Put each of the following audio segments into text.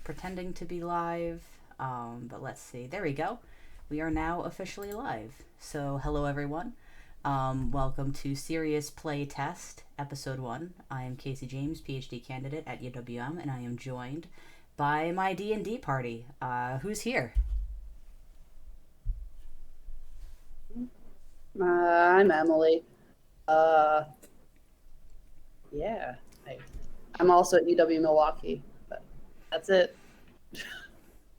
pretending to be live. But let's see. There we go. We are now officially live. So, hello everyone. Welcome to Serious Playtest, Episode 1. I am Casey James, PhD candidate at UWM, and I am joined by my D&D party. Who's here? I'm Emily. I'm also at UW Milwaukee, but that's it.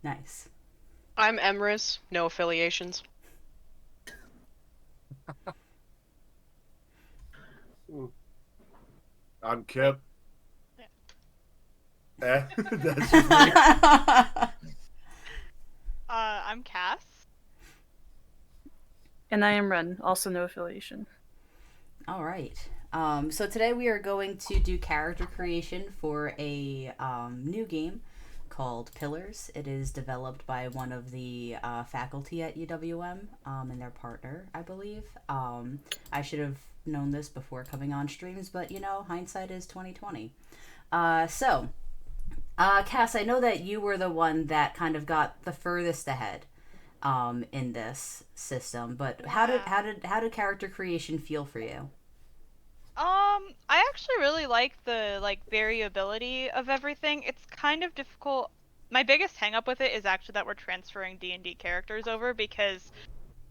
Nice. I'm Emrys, no affiliations. I'm Kip. That's just me. I'm Cass. And I am Ren, also no affiliation. All right. So today we are going to do character creation for a new game called Pillars. It is developed by one of the faculty at UWM and their partner, I believe. I should have known this before coming on streams, but you know, hindsight is 2020. So, Cass, I know that you were the one that kind of got the furthest ahead in this system, but how did character creation feel for you? I actually really like the variability of everything. It's kind of difficult. My biggest hang up with it is actually that we're transferring D&D characters over because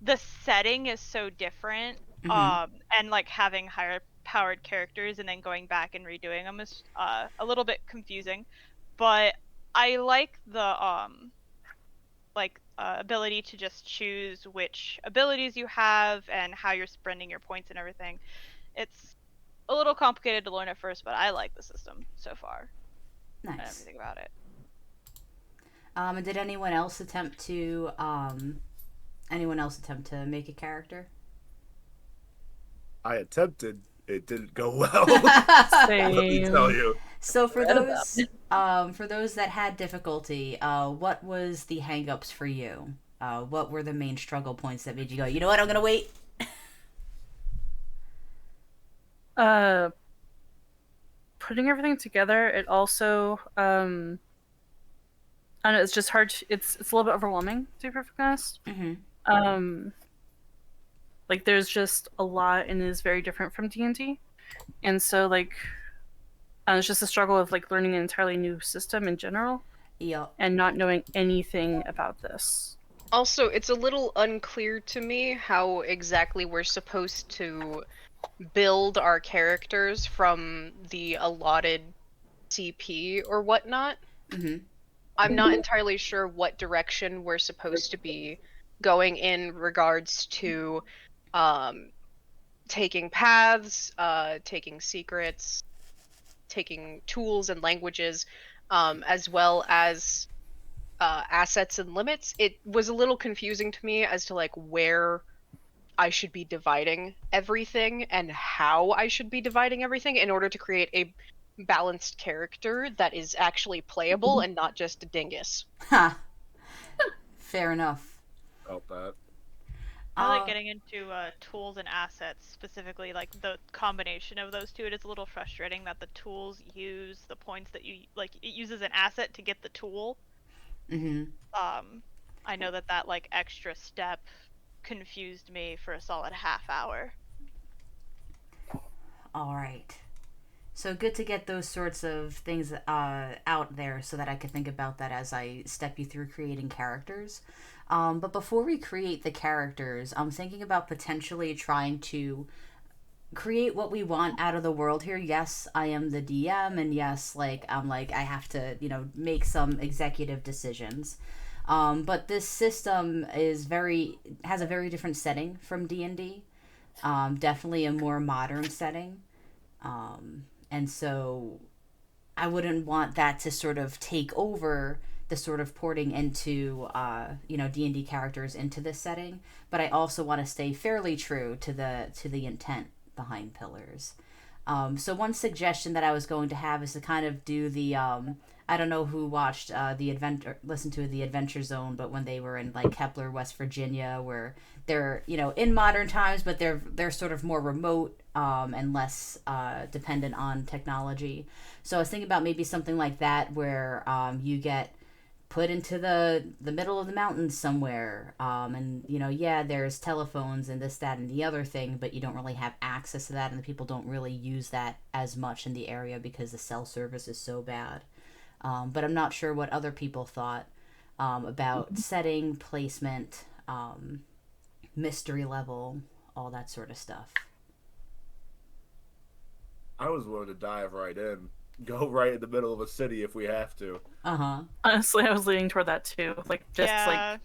the setting is so different. And like having higher powered characters and then going back and redoing them is a little bit confusing. But I like the ability to just choose which abilities you have and how you're spending your points and everything. It's a little complicated to learn at first, but I like the system so far. Nice. And everything about it. And did anyone else attempt to make a character? I attempted. It didn't go well. Same. Let me tell you. So for those that had difficulty, what was the hang-ups for you? What were the main struggle points that made you go, you know what, I'm gonna wait? Putting everything together, it also I don't know, it's just hard it's a little bit overwhelming, to be perfectly honest. Like there's just a lot and it is very different from D&D. And so like it's just a struggle of like learning an entirely new system in general. Yeah. And not knowing anything about this. Also, it's a little unclear to me how exactly we're supposed to build our characters from the allotted CP or whatnot. I'm not entirely sure what direction we're supposed to be going in regards to taking paths, taking secrets, taking tools and languages, as well as assets and limits. It was a little confusing to me as to like where I should be dividing everything and how I should be dividing everything in order to create a balanced character that is actually playable and not just a dingus. Ha. Fair enough. Felt that. I like getting into tools and assets, specifically like the combination of those two. It is a little frustrating that the tools use the points that you like. It uses an asset to get the tool. I know that like extra step confused me for a solid half hour. All right. So good to get those sorts of things out there so that I could think about that as I step you through creating characters. But before we create the characters, I'm thinking about potentially trying to create what we want out of the world here. Yes, I am the DM, and yes, I have to, make some executive decisions. But this system has a very different setting from D&D. Definitely a more modern setting. And so I wouldn't want that to sort of take over the sort of porting into, D&D characters into this setting. But I also want to stay fairly true to the intent behind Pillars. So one suggestion that I was going to have is to kind of do the, I don't know who watched listened to the Adventure Zone, but when they were in like Kepler, West Virginia, where they're, in modern times, but they're sort of more remote, and less dependent on technology. So I was thinking about maybe something like that where you get put into the middle of the mountains somewhere, and yeah, there's telephones and this, that, and the other thing, but you don't really have access to that, and the people don't really use that as much in the area because the cell service is so bad. But I'm not sure what other people thought about setting, placement, mystery level, all that sort of stuff. I was willing to dive right in. Go right in the middle of a city if we have to. Uh-huh. Honestly, I was leaning toward that too. Like, just Yeah. like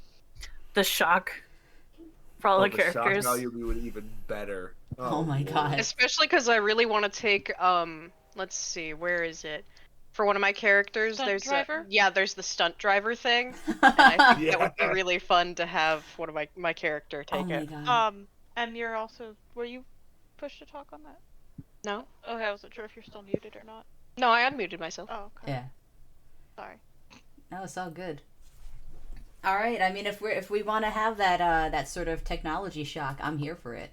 the shock for all the The shock characters. value would be even better. Oh my Lord. God. Especially because I really want to take let's see, where is it? For one of my characters, Stunt there's driver? there's the stunt driver thing. And I think that would be Yeah. really fun to have one of my character Oh take my it. God. And you're also, were you pushed to talk on that? No, Okay, I wasn't sure if you're still muted or not. no, I unmuted myself. Oh, okay. Yeah. Sorry. No, it's all good. All right. I mean, if we want to have that that sort of technology shock, I'm here for it.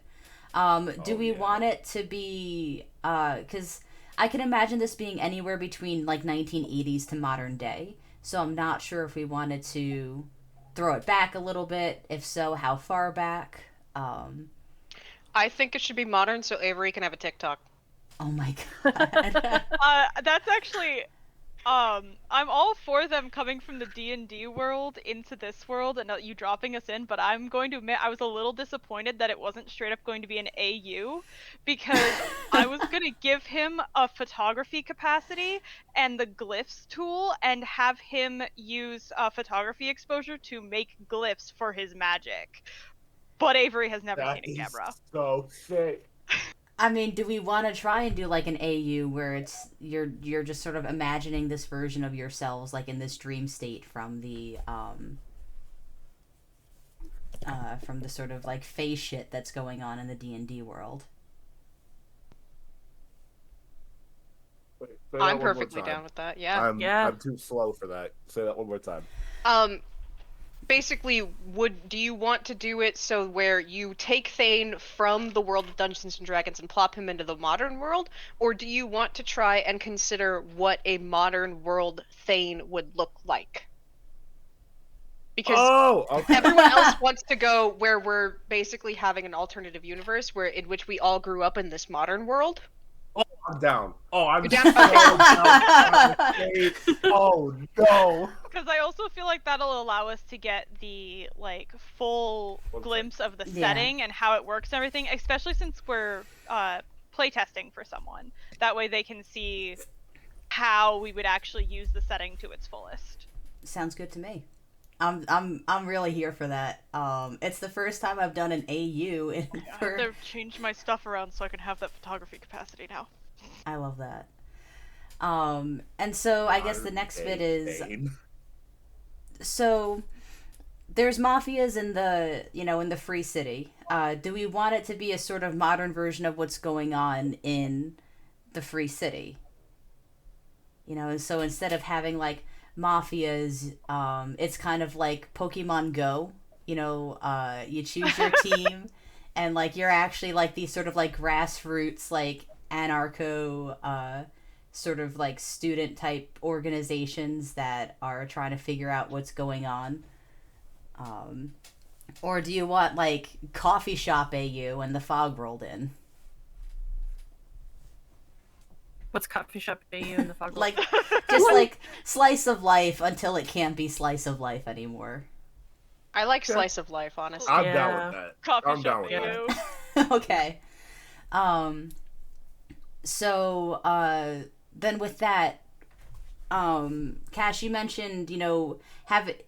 Do we want it to be? Because I can imagine this being anywhere between like 1980s to modern day. So I'm not sure if we wanted to throw it back a little bit. If so, how far back? I think it should be modern so Avery can have a TikTok. Oh my God. That's actually, I'm all for them coming from the D&D world into this world and you dropping us in, but I'm going to admit I was a little disappointed that it wasn't straight up going to be an AU, because I was going to give him a photography capacity and the glyphs tool and have him use photography exposure to make glyphs for his magic. But Avery has never That seen a is camera. so sick. I mean, do we want to try and do like an AU where it's you're just sort of imagining this version of yourselves like in this dream state from the sort of like phase shit that's going on in the D&D world? Wait, say that I'm one more perfectly time. down with that. Yeah. I'm too slow for that. Say that one more time. Basically, do you want to do it so where you take Thane from the world of Dungeons and Dragons and plop him into the modern world, or do you want to try and consider what a modern world Thane would look like? Because okay. everyone else wants to go where we're basically having an alternative universe in which we all grew up in this modern world. I'm down. Oh, I'm You're so down? down. Oh no. Because I also feel like that'll allow us to get the like full One glimpse of the Yeah. setting and how it works and everything, especially since we're playtesting for someone. That way they can see how we would actually use the setting to its fullest. Sounds good to me. I'm really here for that. It's the first time I've done an AU in I have for... to change my stuff around so I can have that photography capacity now. I love that. And so I guess the next bit is Thane. so there's mafias in the in the free city. Do we want it to be a sort of modern version of what's going on in the free city? So instead of having like mafias, it's kind of like Pokemon Go. You choose your team, and like you're actually like these sort of like grassroots like anarcho sort of like student type organizations that are trying to figure out what's going on. Or do you want like coffee shop AU and the fog rolled in? What's coffee shop AU in the fog? Like just like slice of life until it can't be slice of life anymore. I like slice of life, honestly. I'm Yeah. down with that. Coffee I'm shop down with AU. that. Okay. So then with that, Cash, you mentioned,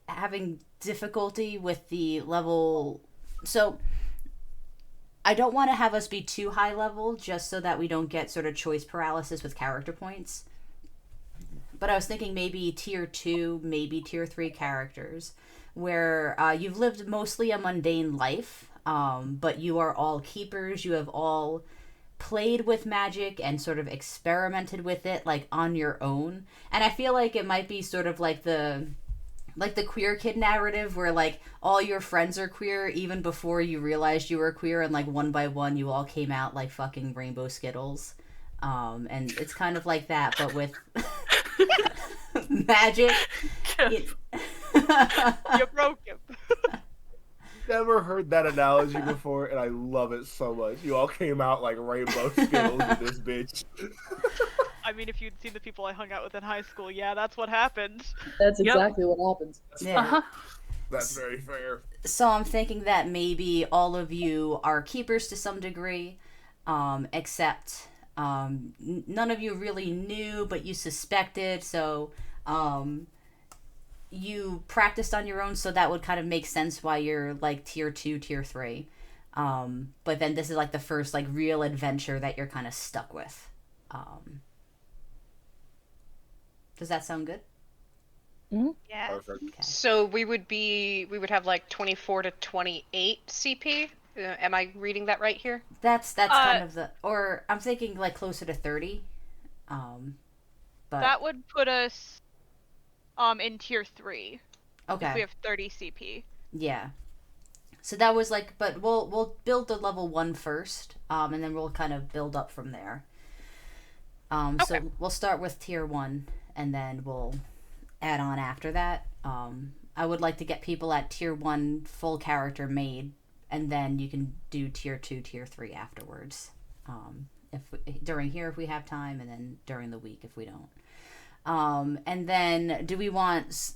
having difficulty with the level. So I don't want to have us be too high level just so that we don't get sort of choice paralysis with character points. But I was thinking maybe tier 2, maybe tier 3 characters where you've lived mostly a mundane life, but you are all keepers. You have all played with magic and sort of experimented with it like on your own. And I feel like it might be sort of like the like the queer kid narrative where like all your friends are queer even before you realized you were queer, and like one by one you all came out like fucking rainbow skittles. And it's kind of like that but with magic. You broke him. Never heard that analogy before, and I love it so much. You all came out like rainbow skittles in this bitch. I mean, if you'd seen the people I hung out with in high school, yeah, that's what happened. That's exactly what happens. Yeah. That's very fair. So I'm thinking that maybe all of you are keepers to some degree, except none of you really knew, but you suspected. So you practiced on your own, so that would kind of make sense why you're like tier 2, tier 3. But then this is like the first like real adventure that you're kind of stuck with. Does that sound good? Yeah. Perfect. Okay. So we would have like 24 to 28 CP. Am I reading that right here? That's kind of the, or I'm thinking like closer to 30. But That would put us in tier 3 okay. if we have 30 CP. Yeah. So that was like, but we'll build the level 1 first, and then we'll kind of build up from there. Okay. So we'll start with tier 1, and then we'll add on after that. I would like to get people at tier 1 full character made, and then you can do tier 2, tier 3 afterwards. During here if we have time, and then during the week if we don't. And then do we want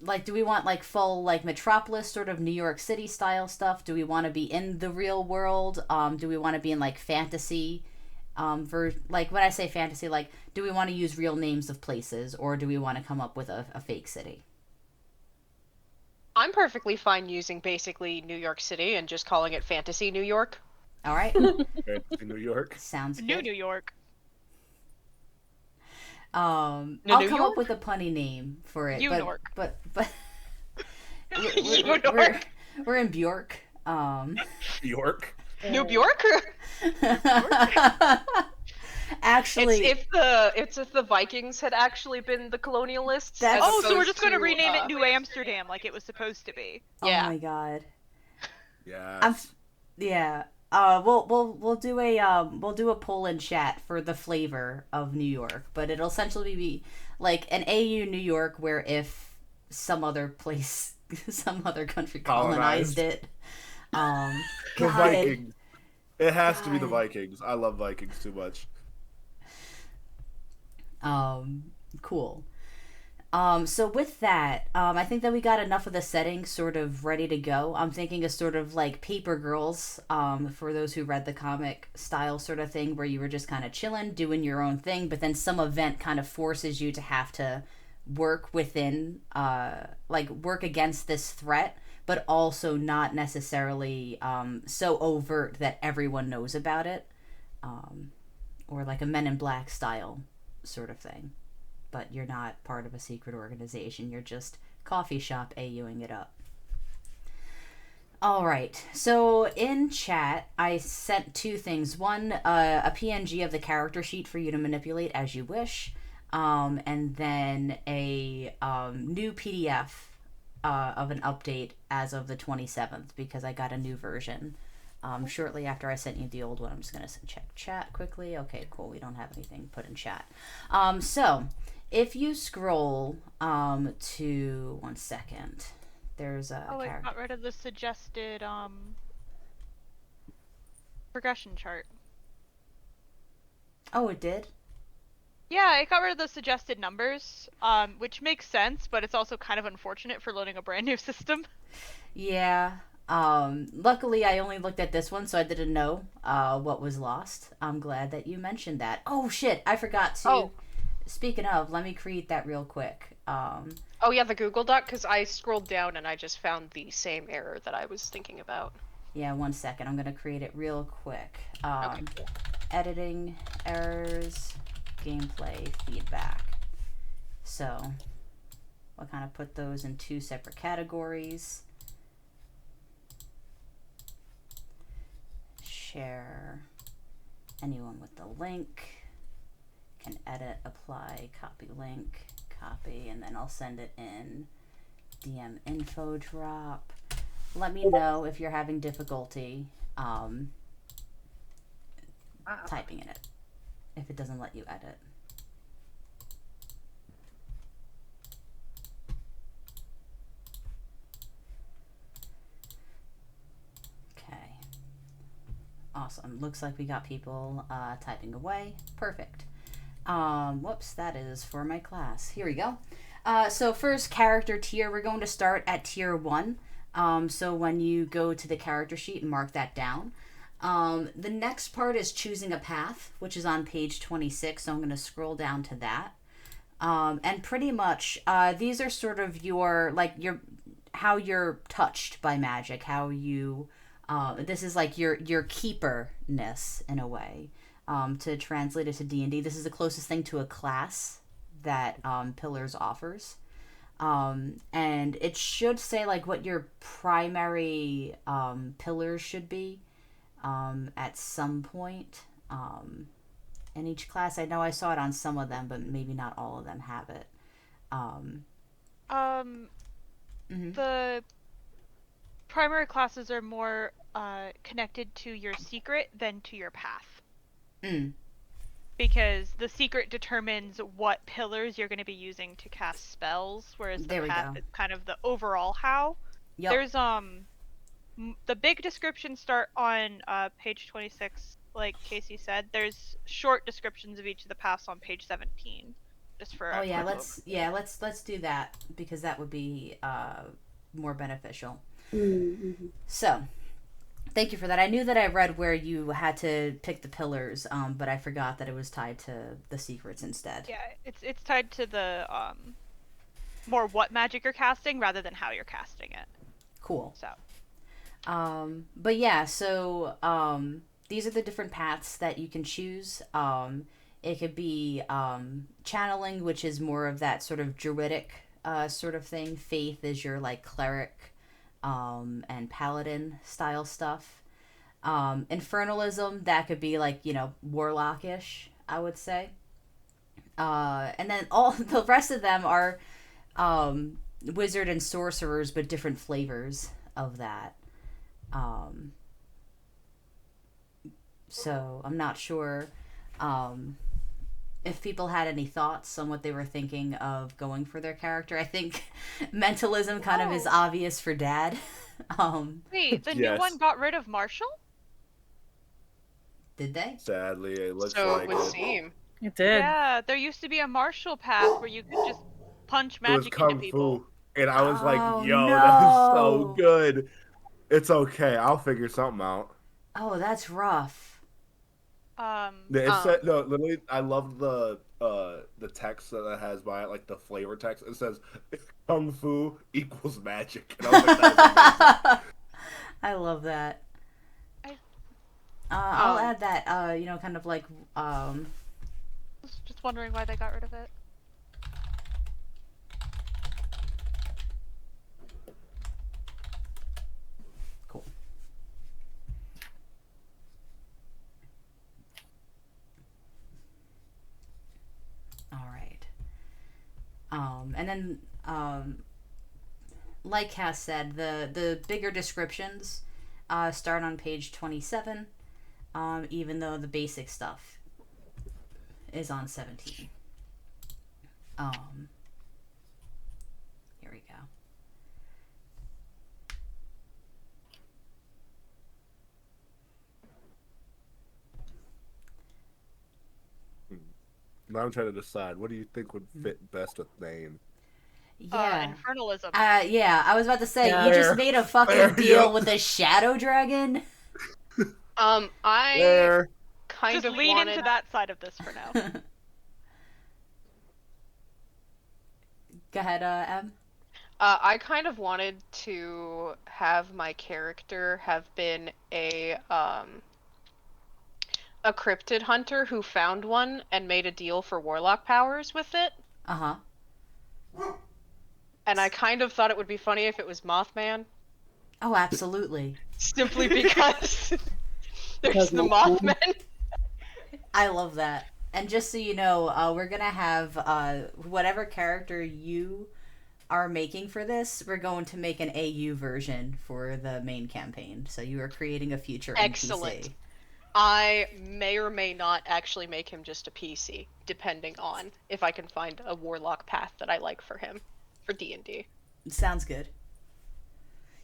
like full like metropolis sort of New York City style stuff? Do we want to be in the real world? Do we want to be in like fantasy? Like when I say fantasy, like do we want to use real names of places, or do we want to come up with a fake city? I'm perfectly fine using basically New York City and just calling it Fantasy New York. All right. Fantasy New York. Sounds New good. New York. I'll New come York? up with a punny name for it. New York. But New York. we're in Bjork. York. New York? Actually, It's if the Vikings had actually been the colonialists. That's- as Oh, so we're opposed just going to to, rename it New Amsterdam like it was supposed to be. Yeah. Oh my god. Yeah. Yeah. We'll do a poll in chat for the flavor of New York, but it'll essentially be like an AU New York, where if some other place, some other country colonized it. The God. Vikings. It has to be the God. Vikings. I love Vikings too much. Cool. So with that, I think that we got enough of the settings sort of ready to go. I'm thinking of sort of like Paper Girls, for those who read the comic style sort of thing, where you were just kind of chilling, doing your own thing, but then some event kind of forces you to have to work within, like work against this threat, but also not necessarily so overt that everyone knows about it, or like a Men in Black style sort of thing. But you're not part of a secret organization. You're just coffee shop AUing it up. All right. So in chat, I sent 2 things. One, a PNG of the character sheet for you to manipulate as you wish. And then a new PDF of an update as of the 27th, because I got a new version shortly after I sent you the old one. I'm just going to check chat quickly. Okay, cool. We don't have anything put in chat. So if you scroll to 1 second, there's a Oh, I character. got rid of the suggested progression chart. Oh, it did? Yeah, I got rid of the suggested numbers, which makes sense, but it's also kind of unfortunate for loading a brand new system. Yeah. Luckily I only looked at this one, so I didn't know what was lost. I'm glad that you mentioned that. Oh shit, I forgot to. Oh. Speaking of, let me create that real quick. Oh yeah, the Google Doc, because I scrolled down and I just found the same error that I was thinking about. Yeah, 1 second. I'm gonna create it real quick. Okay. Editing, errors, gameplay, feedback. So we'll kind of put those in 2 separate categories. Share. Anyone with the link can edit, apply, copy link, copy, and then I'll send it in DM info drop. Let me know if you're having difficulty typing in it, if it doesn't let you edit. Okay. Awesome. Looks like we got people typing away. Perfect. Whoops, that is for my class. Here we go. So first, character tier. We're going to start at tier 1. So when you go to the character sheet and mark that down. The next part is choosing a path, which is on page 26. So I'm going to scroll down to that. And pretty much, these are sort of how you're touched by magic, how you, this is like your keeper-ness in a way. To translate it to D&D, this is the closest thing to a class that Pillars offers. And it should say like what your primary pillars should be at some point in each class. I know I saw it on some of them, but maybe not all of them have it. The primary classes are more connected to your secret than to your path. Because the secret determines what pillars you're going to be using to cast spells, whereas the path is kind of the overall how. Yep. There's the big descriptions start on page 26, like Casey said. There's short descriptions of each of the paths on page 17. Just for let's do that, because that would be more beneficial. Mm-hmm. So thank you for that. I knew that I read where you had to pick the pillars, but I forgot that it was tied to the secrets instead. Yeah, it's tied to the more what magic you're casting rather than how you're casting it. Cool. So, but yeah, so these are the different paths that you can choose. It could be channeling, which is more of that sort of druidic sort of thing. Faith is your like cleric and paladin style stuff. Infernalism, that could be like, warlockish, I would say. And then all the rest of them are wizard and sorcerers, but different flavors of that. So I'm not sure if people had any thoughts on what they were thinking of going for their character. I think mentalism kind of is obvious for Dad. Wait, the new one got rid of Marshall? Did they? Sadly, it looks so like it would seem. It did. Yeah, there used to be a Marshall path where you could just punch magic into people. And I was like, yo, that is so good. It's okay. I'll figure something out. Oh, that's rough. Literally, I love the text that it has by it, like the flavor text. It says, "Kung Fu equals magic." And I was like, that is I love that. I'll add that. Kind of like. I was just wondering why they got rid of it. And then, like Cass said, the bigger descriptions start on page 27, even though the basic stuff is on 17. Here we go. Now I'm trying to decide, what do you think would fit best with name? Yeah. Infernalism. Yeah, I was about to say, you just made a fucking deal with a shadow dragon? I kind just of lean wanted... into that side of this for now. Go ahead, Em. I kind of wanted to have my character have been a cryptid hunter who found one and made a deal for warlock powers with it. Uh-huh. And I kind of thought it would be funny if it was Mothman. Oh, absolutely. Simply because there's the Mothman. I love that. And just so you know, we're going to have whatever character you are making for this, we're going to make an AU version for the main campaign. So you are creating a future Excellent. NPC. I may or may not actually make him just a PC, depending on if I can find a warlock path that I like for him for D&D. Sounds good.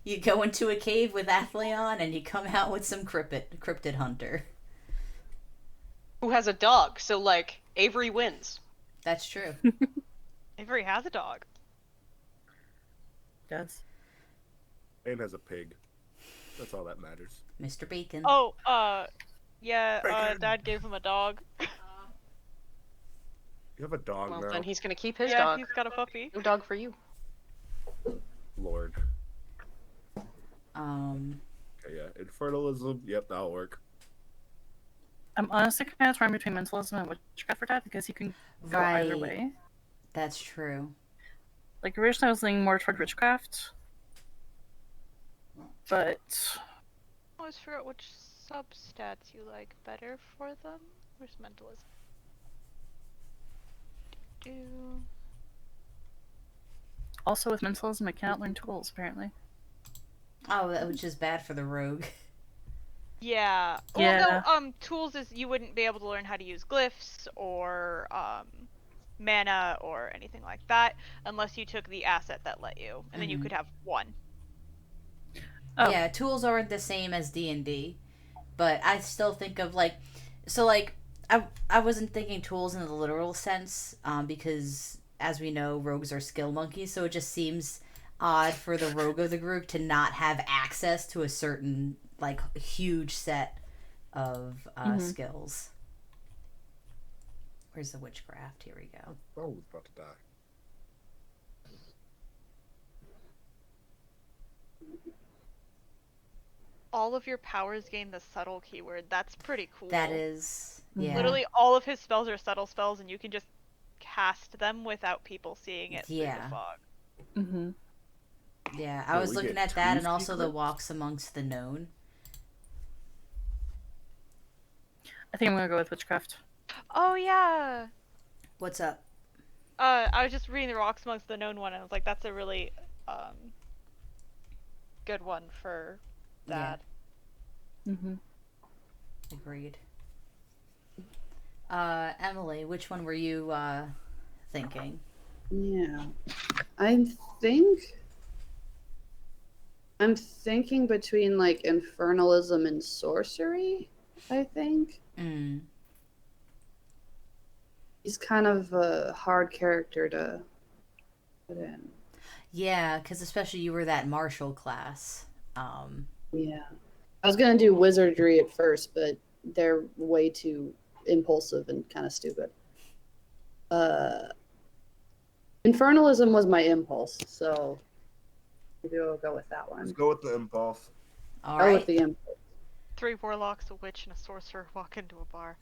You go into a cave with Athleon and you come out with some cryptid hunter. Who has a dog, so like Avery wins. That's true. Avery has a dog. Does. And has a pig. That's all that matters. Mr. Bacon. Oh, yeah, Bacon. Dad gave him a dog. You have a dog Well, now. then he's gonna keep his yeah, dog. he's got a puppy. No dog for you. Lord. Um, Okay, yeah. Infernalism. Yep, that'll work. I'm honestly kind of torn between mentalism and witchcraft for that because you can go either Right. way. that's true. Like originally I was leaning more toward witchcraft, but I always figure out which substats you like better for them. Where's mentalism? Do. also with mentalism I cannot learn tools apparently. Oh, that was just bad for the rogue. Yeah. Yeah. Well, no, tools is you wouldn't be able to learn how to use glyphs or mana or anything like that unless you took the asset that let you, and then you Mhm. could have one. Oh. Yeah, tools aren't the same as D&D, but I still think of like, so like I wasn't thinking tools in the literal sense, because as we know, rogues are skill monkeys, so it just seems odd for the rogue of the group to not have access to a certain like huge set of skills. Where's the witchcraft? Here we go. Oh, I was about to die. All of your powers gain the subtle keyword. That's pretty cool. That is, yeah. Literally all of his spells are subtle spells, and you can just cast them without people seeing it through Yeah. the fog. Mm-hmm. Yeah, I Oh, was we looking get at that, two and also the secrets? walks amongst the known. I think I'm gonna go with witchcraft. Oh yeah. What's up? I was just reading the Rocks Amongst the Known one, and I was like, that's a really good one for that. Mm-hmm. Agreed. Emily, which one were you thinking? Yeah. I'm thinking between like infernalism and sorcery, I think. Mm. He's kind of a hard character to put in. Yeah, because especially you were that martial class. Yeah. I was gonna do wizardry at first, but they're way too impulsive and kind of stupid. Infernalism was my impulse, so maybe we'll go with that Let's one. go with the impulse. All Go right. with the impulse. 3 warlocks, a witch, and a sorcerer walk into a bar.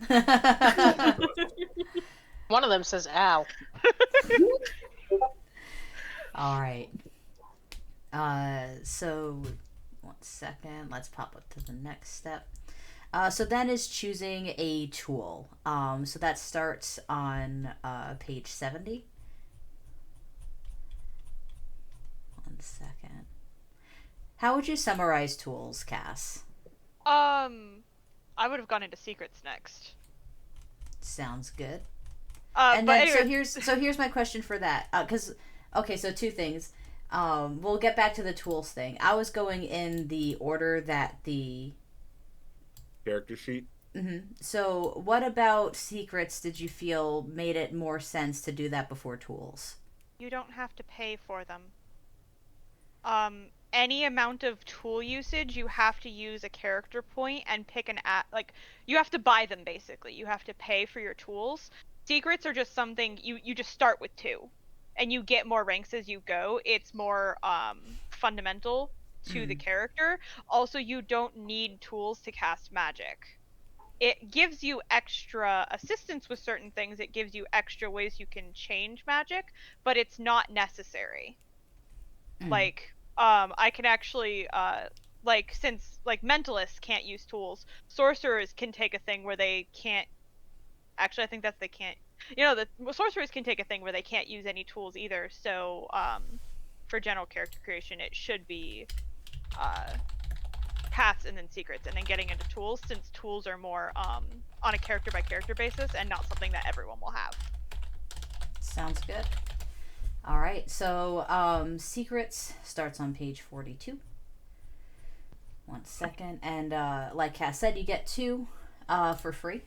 One of them says, ow. All right. So 1 second. Let's pop up to the next step. So then is choosing a tool. So that starts on page 70. 1 second. How would you summarize tools, Cass? I would have gone into secrets next. Sounds good. But then anyway, so here's my question for that. Okay, so 2 things. We'll get back to the tools thing. I was going in the order that the Character sheet. So what about secrets did you feel made it more sense to do that before tools? you don't have to pay for them. Any amount of tool usage, you have to use a character point and pick you have to buy them basically. You have to pay for your tools. Secrets are just something you just start with 2, and you get more ranks as you go. It's more fundamental to the character. Also, you don't need tools to cast magic. It gives you extra assistance with certain things. It gives you extra ways you can change magic, but it's not necessary. Like, I can actually, since, mentalists can't use tools, sorcerers can take a thing where they can't, actually, I think that's they can't, the sorcerers can take a thing where they can't use any tools either, so, for general character creation, it should be paths and then secrets, and then getting into tools, since tools are more on a character by character basis and not something that everyone will have. Sounds good. All right, so secrets starts on page 42. 1 second, and like Cass said, you get 2 for free.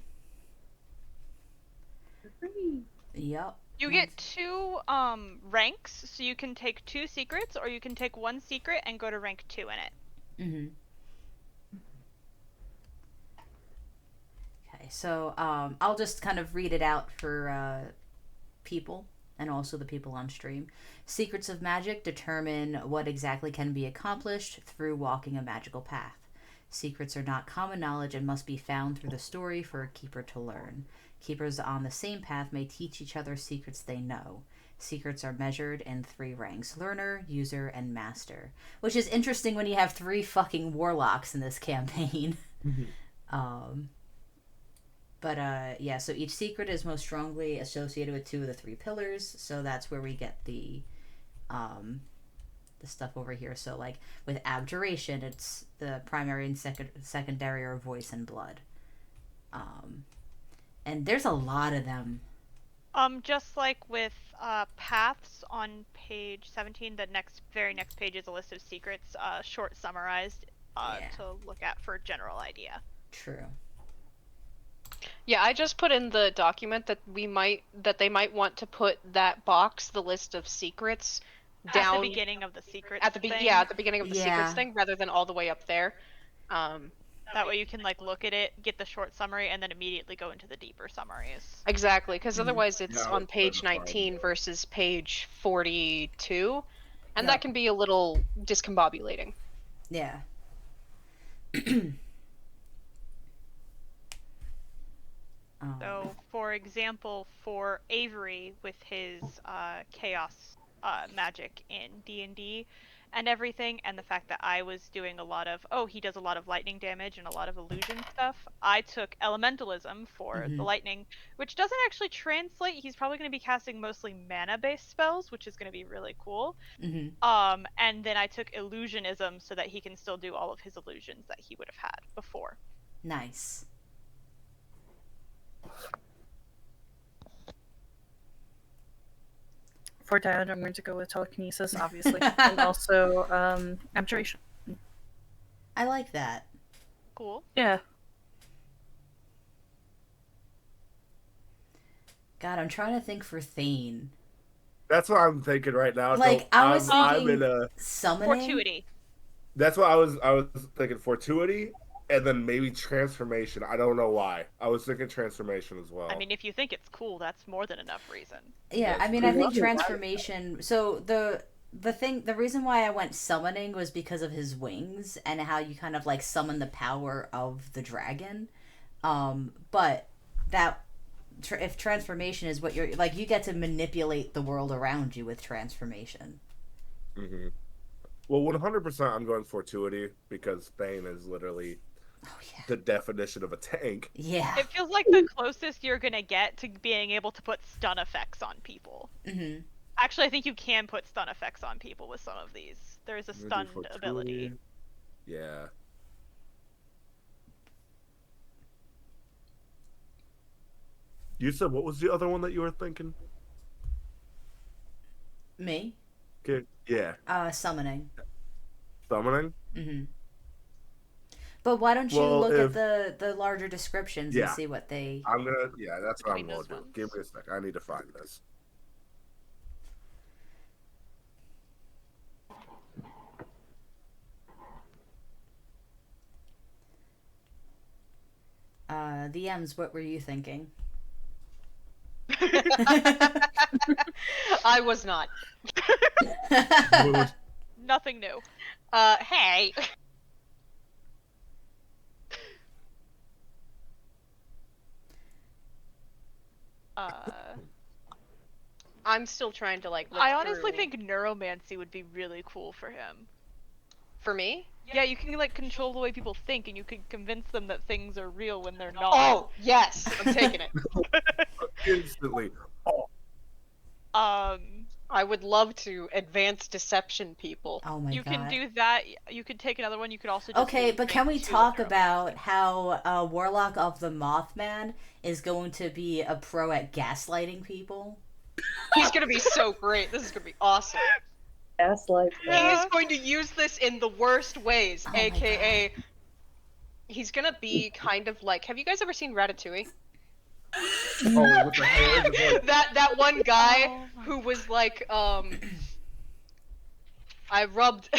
Yep. You get 2 ranks, so you can take 2 secrets, or you can take 1 secret and go to rank 2 in it. Mm-hmm. Okay, so I'll just kind of read it out for people and also the people on stream. Secrets of magic determine what exactly can be accomplished through walking a magical path. Secrets are not common knowledge and must be found through the story for a keeper to learn. Keepers on the same path may teach each other secrets they know. Secrets are measured in 3 ranks: learner, user, and master. Which is interesting when you have 3 fucking warlocks in this campaign. But yeah, so each secret is most strongly associated with 2 of the 3 pillars, so that's where we get the stuff over here. So like with abjuration, it's the primary and secondary are voice and blood. And there's a lot of them. Just like with paths on page 17, the very next page is a list of secrets, short summarized, to look at for a general idea. True. Yeah, I just put in the document that they might want to put that box, the list of secrets, down at the beginning of the secrets at the beginning of the secrets thing, rather than all the way up there. That way you can like look at it, get the short summary, and then immediately go into the deeper summaries. Exactly, because otherwise it's on page 19 versus page 42, and that can be a little discombobulating. Yeah. So, for example, for Avery with his chaos magic in D&D and everything, and the fact that I was doing a lot of, he does a lot of lightning damage and a lot of illusion stuff, I took elementalism for the lightning, which doesn't actually translate. He's probably going to be casting mostly mana-based spells, which is going to be really cool. And then I took illusionism so that he can still do all of his illusions that he would have had before. Nice. For Dad, I'm going to go with telekinesis, obviously, and also abjuration. I like that. Cool. Yeah. God, I'm trying to think for Thane. That's what I'm thinking right now. Like, so I was thinking I'm in a summoning. Fortuity. That's what I was thinking, fortuity, and then maybe transformation. I don't know why. I was thinking transformation as well. I mean, if you think it's cool, that's more than enough reason. Yeah, That's I mean, I think cool. transformation. So the reason why I went summoning was because of his wings and how you kind of like summon the power of the dragon. But that if transformation is what you're like, you get to manipulate the world around you with transformation. Mm-hmm. Well, 100% I'm going fortuity because Thane is literally the definition of a tank. Yeah. It feels like the closest you're gonna get to being able to put stun effects on people. Mm-hmm. Actually, I think you can put stun effects on people with some of these. There is a stunned ability. Yeah. You said what was the other one that you were thinking? Me? Okay. Yeah. Summoning. Summoning? Mm-hmm. But why don't you Well, look at the larger descriptions and Yeah. see what they... I'm gonna. Yeah, that's what I'm Between gonna those do. ones. Give me a sec. I need to find this. The M's, what were you thinking? I was not. Nothing new. Hey. I'm still trying to like. Look I honestly through. think neuromancy would be really cool for him. For me? Yeah, you can like control the way people think, and you can convince them that things are real when they're not. Oh yes, I'm taking it. Instantly. Oh. I would love to advance deception people. Oh my You god. can do that. You could take another one. You could also just Okay, do but can we rank 2 talk of about neuromancy. how Warlock of the Mothman is going to be a pro at gaslighting people? He's gonna be so great. This is gonna be awesome. Gaslight. He Yeah. is going to use this in the worst ways, Oh my aka he's gonna be kind of like. Have you guys ever seen Ratatouille? Oh, with the hair, just like, That one guy Oh my who was like, I rubbed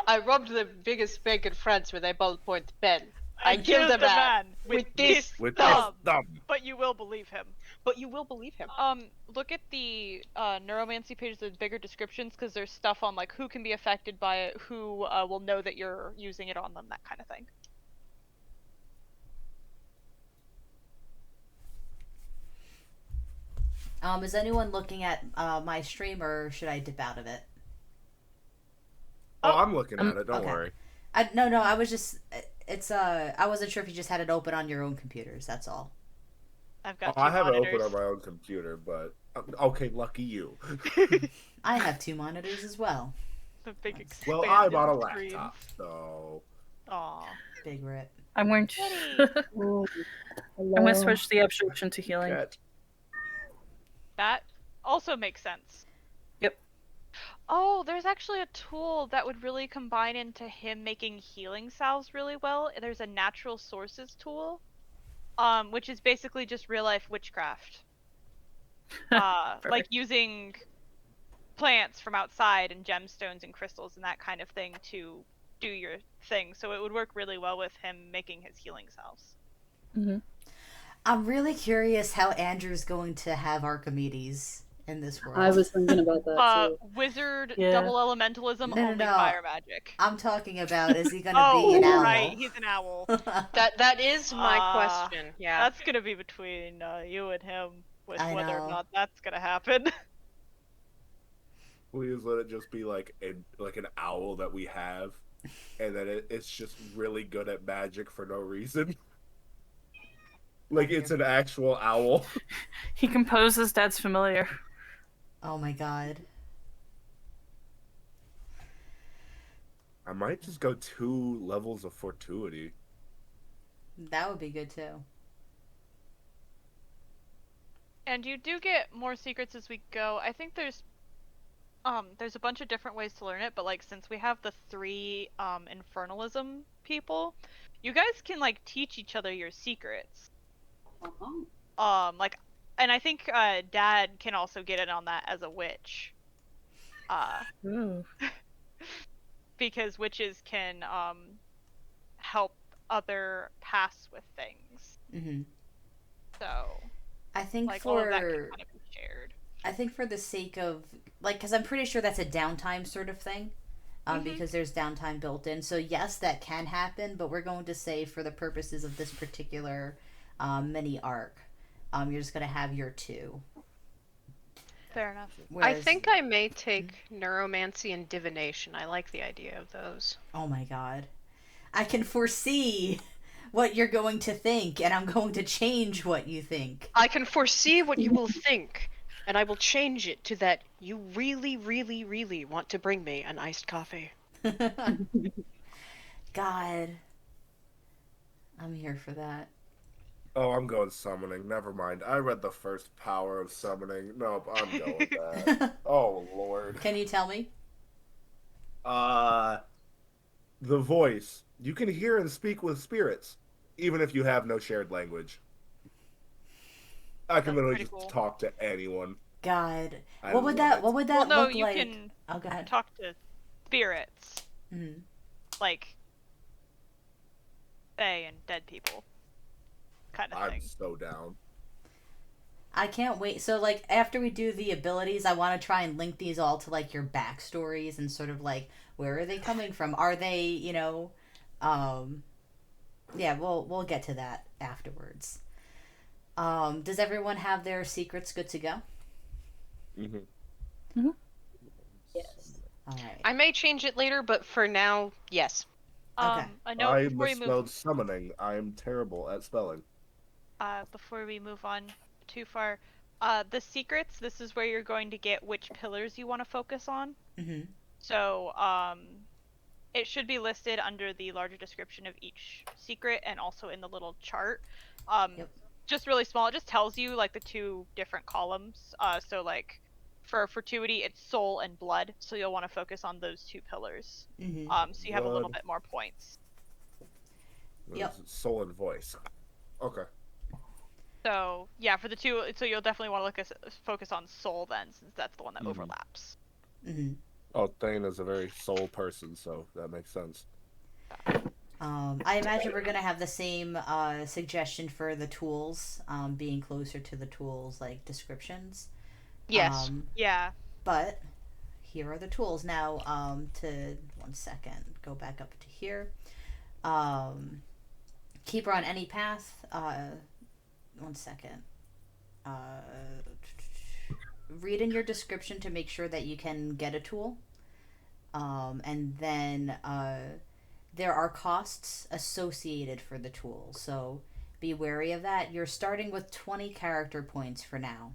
I rubbed the biggest bank in France with a ballpoint pen. I killed a man with this with thumb. this thumb. But you will believe him. But you will believe him. Look at the neuromancy pages with bigger descriptions, because there's stuff on like who can be affected by it, who will know that you're using it on them, that kind of thing. Is anyone looking at my stream, or should I dip out of it? Oh, I'm looking at it. Don't okay. worry. No, I was just I wasn't sure if you just had it open on your own computers. That's all. I've got I two have it monitors. open on my own computer, but okay, lucky you. I have 2 monitors as well. The big Well, I'm expanded on a screen. laptop, so Aw. Big rip. I'm going to. Oh, I'm going to switch the absorption to healing. Cat. That also makes sense. Yep. Oh, there's actually a tool that would really combine into him making healing salves really well. There's a natural sources tool, which is basically just real life witchcraft. Like Perfect. using plants from outside and gemstones and crystals and that kind of thing to do your thing. So it would work really well with him making his healing salves. Mm-hmm. I'm really curious how Andrew's going to have Archimedes in this world. I was thinking about that too. Wizard, Yeah. double elementalism, No, only no. fire magic. I'm talking about, is he going to be an owl? Right, he's an owl. That is my Ah, question. Yeah. That's gonna be between you and him with I whether know. or not that's gonna happen. Please let it just be like an owl that we have, and then it's just really good at magic for no reason. Like it's an actual owl. He composes Dad's familiar. Oh my god. I might just go 2 levels of fortuity. That would be good too. And you do get more secrets as we go. I think there's a bunch of different ways to learn it, but like since we have the 3 infernalism people, you guys can like teach each other your secrets. Like, and I think Dad can also get in on that as a witch. Ooh. Because witches can help other pass with things. Mm-hmm. So I think like all of that can for kind of be shared. I think for the sake of like, because I'm pretty sure that's a downtime sort of thing, because there's downtime built in. So yes, that can happen, but we're going to say for the purposes of this particular mini arc, you're just going to have your 2. Fair enough. I Whereas- think I may take neuromancy and divination. I like the idea of those. Oh my god. I can foresee what you're going to think, and I'm going to change what you think. I can foresee what you will think, and I will change it to that you really, really, really want to bring me an iced coffee. God. I'm here for that. Oh, I'm going summoning. Never mind. I read the first power of summoning. Nope, I'm going with that. Oh, Lord. Can you tell me? The voice. You can hear and speak with spirits, even if you have no shared language. I can That's literally pretty just cool. talk to anyone. God. I What would love that it. what would Well, that no, look you like? can Oh, go ahead. talk to spirits, Mhm. like fae and dead people, kind of I'm thing. so down. I can't wait. So, like, after we do the abilities, I want to try and link these all to, like, your backstories and sort of, like, where are they coming from? Are they, yeah, we'll get to that afterwards. Does everyone have their secrets good to go? Mm-hmm. Yes. All right. I may change it later, but for now, yes. Okay. I know I before we misspelled move, summoning. I am terrible at spelling. before we move on too far, The secrets, this is where you're going to get which pillars you want to focus on. Mm-hmm. So, it should be listed under the larger description of each secret and also in the little chart. Yep. Just really small. It just tells you like the two different columns. So like for fortuity, it's soul and blood. So you'll want to focus on those two pillars. Mm-hmm. So you have a little Blood. bit more points. Yep. Soul and voice. Okay. So yeah, for the two, so you'll definitely want to focus on soul then, since that's the one that overlaps. Mm-hmm. Oh, Thane is a very soul person, so that makes sense. I imagine we're gonna have the same suggestion for the tools, being closer to the tools like descriptions. Yes. Yeah. But here are the tools now. To 1 second, go back up to here. Keeper on any path. 1 second. Read in your description to make sure that you can get a tool. And then there are costs associated for the tool, so be wary of that. You're starting with 20 character points for now,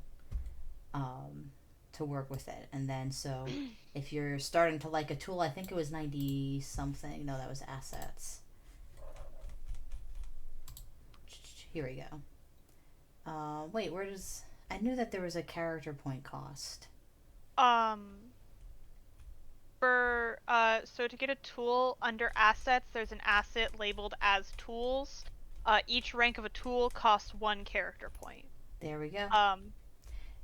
to work with it. And then so if you're starting to like a tool, I think it was 90 something. No, that was assets. Here we go. Wait, where does... I knew that there was a character point cost. So to get a tool under assets, there's an asset labeled as tools. Each rank of a tool costs 1 character point. There we go.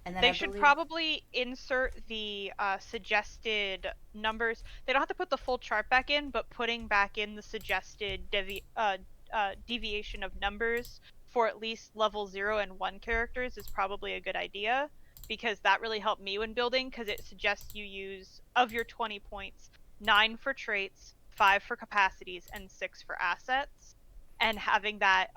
And then They should probably insert the suggested numbers. They don't have to put the full chart back in, but putting back in the suggested deviation of numbers for at least level 0 and 1 characters is probably a good idea, because that really helped me when building, because it suggests you use, of your 20 points, 9 for traits, 5 for capacities, and 6 for assets. And having that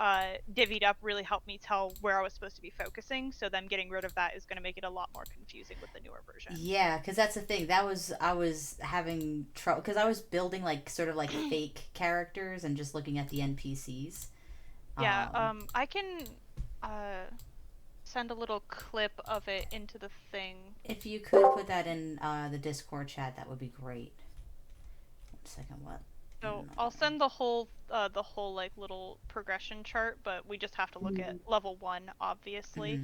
divvied up really helped me tell where I was supposed to be focusing, so them getting rid of that is going to make it a lot more confusing with the newer version. Yeah, because that's the thing. I was having trouble, because I was building like sort of like fake characters and just looking at the NPCs. Yeah, I can send a little clip of it into the thing. If you could put that in the Discord chat, that would be great. 1 second, what? So I'll send the whole like little progression chart, but we just have to look at level 1, obviously.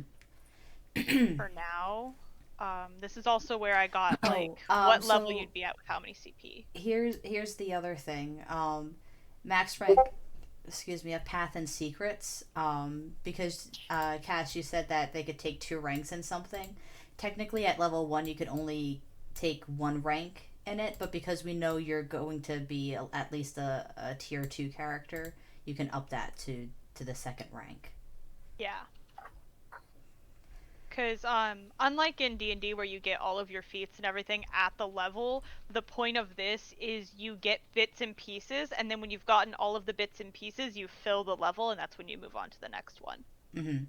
For now. This is also where I got like what level you'd be at with how many CP. Here's the other thing. Max rank, excuse me, of path and secrets. Because Cass, you said that they could take 2 ranks in something. Technically, at level 1, you could only take 1 rank in it, but because we know you're going to be at least a tier 2 character, you can up that to the 2nd rank. Yeah. Because unlike in D&D where you get all of your feats and everything at the level, the point of this is you get bits and pieces, and then when you've gotten all of the bits and pieces, you fill the level, and that's when you move on to the next one. Mm-hmm.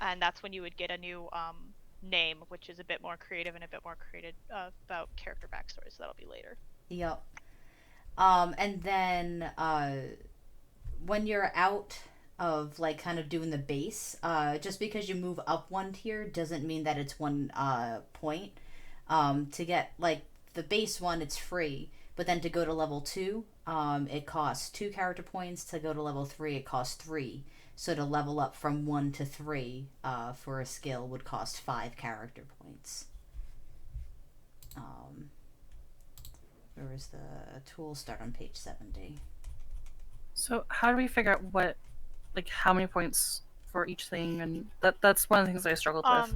And that's when you would get a new name, which is a bit more creative and a bit more created about character backstory, so that'll be later. Yep. And then when you're out of like kind of doing the base, just because you move up 1 tier doesn't mean that it's 1 point. To get like the base 1, it's free, but then to go to level 2, it costs 2 character points. To go to level 3, it costs 3. So to level up from 1 to 3 for a skill would cost 5 character points. Where is the tool? Start on page 70. So how do we figure out what, like, how many points for each thing? And that's one of the things I struggled with.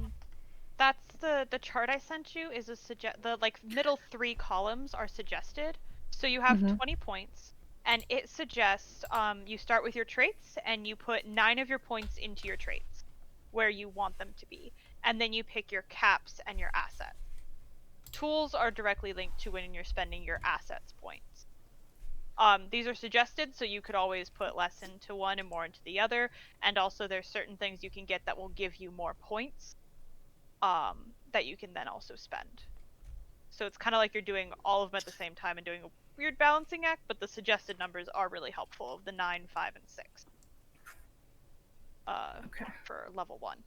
That's the chart I sent you is the like middle 3 columns are suggested. So you have 20 points, and it suggests you start with your traits and you put 9 of your points into your traits where you want them to be, and then you pick your caps and your assets. Tools are directly linked to when you're spending your assets points. These are suggested, so you could always put less into one and more into the other, and also there's certain things you can get that will give you more points that you can then also spend. So it's kind of like you're doing all of them at the same time and doing a weird balancing act, but the suggested numbers are really helpful, of the 9, 5, and 6 Okay. for level 1.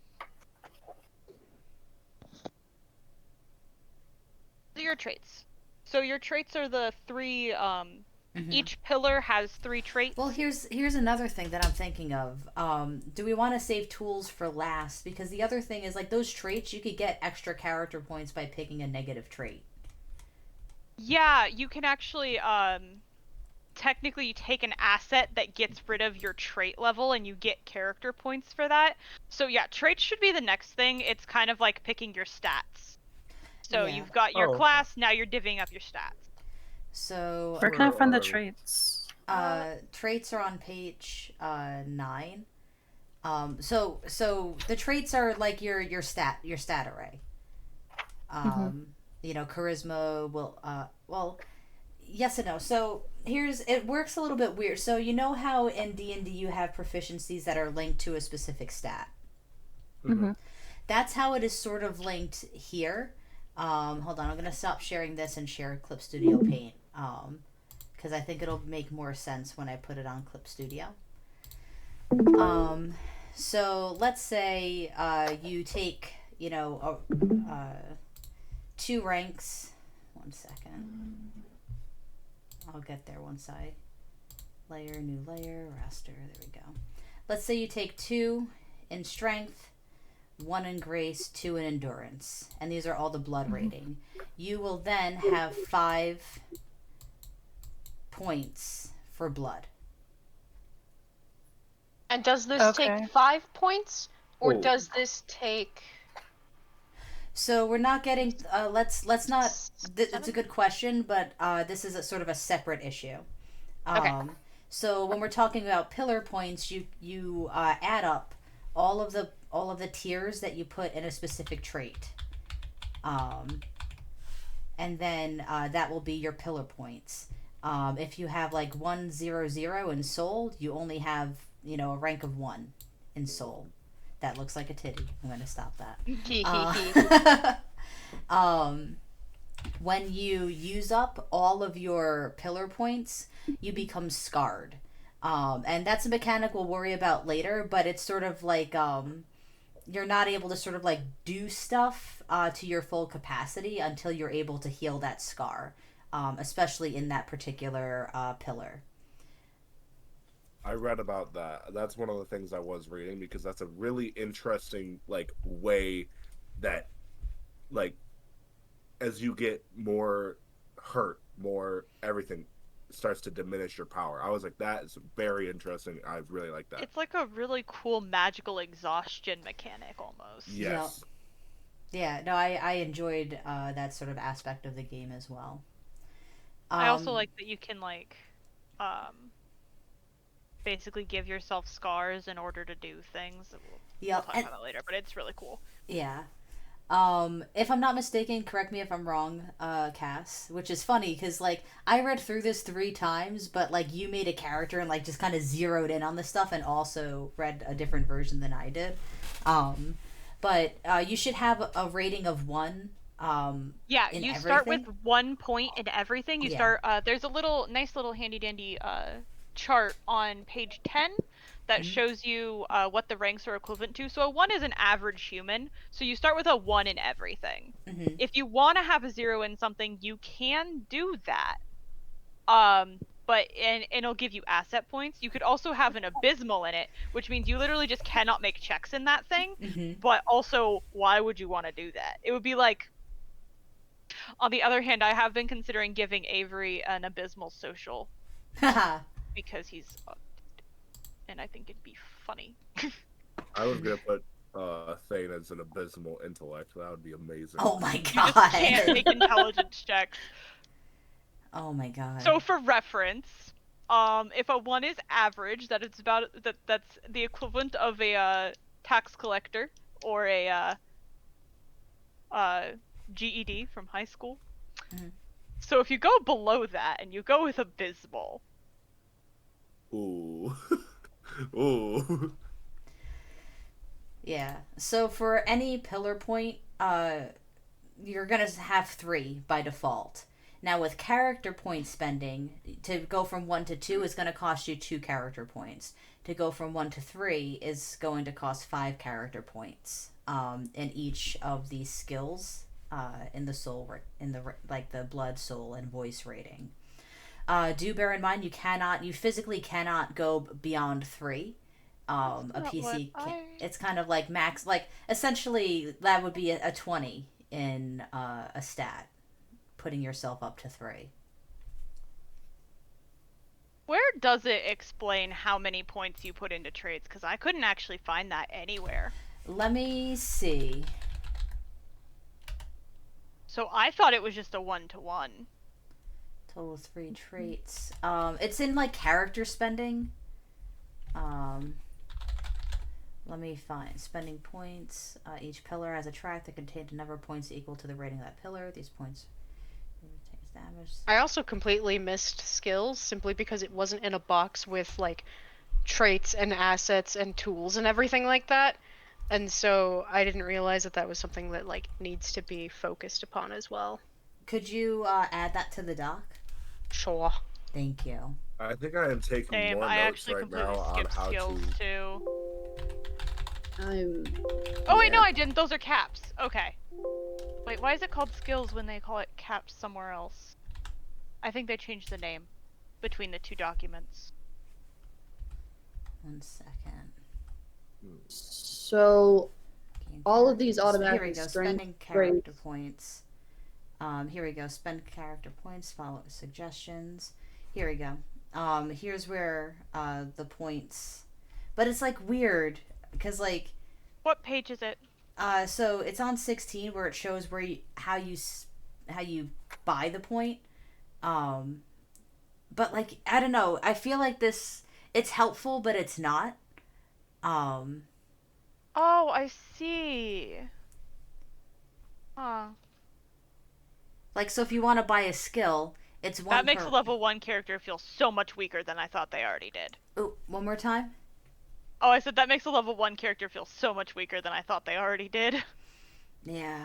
Your traits. So your traits are the three. Mhm. Each pillar has 3 traits. Well, here's another thing that I'm thinking of. Do we want to save tools for last? Because the other thing is like those traits, you could get extra character points by picking a negative trait. Yeah, you can actually technically you take an asset that gets rid of your trait level and you get character points for that. So yeah, traits should be the next thing. It's kind of like picking your stats. So Yeah. you've got your Oh, okay. class, now you're divvying up your stats. So Where can I find the Or- traits? traits are on page 9. So the traits are like your stat array. You know, charisma will well, yes and no. So here's it works a little bit weird. So you know how in D&D you have proficiencies that are linked to a specific stat. Mm-hmm. That's how it is sort of linked here. Hold on, I'm gonna stop sharing this and share Clip Studio Paint. Because I think it'll make more sense when I put it on Clip Studio. So let's say you take, you know, 2 ranks. 1 second. I'll get there once I layer, new layer, raster. There we go. Let's say you take 2 in strength, 1 in grace, 2 in endurance, and these are all the blood rating. You will then have 5 points for blood. And does this Okay. take 5 points, or Oh. does this take? So we're not getting. Let's not. It's a 7? good question, but this is a sort of a separate issue. Okay. So when we're talking about pillar points, you add up all of the tiers that you put in a specific trait, and then that will be your pillar points. If you have like 100 in soul, you only have, you know, a rank of 1 in soul. That looks like a titty. I'm gonna stop that. When you use up all of your pillar points, you become scarred. And that's a mechanic we'll worry about later, but it's sort of like you're not able to sort of like do stuff to your full capacity until you're able to heal that scar, especially in that particular pillar. I read about that. That's one of the things I was reading, because that's a really interesting like way that, like, as you get more hurt, more everything starts to diminish your power. I was like, that is very interesting. I really like that. It's like a really cool magical exhaustion mechanic almost. Yes. Yeah, no, I enjoyed that sort of aspect of the game as well. I also like that you can like basically give yourself scars in order to do things. We'll talk about that later, but it's really cool. Yeah. If I'm not mistaken, correct me if I'm wrong, Cass, which is funny because like I read through this 3 times, but like you made a character and like just kind of zeroed in on this stuff and also read a different version than I did. But you should have a rating of 1. Yeah, in you everything. start with 1 point in everything. You Yeah. start. There's a nice little handy dandy chart on page 10 that shows you what the ranks are equivalent to. So a 1 is an average human. So you start with a 1 in everything. Mm-hmm. If you want to have a 0 in something, you can do that. But it'll give you asset points. You could also have an abysmal in it, which means you literally just cannot make checks in that thing. Mm-hmm. But also, why would you want to do that? It would be like. On the other hand, I have been considering giving Avery an abysmal social because he's and I think it'd be funny. I was gonna put Thane as an abysmal intellect. That would be amazing. Oh my You just god. can't make intelligence checks. Oh my god. So for reference, if a 1 is average, that's the equivalent of a tax collector or a GED from high school. Mhm. So if you go below that and you go with abysmal, Ooh. Ooh. Yeah. So for any pillar point, you're gonna have 3 by default. Now with character point spending, to go from 1 to 2 is gonna cost you 2 character points. To go from 1 to 3 is going to cost 5 character points. In each of these skills in the soul, in the like the blood, soul, and voice rating. Do bear in mind you physically cannot go beyond 3. A PC it's kind of like max, like essentially that would be a 20 in a stat, putting yourself up to 3. Where does it explain how many points you put into traits? Because I couldn't actually find that anywhere. Let me see. So I thought it was just a 1-to-1. Total 3 traits. It's in like character spending. Let me find spending points. Each pillar has a track that contains a number of points equal to the rating of that pillar. These points takes damage. I also completely missed skills simply because it wasn't in a box with like traits and assets and tools and everything like that. And so I didn't realize that that was something that like needs to be focused upon as well. Could you add that to the doc? Sure. Thank you. I think I am taking Same. more I notes actually right completely now on skipped how skills to. too. I'm. Oh wait, no, yeah. I didn't. Those are caps. Okay. Wait, why is it called skills when they call it caps somewhere else? I think they changed the name between the 2 documents. 1 second. So Game all of these characters. automatic Here we go. strength Spending character points. Here we go. Spend character points. Follow suggestions. Here we go. Here's where the points. But it's like weird because like. What page is it? So it's on 16 where it shows where how you buy the point. But like I don't know. I feel like it's helpful, but it's not. Oh, I see. Huh. Like so, if you want to buy a skill, it's one. That makes a level 1 character feel so much weaker than I thought they already did. Oh, one more time. Oh, I said that makes a level 1 character feel so much weaker than I thought they already did. Yeah.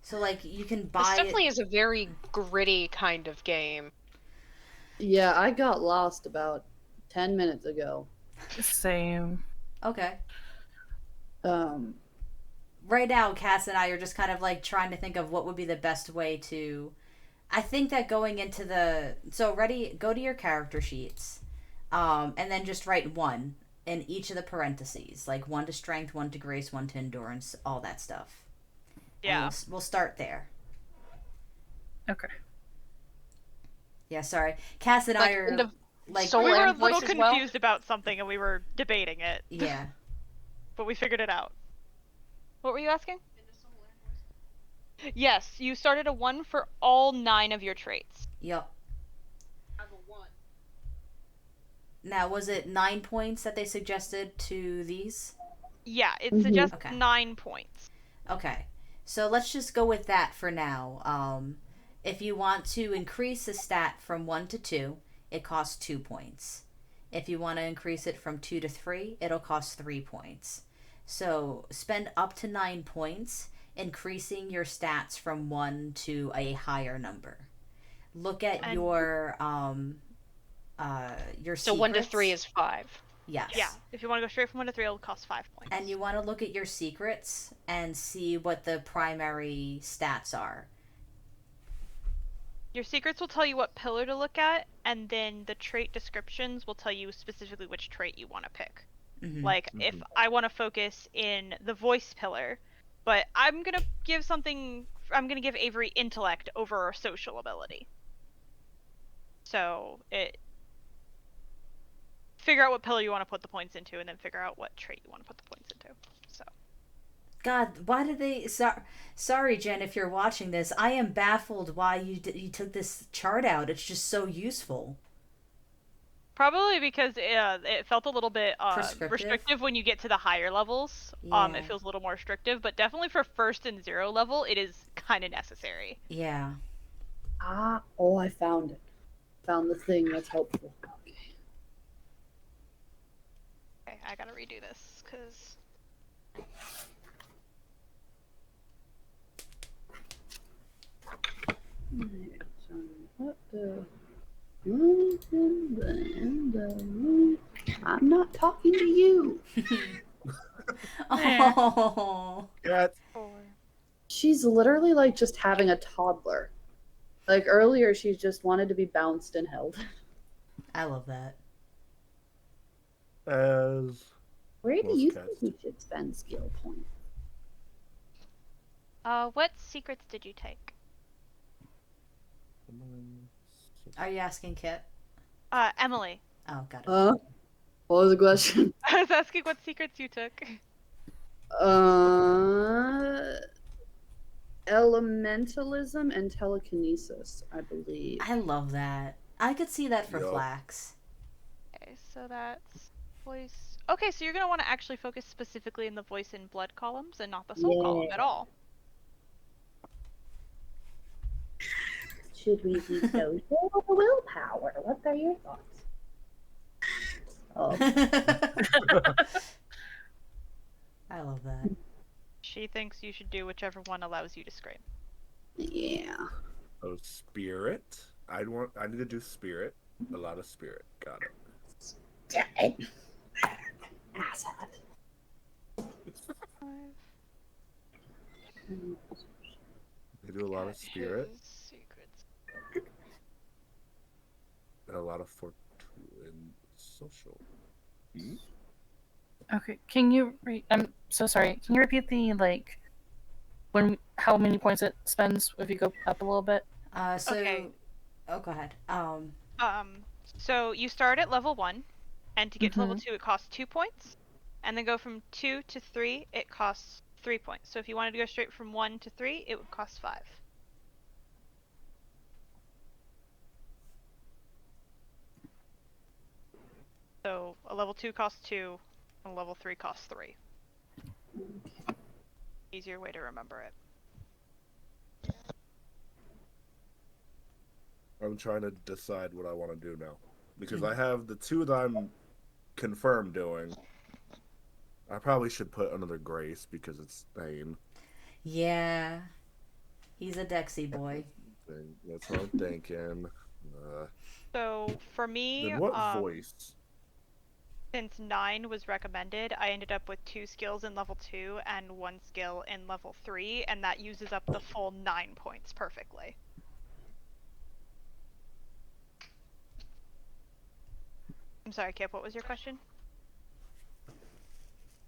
So like you can This buy. definitely is a very gritty kind of game. Yeah, I got lost about 10 minutes ago. Same. Okay. Um, Right now, Cass and I are just kind of like trying to think of what would be the best way to. I think that going into the go to your character sheets, and then just write 1 in each of the parentheses, like 1 to strength, 1 to grace, 1 to endurance, all that stuff. Yeah. We'll start there. Okay. Yeah, sorry. Cass and I are like soul we were a and voice little as well? confused about something and we were debating it. yeah. But we figured it out. What were you asking? Yes, you started a 1 for all 9 of your traits. Yep. Now, was it 9 points that they suggested to these? Yeah, it Mhm. suggests Okay. 9 points. Okay. So let's just go with that for now. If you want to increase a stat from 1 to 2, it costs 2 points. If you want to increase it from 2 to 3, it'll cost 3 points. So spend up to 9 points, increasing your stats from 1 to a higher number. Look at your So 1 to secrets. 3 is 5. Yes. Yeah, if you want to go straight from 1 to 3, it'll cost 5 points. And you want to look at your secrets and see what the primary stats are. Your secrets will tell you what pillar to look at, and then the trait descriptions will tell you specifically which trait you want to pick. Mm-hmm. Like, if I want to focus in the voice pillar, but I'm going to give Avery intellect over social ability. So, figure out what pillar you want to put the points into, and then figure out what trait you want to put the points into. So. God, why did they... Sorry, Jen, if you're watching this. I am baffled why you took this chart out. It's just so useful. Probably because it felt a little bit Prescriptive? when you get to the higher levels. Yeah. It feels a little more restrictive, but definitely for 1st and 0 level, it is kind of necessary. Yeah. Oh, I found it. Found the thing that's helpful. Okay, I gotta redo this, because... I'm not talking to you. Oh, Cat. 4. She's literally like just having a toddler. Like earlier, she just wanted to be bounced and held. I love that. As Where do most you cats think we should spend skill points? What secrets did you take? Are you asking Kit? Emily. Oh, got it. What was the question? I was asking what secrets you took. Elementalism and telekinesis, I believe. I love that. I could see that for Yup. Flax. Okay, so that's voice. Okay, so you're gonna want to actually focus specifically in the voice and blood columns and not the soul column at all. Should we do social or willpower? What are your thoughts? Oh, I love that. She thinks you should do whichever one allows you to scream. yeah. Oh, spirit. I need to do spirit. A lot of spirit. Got it. Dead. Asshat. 5. They do a lot of spirit His secrets. and a lot of fortune and social. Hmm? Okay, can you I'm so sorry. Can you repeat the how many points it spends if you go up a little bit? Okay. Oh, go ahead. So you start at level 1, and to get to level Mhm. 2, it costs 2 points, and then go from 2 to 3, it costs 3 points. So if you wanted to go straight from 1 to 3, it would cost 5. So a level 2 costs 2, and a level 3 costs 3. Easier way to remember it. I'm trying to decide what I want to do now. Because I have the 2 that I'm confirmed doing. I probably should put another Grace because it's Thane. Yeah. He's a Dexy boy. That's what I'm thinking. So for me, Then what voice? since 9 was recommended, I ended up with 2 skills in level 2 and 1 skill in level 3, and that uses up the full 9 points perfectly. I'm sorry, Kip, what was your question?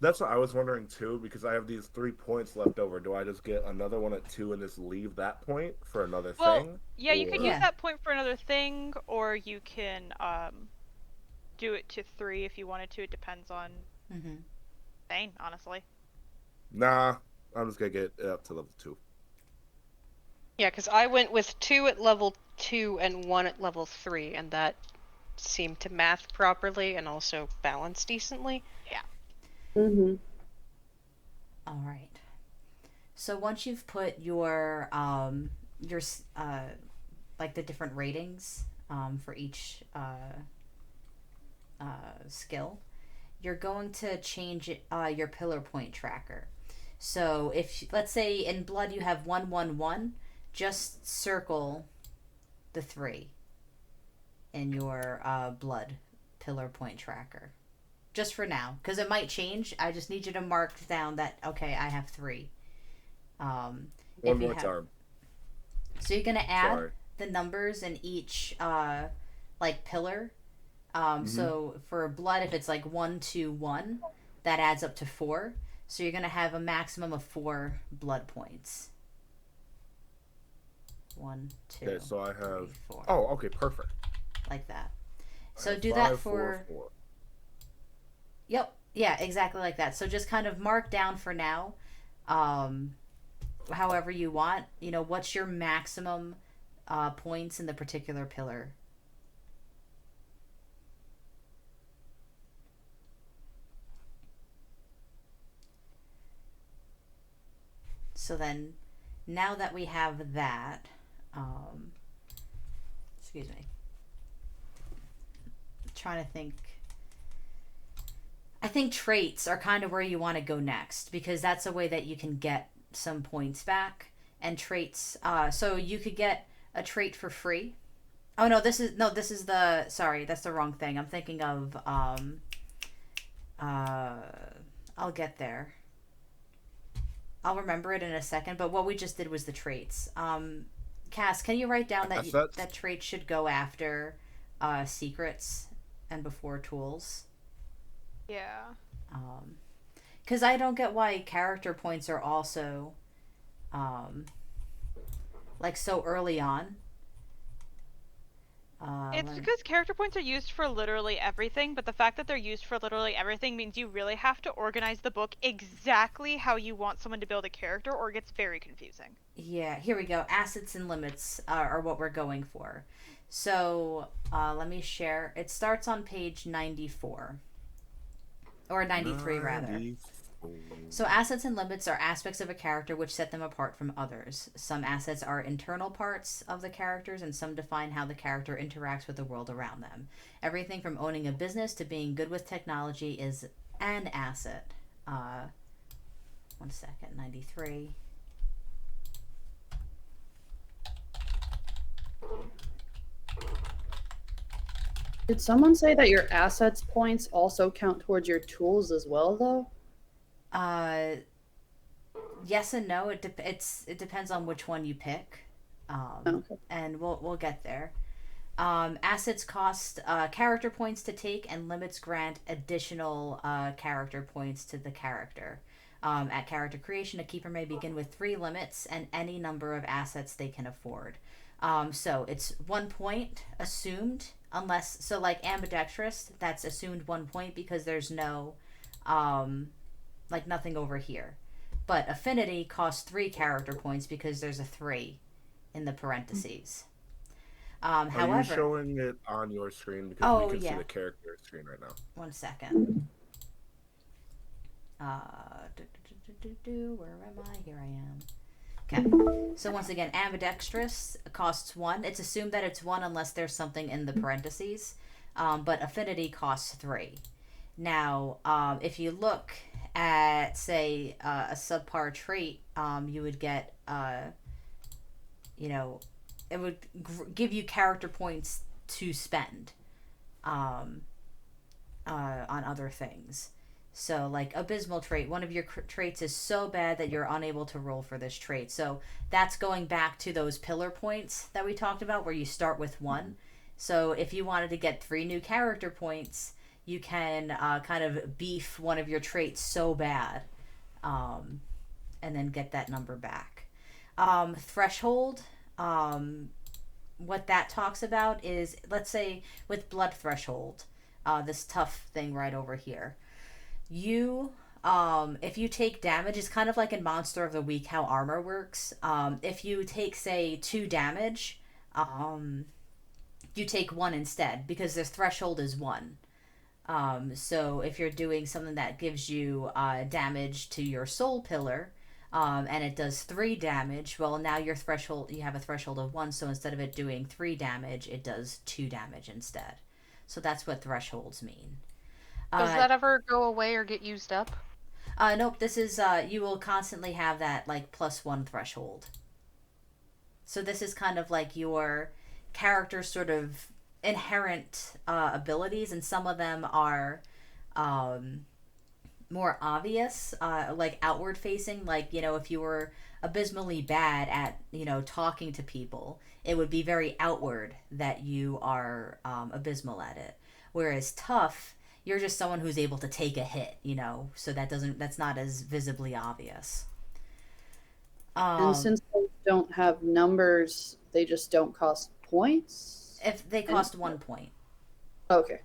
That's what I was wondering too, because I have these 3 points left over. Do I just get another one at 2 and just leave that point for another thing? Yeah, you could Or- use Yeah. that point for another thing, or you can do it to 3 if you wanted to. It depends on Mm-hmm. Thane, honestly. Nah, I'm just gonna get it up to level 2. Yeah, because I went with 2 at level 2 and 1 at level 3, and that seemed to math properly and also balance decently. Mm-hmm. All right. So once you've put your like the different ratings for each skill, you're going to change your pillar point tracker. So if let's say in blood you have 111, just circle the 3 in your blood pillar point tracker. Just for now, because it might change. I just need you to mark down that okay, I have 3. One if you more have, time. so you're gonna add Sorry. the numbers in each like pillar. So for blood, if it's like 1, 2, 1, that adds up to 4. So you're gonna have a maximum of 4 blood points. 1, 2. Okay, so I 3, have. 4. Oh, okay, perfect. Like that. I So have do 5, that 4, for. 4. Yep. Yeah, exactly like that. So just kind of mark down for now, however you want. You know, what's your maximum points in the particular pillar? So then, now that we have that, excuse me, trying to think. I think traits are kind of where you want to go next because that's a way that you can get some points back. And traits, so you could get a trait for free. Oh no, this is sorry, that's the wrong thing. I'm thinking of I'll get there. I'll remember it in a second, but what we just did was the traits. Cass, can you write down Assets. that traits should go after secrets and before tools? Yeah. Because I don't get why character points are also like so early on. It's because character points are used for literally everything, but the fact that they're used for literally everything means you really have to organize the book exactly how you want someone to build a character, or it gets very confusing. Yeah, here we go. Assets and limits are what we're going for. So let me share. It starts on page 94. Or 93, rather. 94. So assets and limits are aspects of a character which set them apart from others. Some assets are internal parts of the characters, and some define how the character interacts with the world around them. Everything from owning a business to being good with technology is an asset. 1 second, 93. Did someone say that your assets points also count towards your tools as well, though? Yes and no. It depends on which one you pick, Okay. and we'll get there. Assets cost character points to take, and limits grant additional character points to the character. At character creation, a keeper may begin with 3 limits and any number of assets they can afford. So it's 1 point assumed, unless so like ambidextrous, that's assumed 1 point because there's no like nothing over here. But affinity costs 3 character points because there's a 3 in the parentheses. Are However, you showing it on your screen? Because Oh, we can yeah. see the character screen right now. 1 second. Where am I? Here I am. Okay. So once again, ambidextrous costs 1. It's assumed that it's 1 unless there's something in the parentheses. But affinity costs 3. Now, if you look at, say, a subpar trait, you would get, it would give you character points to spend on other things. So, like, abysmal trait, one of your traits is so bad that you're unable to roll for this trait. So, that's going back to those pillar points that we talked about where you start with 1. So, if you wanted to get 3 new character points, you can kind of beef one of your traits so bad and then get that number back. Threshold, what that talks about is, let's say, with blood threshold, this tough thing right over here. You if you take damage, it's kind of like in Monster of the Week how armor works. If you take, say, 2 damage, you take 1 instead because their threshold is 1. So if you're doing something that gives you damage to your soul pillar, and it does 3 damage, well, now you have a threshold of 1, so instead of it doing 3 damage, it does 2 damage instead. So that's what thresholds mean. Does that ever go away or get used up? Nope, this is, you will constantly have that, like, +1 threshold. So this is kind of like your character's sort of inherent abilities, and some of them are more obvious, like outward facing. Like, if you were abysmally bad at, talking to people, it would be very outward that you are abysmal at it. Whereas tough, you're just someone who's able to take a hit, so that's not as visibly obvious. And since they don't have numbers, they just don't cost points? If they cost 1 point. Okay.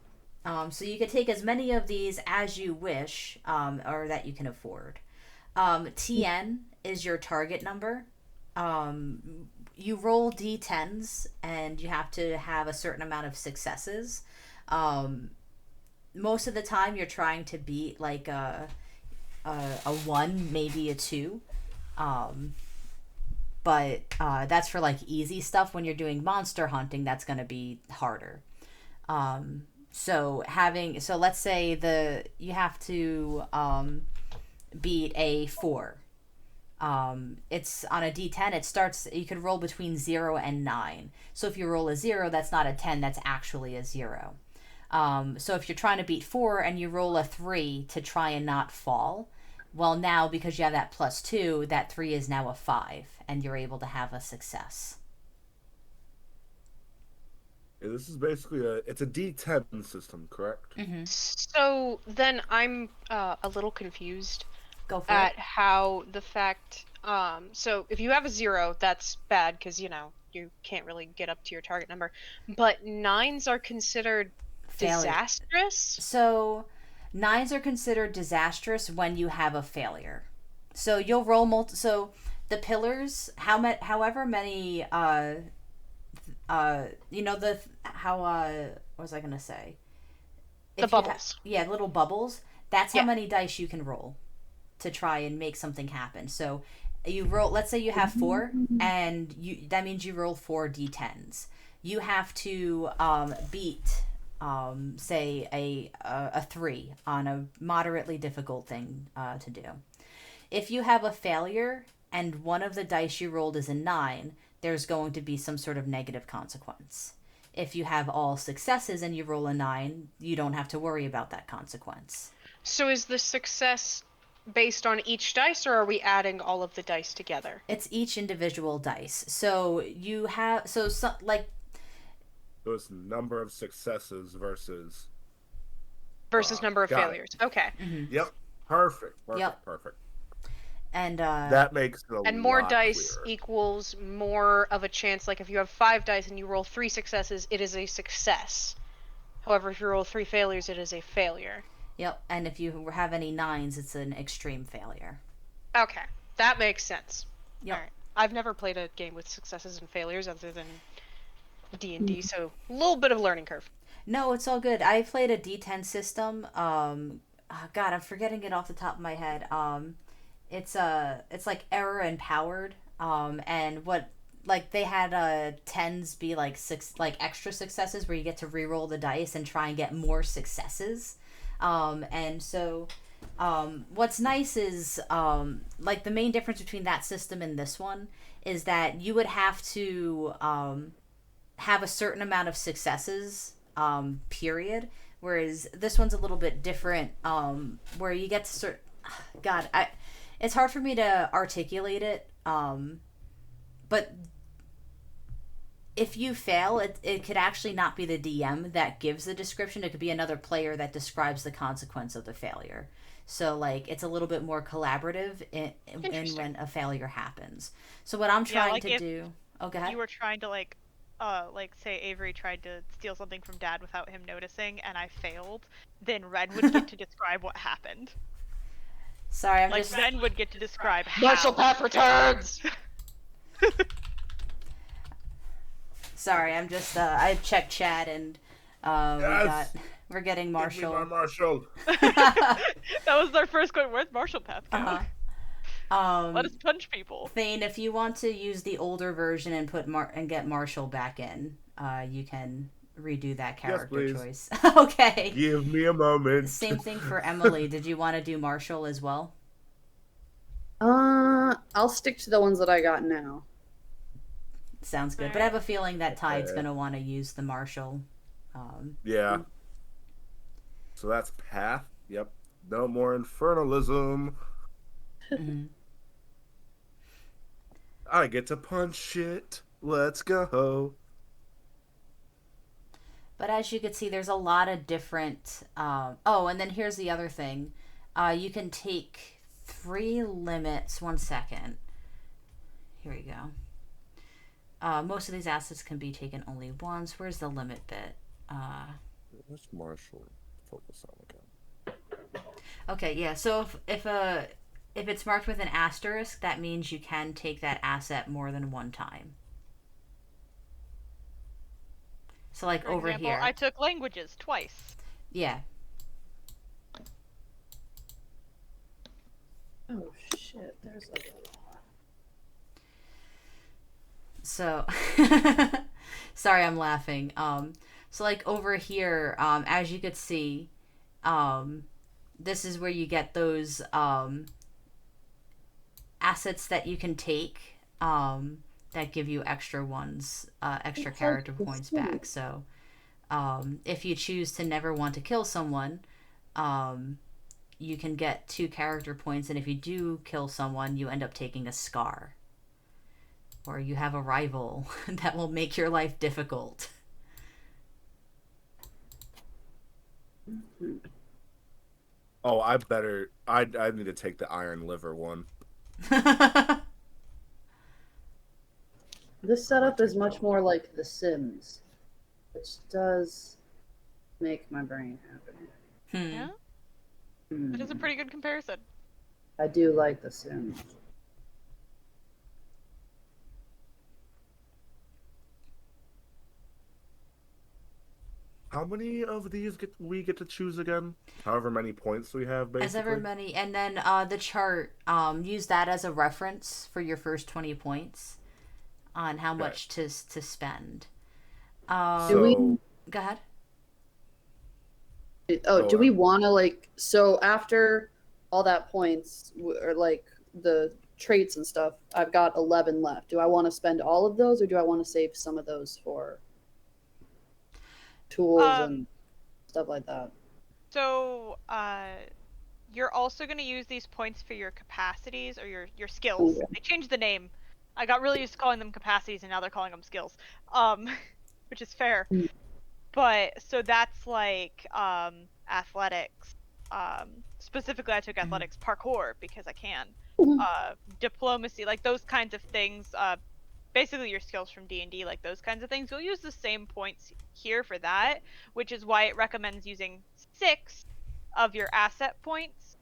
So you could take as many of these as you wish, or that you can afford. TN is your target number. You roll D10s, and you have to have a certain amount of successes. Most of the time, you're trying to beat like a 1, maybe a 2. But that's for like easy stuff. When you're doing monster hunting, that's going to be harder. So let's say you have to beat a 4. It's on a D10. It starts. You could roll between 0 and 9. So if you roll a 0, that's not a 10. That's actually a 0. So if you're trying to beat 4 and you roll a 3 to try and not fall, well, now because you have that +2, that 3 is now a 5, and you're able to have a success. Yeah, this is basically it's a D10 system, correct? Mm-hmm. So then I'm a little confused Go for at it. how the fact. So if you have a 0, that's bad because you can't really get up to your target number. But 9s are considered Failure. disastrous. So 9s are considered disastrous when you have a failure. So you'll roll so the pillars, however many what was I gonna say? The bubbles. Little bubbles. That's how Yeah. many dice you can roll to try and make something happen. So you roll, let's say you have 4, and that means you roll 4 d10s. You have to beat say a 3 on a moderately difficult thing to do. If you have a failure and one of the dice you rolled is a 9, there's going to be some sort of negative consequence. If you have all successes and you roll a 9, you don't have to worry about that consequence. So is the success based on each dice, or are we adding all of the dice together? It's each individual dice. So you have so like So it's number of successes versus Number of got it. failures. Okay. Yep. Perfect. Yep. Perfect. And That makes it a And more lot dice clearer. equals more of a chance. Like if you have 5 dice and you roll 3 successes, it is a success. However, if you roll 3 failures, it is a failure. Yep, and if you have any 9s, it's an extreme failure. Okay, that makes sense. Yep. All right. I've never played a game with successes and failures other than D&D, so a little bit of learning curve. No, it's all good. I played a D10 system. God, I'm forgetting it off the top of my head. It's like error empowered. And what like they had 10s be like extra successes where you get to re-roll the dice and try and get more successes. And so what's nice is like the main difference between that system and this one is that you would have to have a certain amount of successes, period. Whereas this one's a little bit different, where you get to God, it's hard for me to articulate it, but if you fail, it could actually not be the DM that gives the description. It could be another player that describes the consequence of the failure. So, like, it's a little bit more collaborative in when a failure happens. So what I'm trying to do... Oh, go ahead. You were trying to, like say Avery tried to steal something from Dad without him noticing, and I failed, then Red would get to describe what happened. Sorry, I'm like, just... Ren would get to describe how. Marshall Path returns! Sorry, I'm just... I checked chat, and Yes! we're getting Give Marshall. me my Marshall. That was our first question. Where's Marshall Path go? Let us punch people. Thane, if you want to use the older version and and get Marshall back in, you can redo that character choice. Okay. Give me a moment. Same thing for Emily. Did you want to do Marshall as well? I'll stick to the ones that I got now. Sounds good. But I have a feeling that Tide's going to want to use the Marshall. Yeah. So that's Path. Yep. No more infernalism. Mm-hmm. I get to punch shit. Let's go. But as you can see, there's a lot of different... oh, and then here's the other thing. You can take 3 limits. 1 second. Here we go. Most of these assets can be taken only once. Where's the limit bit? What's Marshall focus on again? Okay, yeah. So if it's marked with an asterisk, that means you can take that asset more than one time. So like For over example, here. I took languages twice. Yeah. Oh shit! There's like. So, sorry, I'm laughing. So like over here, as you could see, this is where you get those assets that you can take that give you extra ones, extra character points back. So If you choose to never want to kill someone, you can get 2 character points, and if you do kill someone, you end up taking a scar. Or you have a rival that will make your life difficult. Oh, I need to take the iron liver one. This setup is much more like The Sims, which does make my brain happy. Yeah, Hmm. that is a pretty good comparison. I do like The Sims. How many of these we get to choose again? However many points we have, basically. As ever many, and then the chart, use that as a reference for your first 20 points on how much to spend. Do Go ahead. do we want to, like, so after all that points, or like the traits and stuff, I've got 11 left. Do I want to spend all of those, or do I want to save some of those for tools and stuff like that? So, you're also going to use these points for your capacities or your skills. Yeah. They changed the name. I got really used to calling them capacities, and now they're calling them skills. Which is fair. Mm. But so that's like athletics. Specifically, I took athletics, parkour because I can. Diplomacy, like those kinds of things. Basically your skills from D&D, like those kinds of things. You'll use the same points here for that, which is why it recommends using 6 of your asset points.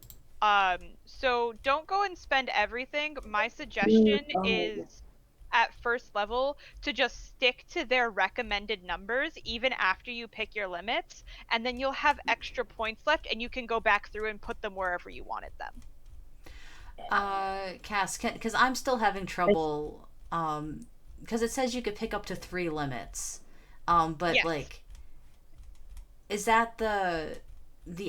So don't go and spend everything. My suggestion is at first level to just stick to their recommended numbers even after you pick your limits, and then you'll have extra points left and you can go back through and put them wherever you wanted them. Cass, because I'm still having trouble, because it says you could pick up to 3 limits, but Yes. like, is that the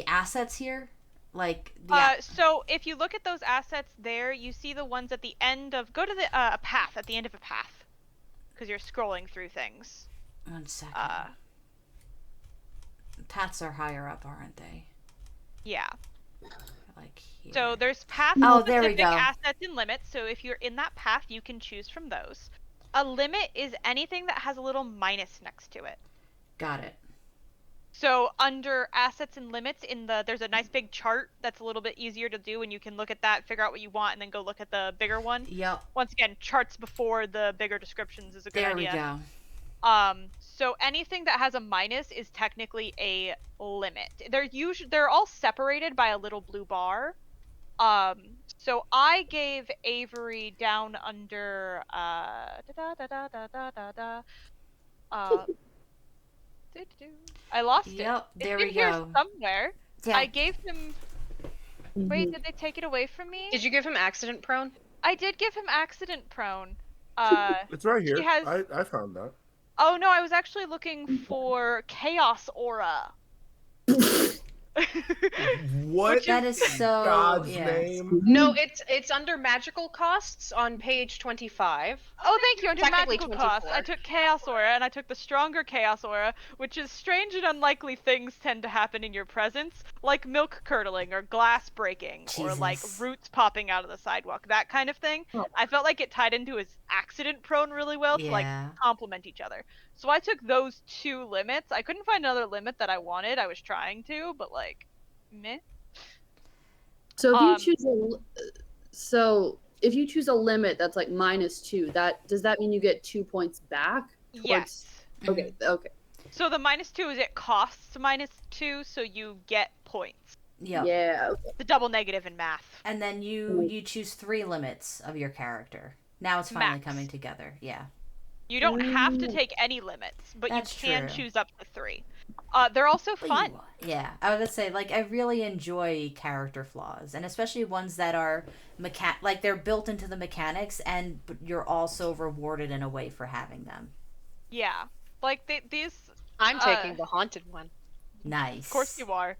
assets here? Like so if you look at those assets there, you see the ones at the end of, go to the a path at the end of a path, because you're scrolling through things. 1 second. Paths are higher up, aren't they? Yeah. Like here. So there's path Oh, there we specific go. assets and limits. So if you're in that path, you can choose from those. A limit is anything that has a little minus next to it. Got it. So under assets and limits, there's a nice big chart that's a little bit easier to do, and you can look at that, figure out what you want, and then go look at the bigger one. Yep. Once again, charts before the bigger descriptions is a good idea. There we go. So anything that has a minus is technically a limit. They're all separated by a little blue bar. So I gave Avery down under I lost it. Yep, there It's we in here go. somewhere. Yeah. I gave him. Wait, did they take it away from me? Did you give him accident prone? I did give him accident prone. It's right here. He has... I found that. Oh no, I was actually looking for chaos aura. What? That is so God's yeah. name? No, it's under magical costs on page 25. Oh, thank you. Under Technically magical costs, 24. I took Chaos Aura, and I took the stronger Chaos Aura, which is strange and unlikely things tend to happen in your presence, like milk curdling or glass breaking, or like Jesus. roots popping out of the sidewalk, that kind of thing. Oh. I felt like it tied into his accident prone really well to like Yeah. complement each other. So I took those 2 limits. I couldn't find another limit that I wanted. I was trying to, but like, meh. So if you choose a limit that's like -2, does that mean you get 2 points back? Yes. Okay. Okay. So the -2 is it costs -2, so you get points. Yep. Yeah. Okay. The double negative in math. And then you choose 3 limits of your character. Now it's finally Max. coming together. Yeah. You don't have to take any limits, but That's you can true. choose up to 3. They're also But fun. Yeah, I was gonna say, like, I really enjoy character flaws, and especially ones that are like they're built into the mechanics, and you're also rewarded in a way for having them. Yeah, like these. I'm taking the haunted one. Nice. Of course you are.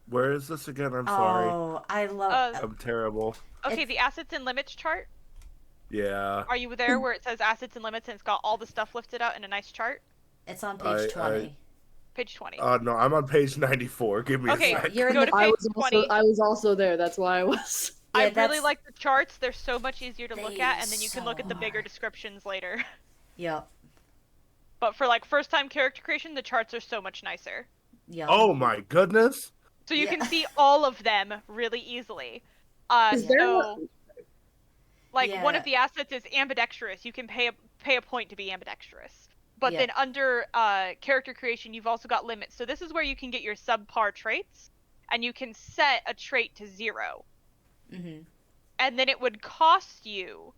Where is this again? I'm sorry. Oh, I love. I'm terrible. Okay, the assets and limits chart. Yeah. Are you there where it says assets and limits and it's got all the stuff lifted out in a nice chart? It's on page 20. Page 20. No, I'm on page 94. Give me Okay, a sec. you're in go the- to page 20. I was also there. That's why I was. I Yeah, really that's- like the charts. They're so much easier to look They at, and then you can so look at the bigger are. descriptions later. Yep. But for like first time character creation, the charts are so much nicer. Yep. Oh my goodness. So you Yeah. can see all of them really easily. Is there So like one Yeah. of the assets is ambidextrous. You can pay a point to be ambidextrous. But Yeah. then under character creation, you've also got limits. So this is where you can get your subpar traits, and you can set a trait to 0. Mhm. And then it would cost you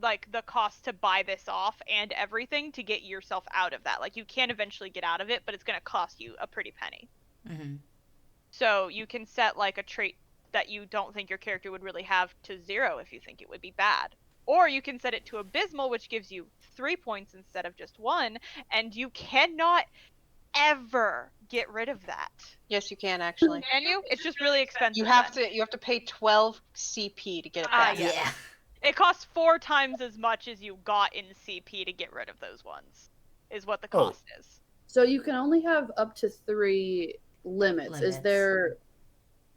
like the cost to buy this off and everything to get yourself out of that. Like you can eventually get out of it, but it's going to cost you a pretty penny. Mhm. So you can set like a trait that you don't think your character would really have to 0 if you think it would be bad. Or you can set it to abysmal, which gives you 3 points instead of just 1, and you cannot ever get rid of that. Yes, you can actually. Can you? It's just really expensive. You have then. to pay 12 CP to get it Ah, back. yeah. Yeah. It costs 4 times as much as you got in CP to get rid of those ones, is what the cost is. So you can only have up to 3 limits. Is Limits. there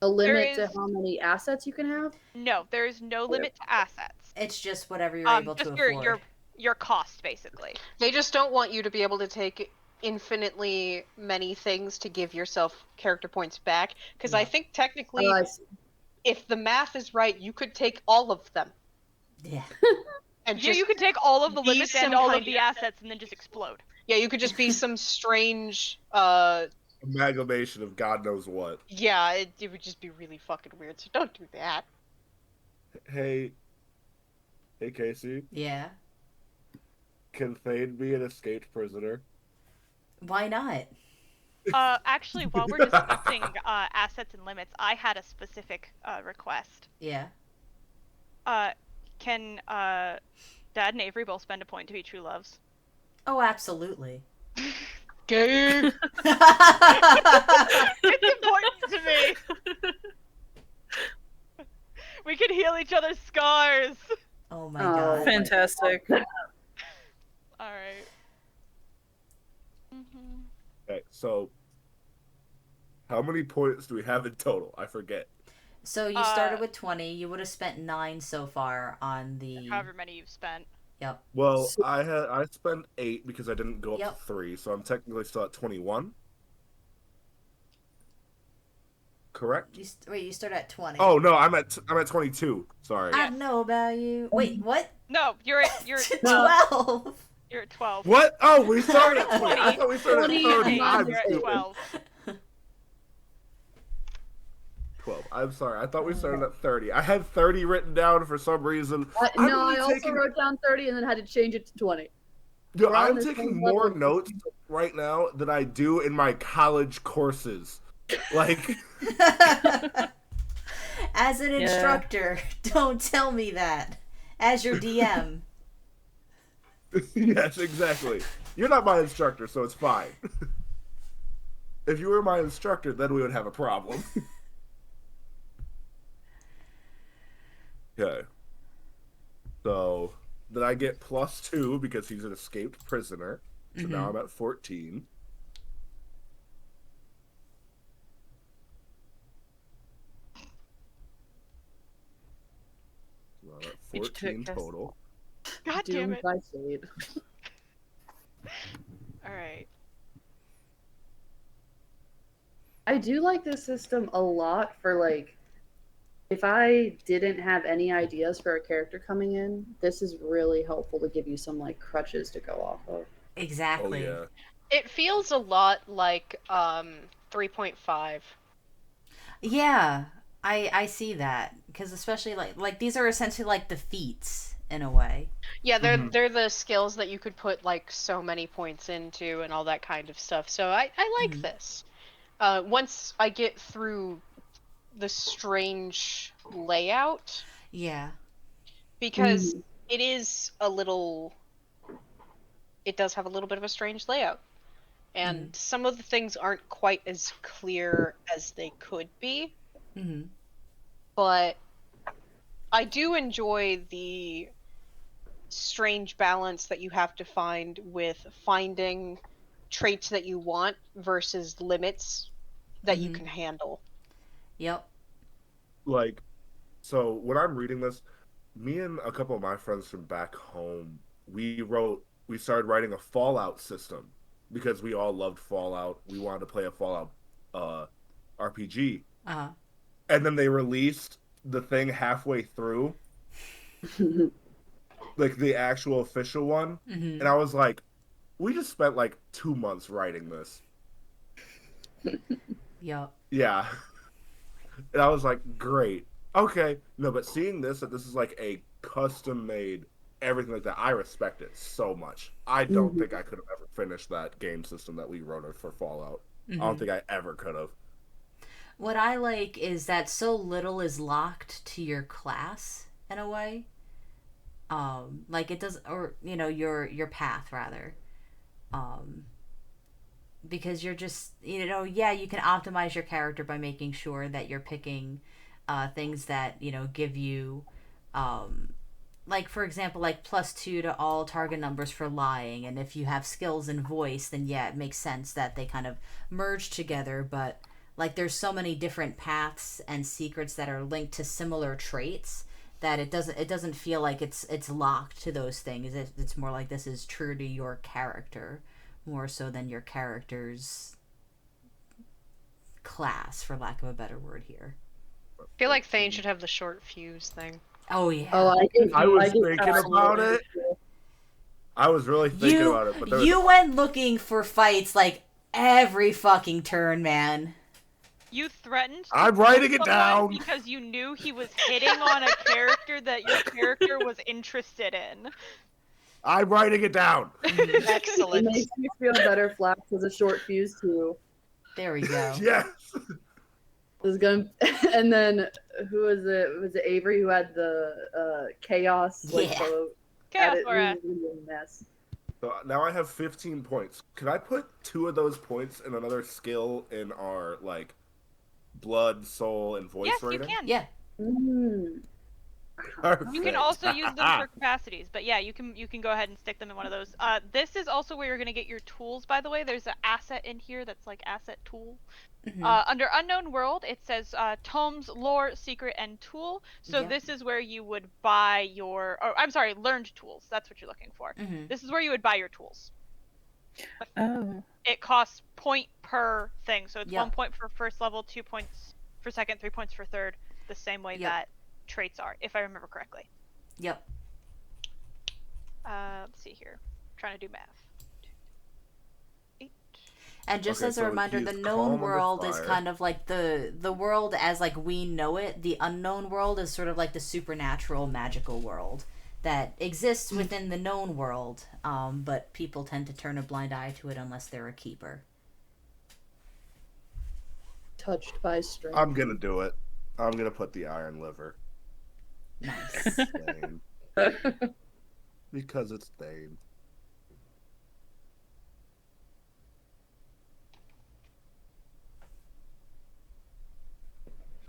a limit to is- how many assets you can have? No, there is no limit to assets. It's just whatever you're able to Just afford. your cost basically. They just don't want you to be able to take infinitely many things to give yourself character points back. Because I Yeah. think technically, I see. if the math is right, you could take all of them. Yeah. And Yeah, just, you could take all of the be limits and some all kind of the of- assets and then just explode. yeah, you could just be some strange, Amalgamation of God knows what. yeah, it would just be really fucking weird, so don't do that. Hey, Casey. Yeah. Can Thane be an escaped prisoner? Why not? Actually, while we're discussing assets and limits, I had a specific request. Yeah. Can Dad and Avery both spend a point to be true loves? Oh, absolutely. Gay! It's important to me. We can heal each other's scars. Oh my Oh. god. Fantastic. Alright. Okay, so how many points do we have in total? I forget. So you started with 20. You would have spent 9 so far on the. However many you've spent. Yep. Well, I spent 8 because I didn't go up Yep. to 3, so I'm technically still at 21. Correct? Wait, you start at 20. Oh no, I'm at 22. Sorry. I know about you. Wait, what? No, you're at 12. you're at 12. What? Oh, we started at 20. I thought we started 20 at 30. and I'm You're at stupid. 12. 12. I'm sorry. I thought we started at 30. I had 30 written down for some reason. No, I also wrote down 30 and then had to change it to 20. Dude, We're on I'm the taking same more level. notes right now than I do in my college courses. Like, As an Yeah. instructor, don't tell me that. As your DM. yes, exactly. You're not my instructor, so it's fine. If you were my instructor, then we would have a problem. Okay. So, then I get +2 because he's an escaped prisoner. So now I'm at 14. So I'm at Beat you to it, 14 Cass. total. God damn Doomed it. by fate. Alright. I do like this system a lot for like if I didn't have any ideas for a character coming in, this is really helpful to give you some like crutches to go off of. Oh, Exactly. yeah. It feels a lot like 3.5. Yeah, I see that because especially like these are essentially like the feats in a way. Yeah, they're Mhm. they're the skills that you could put like so many points into and all that kind of stuff. So I like Mhm. this. Once I get through the strange layout, Yeah. because it is a little, it does have a little bit of a strange layout, and some of the things aren't quite as clear as they could be. Mhm. But I do enjoy the strange balance that you have to find with finding traits that you want versus limits that you can handle. Yep. Like, so when I'm reading this, me and a couple of my friends from back home, we started writing a Fallout system because we all loved Fallout. We wanted to play a Fallout RPG. Uh-huh. And then they released the thing halfway through, like the actual official one. Mm-hmm. And I was like, we just spent like 2 months writing this. Yep. Yeah. And I was like, great. Okay. No, but seeing this, that this is like a custom made, everything like that, I respect it so much. I don't think I could have ever finished that game system that we wrote for Fallout. I don't think I ever could have. What I like is that so little is locked to your class in a way. Like it does, or you know, your path rather. Because you're just, you know, yeah, you can optimize your character by making sure that you're picking things that, you know, give you like for example, like +2 to all target numbers for lying, and if you have skills in voice, then yeah, it makes sense that they kind of merge together. But like there's so many different paths and secrets that are linked to similar traits that it doesn't feel like it's locked to those things. It's more like this is true to your character more so than your character's class, for lack of a better word here. I feel like Thane should have the short fuse thing. Oh yeah. Oh, I was do thinking about absolutely. it. I was really thinking about it, but there was... You went looking for fights like every fucking turn, man. You threatened to I'm kill writing it someone down. because you knew he was hitting on a character that your character was interested in. I'm writing it down. It Excellent. makes me feel better. Flax has a short fuse too. There we go. Yes. Is going, and then who was it? Was it Avery who had the chaos? Like, Yeah. so Chaos it aura. was a mess. So now I have 15 points. Could I put 2 of those points in another skill in our like blood, soul, and voice Yes, rating? you can. Yeah. Perfect. You can also use them for capacities, but yeah, you can go ahead and stick them in one of those. This is also where you're gonna get your tools. By the way, there's an asset in here that's like asset tool. Under Unknown World, it says Tomes, Lore, Secret, and Tool. So Yep. this is where you would buy your, or I'm sorry, learned tools. That's what you're looking for. This is where you would buy your tools. Oh. It costs point per thing, so it's Yep. 1 point for first level, 2 points for second, 3 points for third, the same way Yep. that traits are, if I remember correctly. Yep. Let's see here. I'm trying to do math. 8. And just Okay, as a so reminder, he's the calm known under world is fire. kind of like the world as like we know it. The unknown world is sort of like the supernatural, magical world that exists within the known world, but people tend to turn a blind eye to it unless they're a keeper. Touched by strength. I'm gonna do it. I'm gonna put the iron liver. Nice. Thane. Because it's Thane.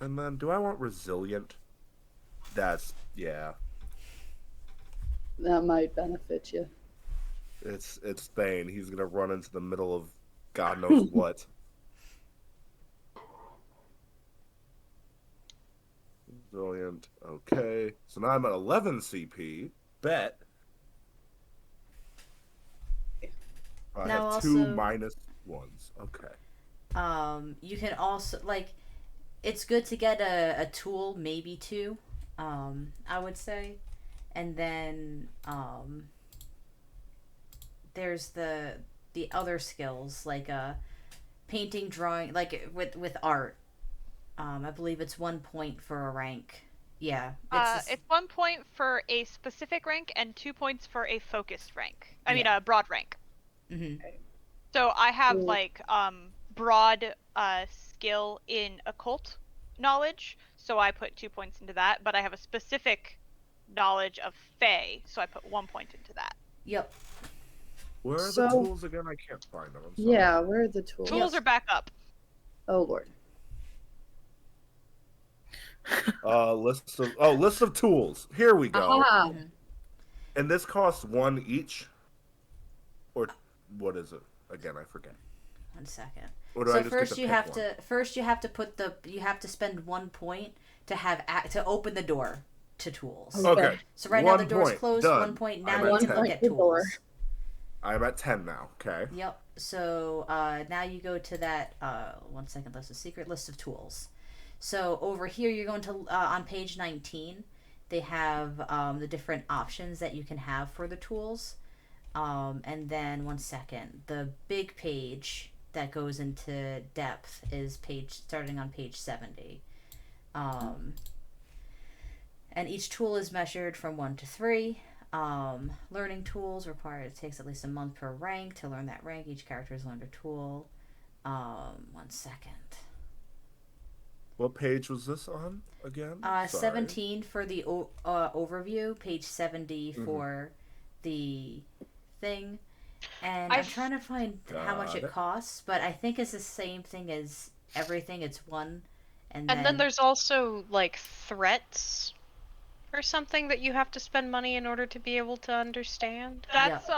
And then, do I want resilient? That's, yeah. That might benefit you. It's Thane. He's gonna run into the middle of God knows what. Resilient. Okay. So now I'm at 11 CP. Bet. I Now have 2 also- minus 1s. Okay. You can also like, it's good to get a tool, maybe 2, I would say, and then there's the other skills like painting, drawing, like with art. I believe it's 1 point for a rank. Yeah. It's 1 point for a specific rank and 2 points for a focused rank. I mean, Yeah. a broad rank. Mm-hmm. So I have Cool. like broad skill in occult knowledge, so I put 2 points into that. But I have a specific knowledge of Fae, so I put 1 point into that. Yep. Where are the So- tools again? I can't find them. I'm sorry. Yeah, where are the tools? Tools are back up. Oh lord. List of tools. Here we go. Aha. And this costs 1 each, or what is it? Again, I forget. 1 second. Or do I So just first get to you pick have one? to you have to spend 1 point to to open the door to tools. Okay. So right now the 1 door's point. closed. Done. 1 point. Now I'm you at can 10. look at the door. tools. I'm at 10 now. Okay. Yep. So now you go to that 1 second. That's a secret list of tools. So over here you're going to on page 19. They have the different options that you can have for the tools. And then 1 second, the big page that goes into depth is starting on page 70. And each tool is measured from 1 to 3. Learning tools required. It takes at least a month per rank to learn that rank. Each character has learned a tool. 1 second. What page was this on again? 17 for the overview. Page 70 for the thing. And I'm trying to find how much it costs, but I think it's the same thing as everything. It's 1, and then there's also like threats or something that you have to spend money in order to be able to understand. That's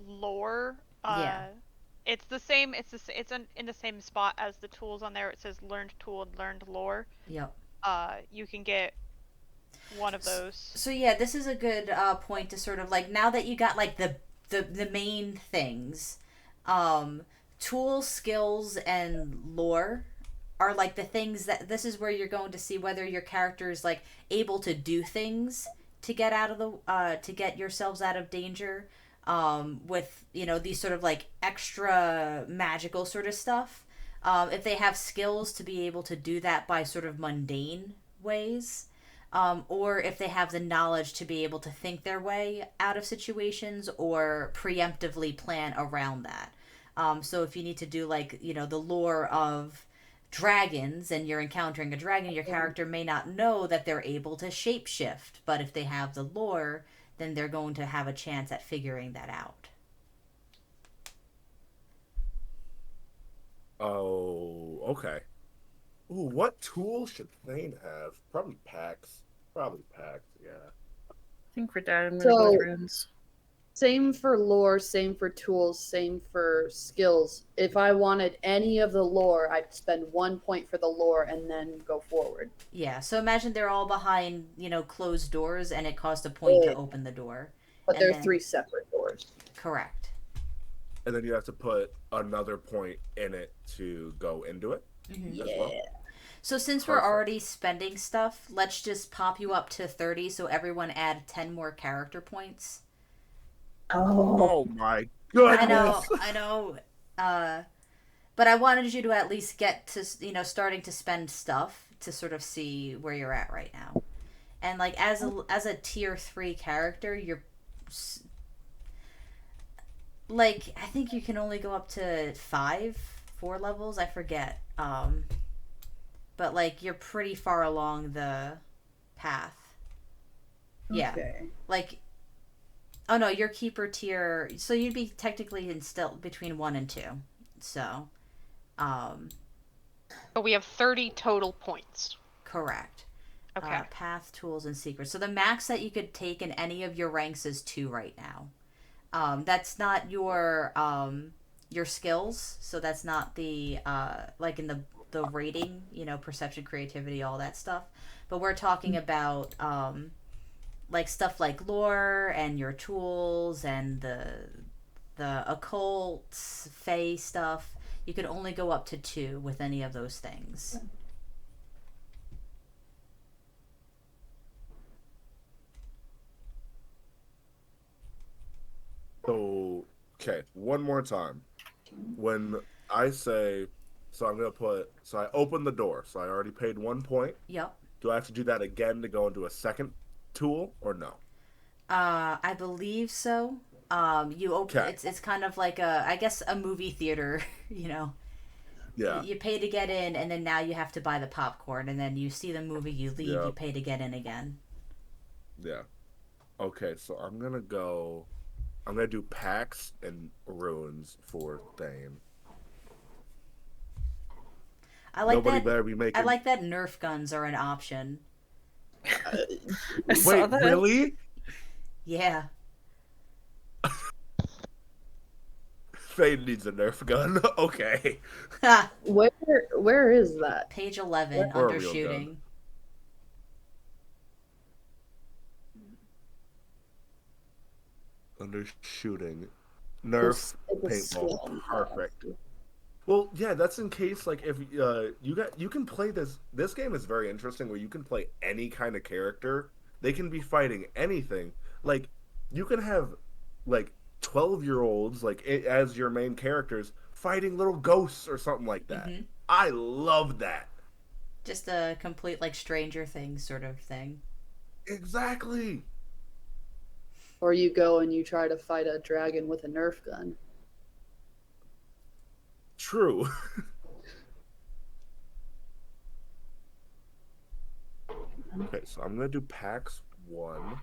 lore. Yeah. It's the same. It's in the same spot as the tools on there. It says learned tool and learned lore. Yep. You can get one of those. So yeah, this is a good point to sort of like, now that you got like the main things, tools, skills, and lore are like the things that this is where you're going to see whether your character is like able to do things to get out of the to get yourselves out of danger, with these sort of like extra magical sort of stuff. If they have skills to be able to do that by sort of mundane ways, or if they have the knowledge to be able to think their way out of situations or preemptively plan around that. So if you need to do like, the lore of dragons and you're encountering a dragon, your character may not know that they're able to shapeshift, but if they have the lore, then they're going to have a chance at figuring that out. Oh, okay. Ooh, what tool should Thane have? Probably packs. Yeah. I think for that, I'm gonna go with runes. Same for lore, same for tools, same for skills. If I wanted any of the lore, I'd spend 1 point for the lore and then go forward. Yeah, so imagine they're all behind, closed doors, and it costs a point to open the door. But there are 3 separate doors. Correct. And then you have to put another point in it to go into it. Yeah. As well. So since we're already spending stuff, let's just pop you up to 30, so everyone add 10 more character points. Oh my goodness. I know. But I wanted you to at least get to, starting to spend stuff to sort of see where you're at right now. And like as a tier 3 character, you're like, I think you can only go up to 4 levels, I forget. But like you're pretty far along the path. Yeah. Okay. Like, oh no, your keeper tier, so you'd be technically still between 1 and 2. So, But we have 30 total points. correct. Okay. Path, tools, and secrets. So the max that you could take in any of your ranks is 2 right now. That's not your skills, so that's not the like in the rating, perception, creativity, all that stuff. But we're talking about like stuff like lore and your tools and the occult, fae stuff. You could only go up to 2 with any of those things. So, okay, one more time. When I say, so I'm going to so I open the door. So I already paid 1 point. Yep. Do I have to do that again to go into a second tool or no? I believe so. You open. Okay. It's kind of like I guess a movie theater. Yeah. You pay to get in, and then now you have to buy the popcorn, and then you see the movie, you leave, Yep. you pay to get in again. Yeah. Okay, so I'm going to do packs and runes for Thane. I like Nobody that. better be making... I like that Nerf guns are an option. I saw Wait, that. really? Yeah. Fade needs a Nerf gun. Okay. Ha! Where is that? Page 11, Or a under real gun. shooting. Under shooting. Nerf It's a paintball. skill. Perfect. Well, yeah, that's in case like if you can play this. This game is very interesting where you can play any kind of character. They can be fighting anything. Like you can have like 12-year-olds like as your main characters fighting little ghosts or something like that. Mm-hmm. I love that. Just a complete, like, Stranger Things sort of thing. Exactly. Or you go and you try to fight a dragon with a Nerf gun. True. Okay, so I'm gonna do packs 1,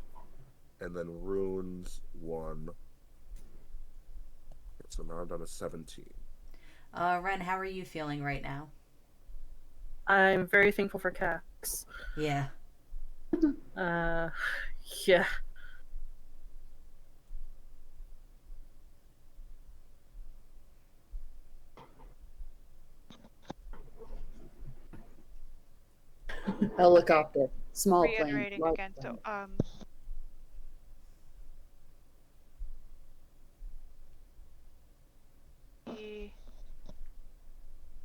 and then runes 1. So now I'm down to 17. Ren, how are you feeling right now? I'm very thankful for cats. Yeah. Yeah. Helicopter. Small plane. Reiterating large again. plane. So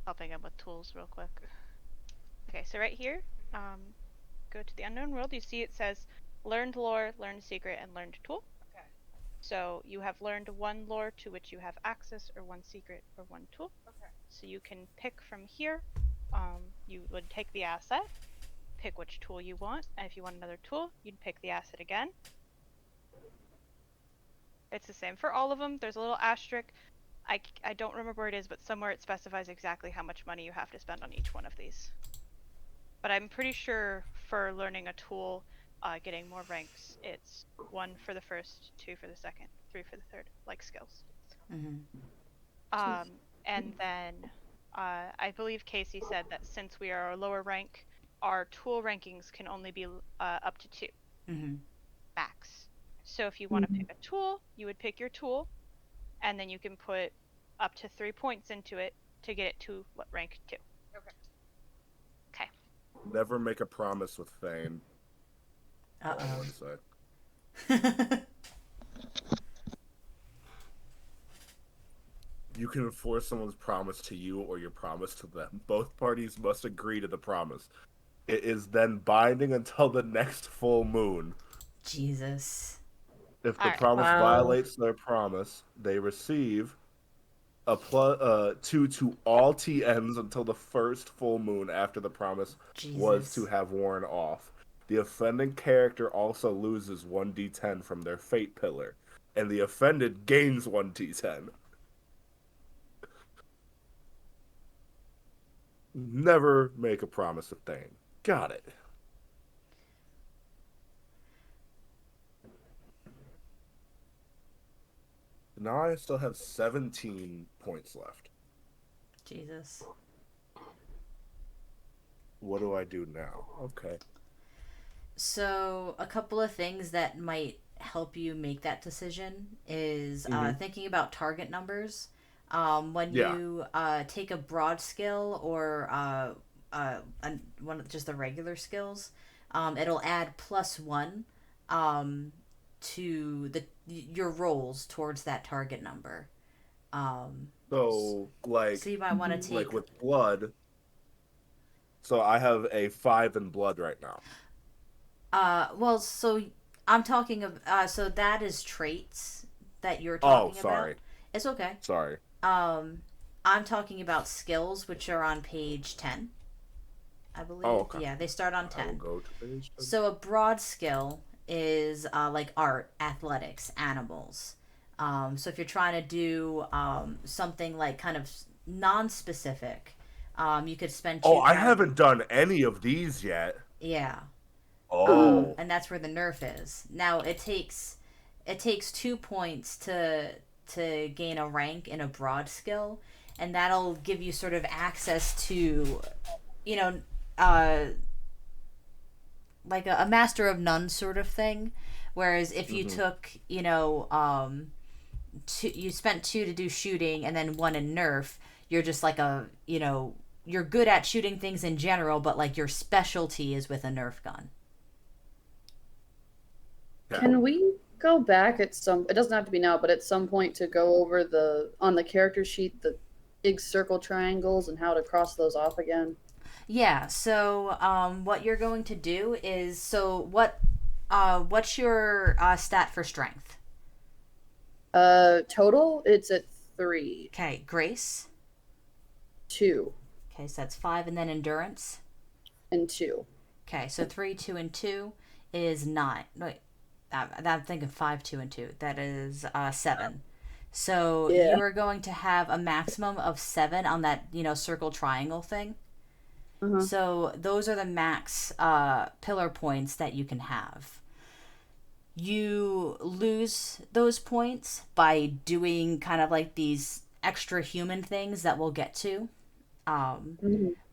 helping him with tools real quick. Okay, so right here, go to the unknown world. You see it says learned lore, learned secret, and learned tool. Okay. So you have learned one lore to which you have access, or one secret, or one tool. Okay. So you can pick from here. You would take the asset, pick which tool you want, and if you want another tool, you'd pick the asset again. It's the same for all of them. There's a little asterisk. I don't remember where it is, but somewhere it specifies exactly how much money you have to spend on each one of these. But I'm pretty sure for learning a tool, getting more ranks, it's 1 for the first, 2 for the second, 3 for the third, like skills. Mm-hmm. And then I believe Casey said that since we are a lower rank, our tool rankings can only be up to 2 max. So if you want to pick a tool, you would pick your tool, and then you can put up to 3 points into it to get it to rank 2. Okay. Never make a promise with Thane. Uh-oh. You can enforce someone's promise to you or your promise to them. Both parties must agree to the promise. It is then binding until the next full moon. Jesus. If the promise Wow. violates their promise, they receive a +2 to all TNs until the first full moon after the promise was to have worn off. The offending character also loses 1d10 from their fate pillar, and the offended gains 1d10. Never make a promise with Thane. Got it. Now I still have 17 points left. Jesus. What do I do now? Okay. So, a couple of things that might help you make that decision is thinking about target numbers. When you take a broad skill or one of just the regular skills, it'll add +1 to your rolls towards that target number. So you might want to take like with blood. So I have a 5 in blood right now. Well, so I'm talking of so that is traits that you're talking about. Sorry. It's okay. Sorry. I'm talking about skills, which are on page 10, I believe. Oh, okay. Yeah, they start on 10. I will go to page 10. So a broad skill is like art, athletics, animals. So if you're trying to do something like kind of non-specific, you could spend 2 I haven't done any of these yet. Yeah. Oh. And that's where the nerf is. Now it takes 2 points to gain a rank in a broad skill, and that'll give you sort of access to, like a master of none sort of thing. Whereas if you took, you spent 2 to do shooting and then 1 in nerf, you're just like you're good at shooting things in general, but like your specialty is with a nerf gun. Can we go back at some? It doesn't have to be now, but at some point to go over on the character sheet the big circle triangles and how to cross those off again. Yeah. So what you're going to do is what's your stat for strength? Total it's at 3. Okay, grace. 2. Okay, so that's 5, and then endurance. And 2. Okay, so 3, 2, and 2 is 9. Wait, I'm thinking 5, 2, and 2. That is 7. So Yeah. you are going to have a maximum of 7 on that circle triangle thing. Uh-huh. So those are the max pillar points that you can have. You lose those points by doing kind of like these extra human things that we'll get to,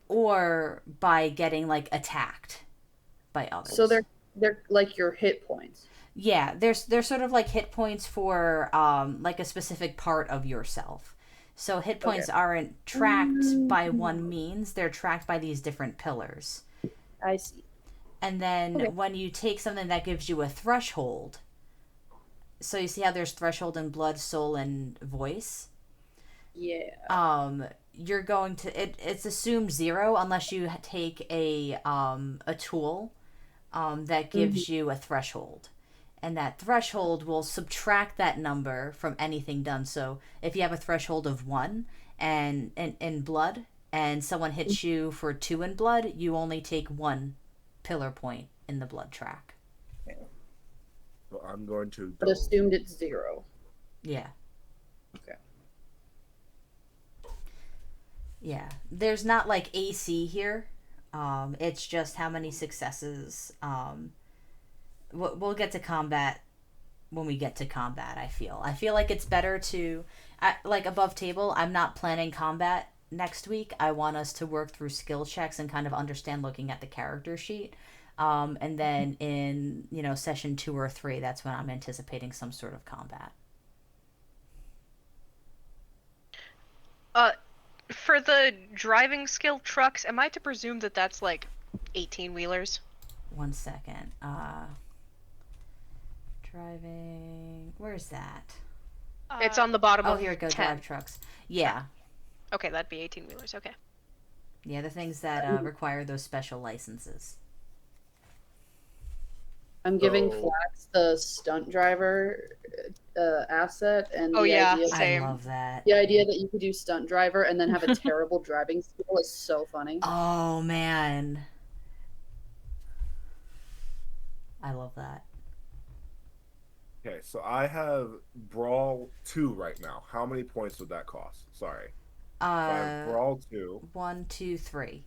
or by getting like attacked by others. So they're like your hit points. Yeah, they're sort of like hit points for like a specific part of yourself. So hit points aren't tracked by one means; they're tracked by these different pillars. I see. And then when you take something that gives you a threshold, so you see how there's threshold in blood, soul, and voice? Yeah. You're going to it's assumed 0 unless you take a tool that gives you a threshold. And that threshold will subtract that number from anything done. So if you have a threshold of 1 and in blood and someone hits you for 2 in blood, you only take 1 pillar point in the blood track. So I'm going to But assumed it's 0. Yeah. Okay. Yeah. There's not like AC here. It's just how many successes. We'll get to combat when we get to combat. I feel like it's better to like above table. I'm not planning combat next week. I want us to work through skill checks and kind of understand looking at the character sheet. And then in session 2 or 3, that's when I'm anticipating some sort of combat. For the driving skill trucks, am I to presume that that's like 18-wheelers? 1 second. Driving. Where's that? It's on the bottom of here it goes. 10. Drive trucks. Yeah. Okay, that'd be 18-wheelers. Okay. Yeah, the things that require those special licenses. I'm giving Flax the stunt driver asset, and same. I love that. The idea that you could do stunt driver and then have a terrible driving skill is so funny. Oh man, I love that. Okay, so I have Brawl 2 right now. How many points would that cost? Sorry. I have Brawl 2. 1, 2, 3.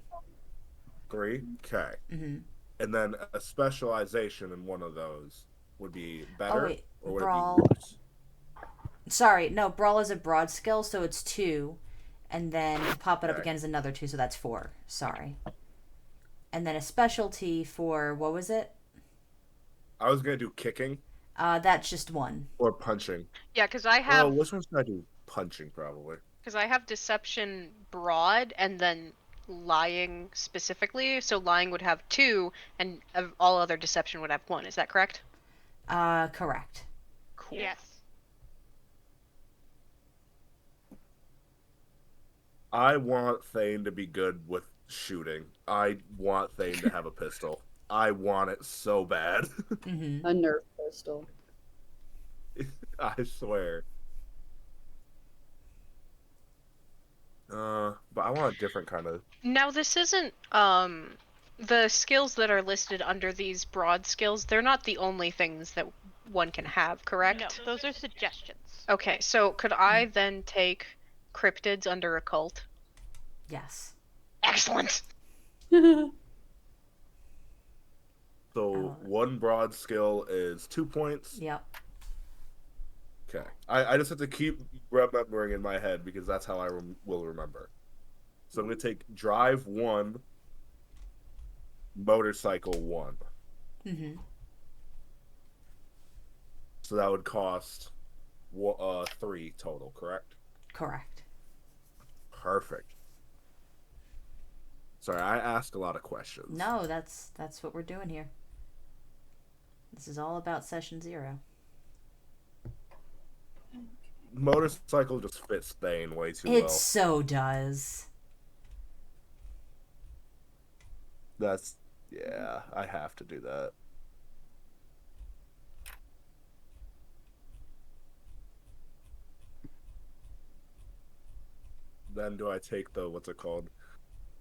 3? Okay. Mm-hmm. And then a specialization in one of those would be better, or would Brawl. it be worse? Sorry, no. Brawl is a broad skill, so it's 2, and then you pop it up again as another 2, so that's 4. Sorry. And then a specialty for what was it? I was gonna do kicking. That's just 1. Or punching. Yeah, because I have. Oh, which one should I do? Punching, probably. Because I have deception broad and then lying specifically. So lying would have 2, and all other deception would have 1. Is that correct? Correct. Cool. Yes. I want Thane to be good with shooting. I want Thane to have a pistol. I want it so bad. Mm-hmm. A Nerf pistol. I swear. But I want a different kind of... Now, this isn't, the skills that are listed under these broad skills, they're not the only things that one can have, correct? No, those are suggestions. Okay, so could I then take cryptids under occult? Yes. Excellent! So, one broad skill is 2 points. Yep. Okay. I just have to keep remembering in my head because that's how I will remember. So I'm going to take drive 1, motorcycle 1. Mm-hmm. So that would cost 3 total, correct? Correct. Perfect. Sorry, I ask a lot of questions. No, that's what we're doing here. This is all about session 0. Motorcycle just fits Thane way too It well. so does. Yeah, I have to do that. Then do I take the, what's it called?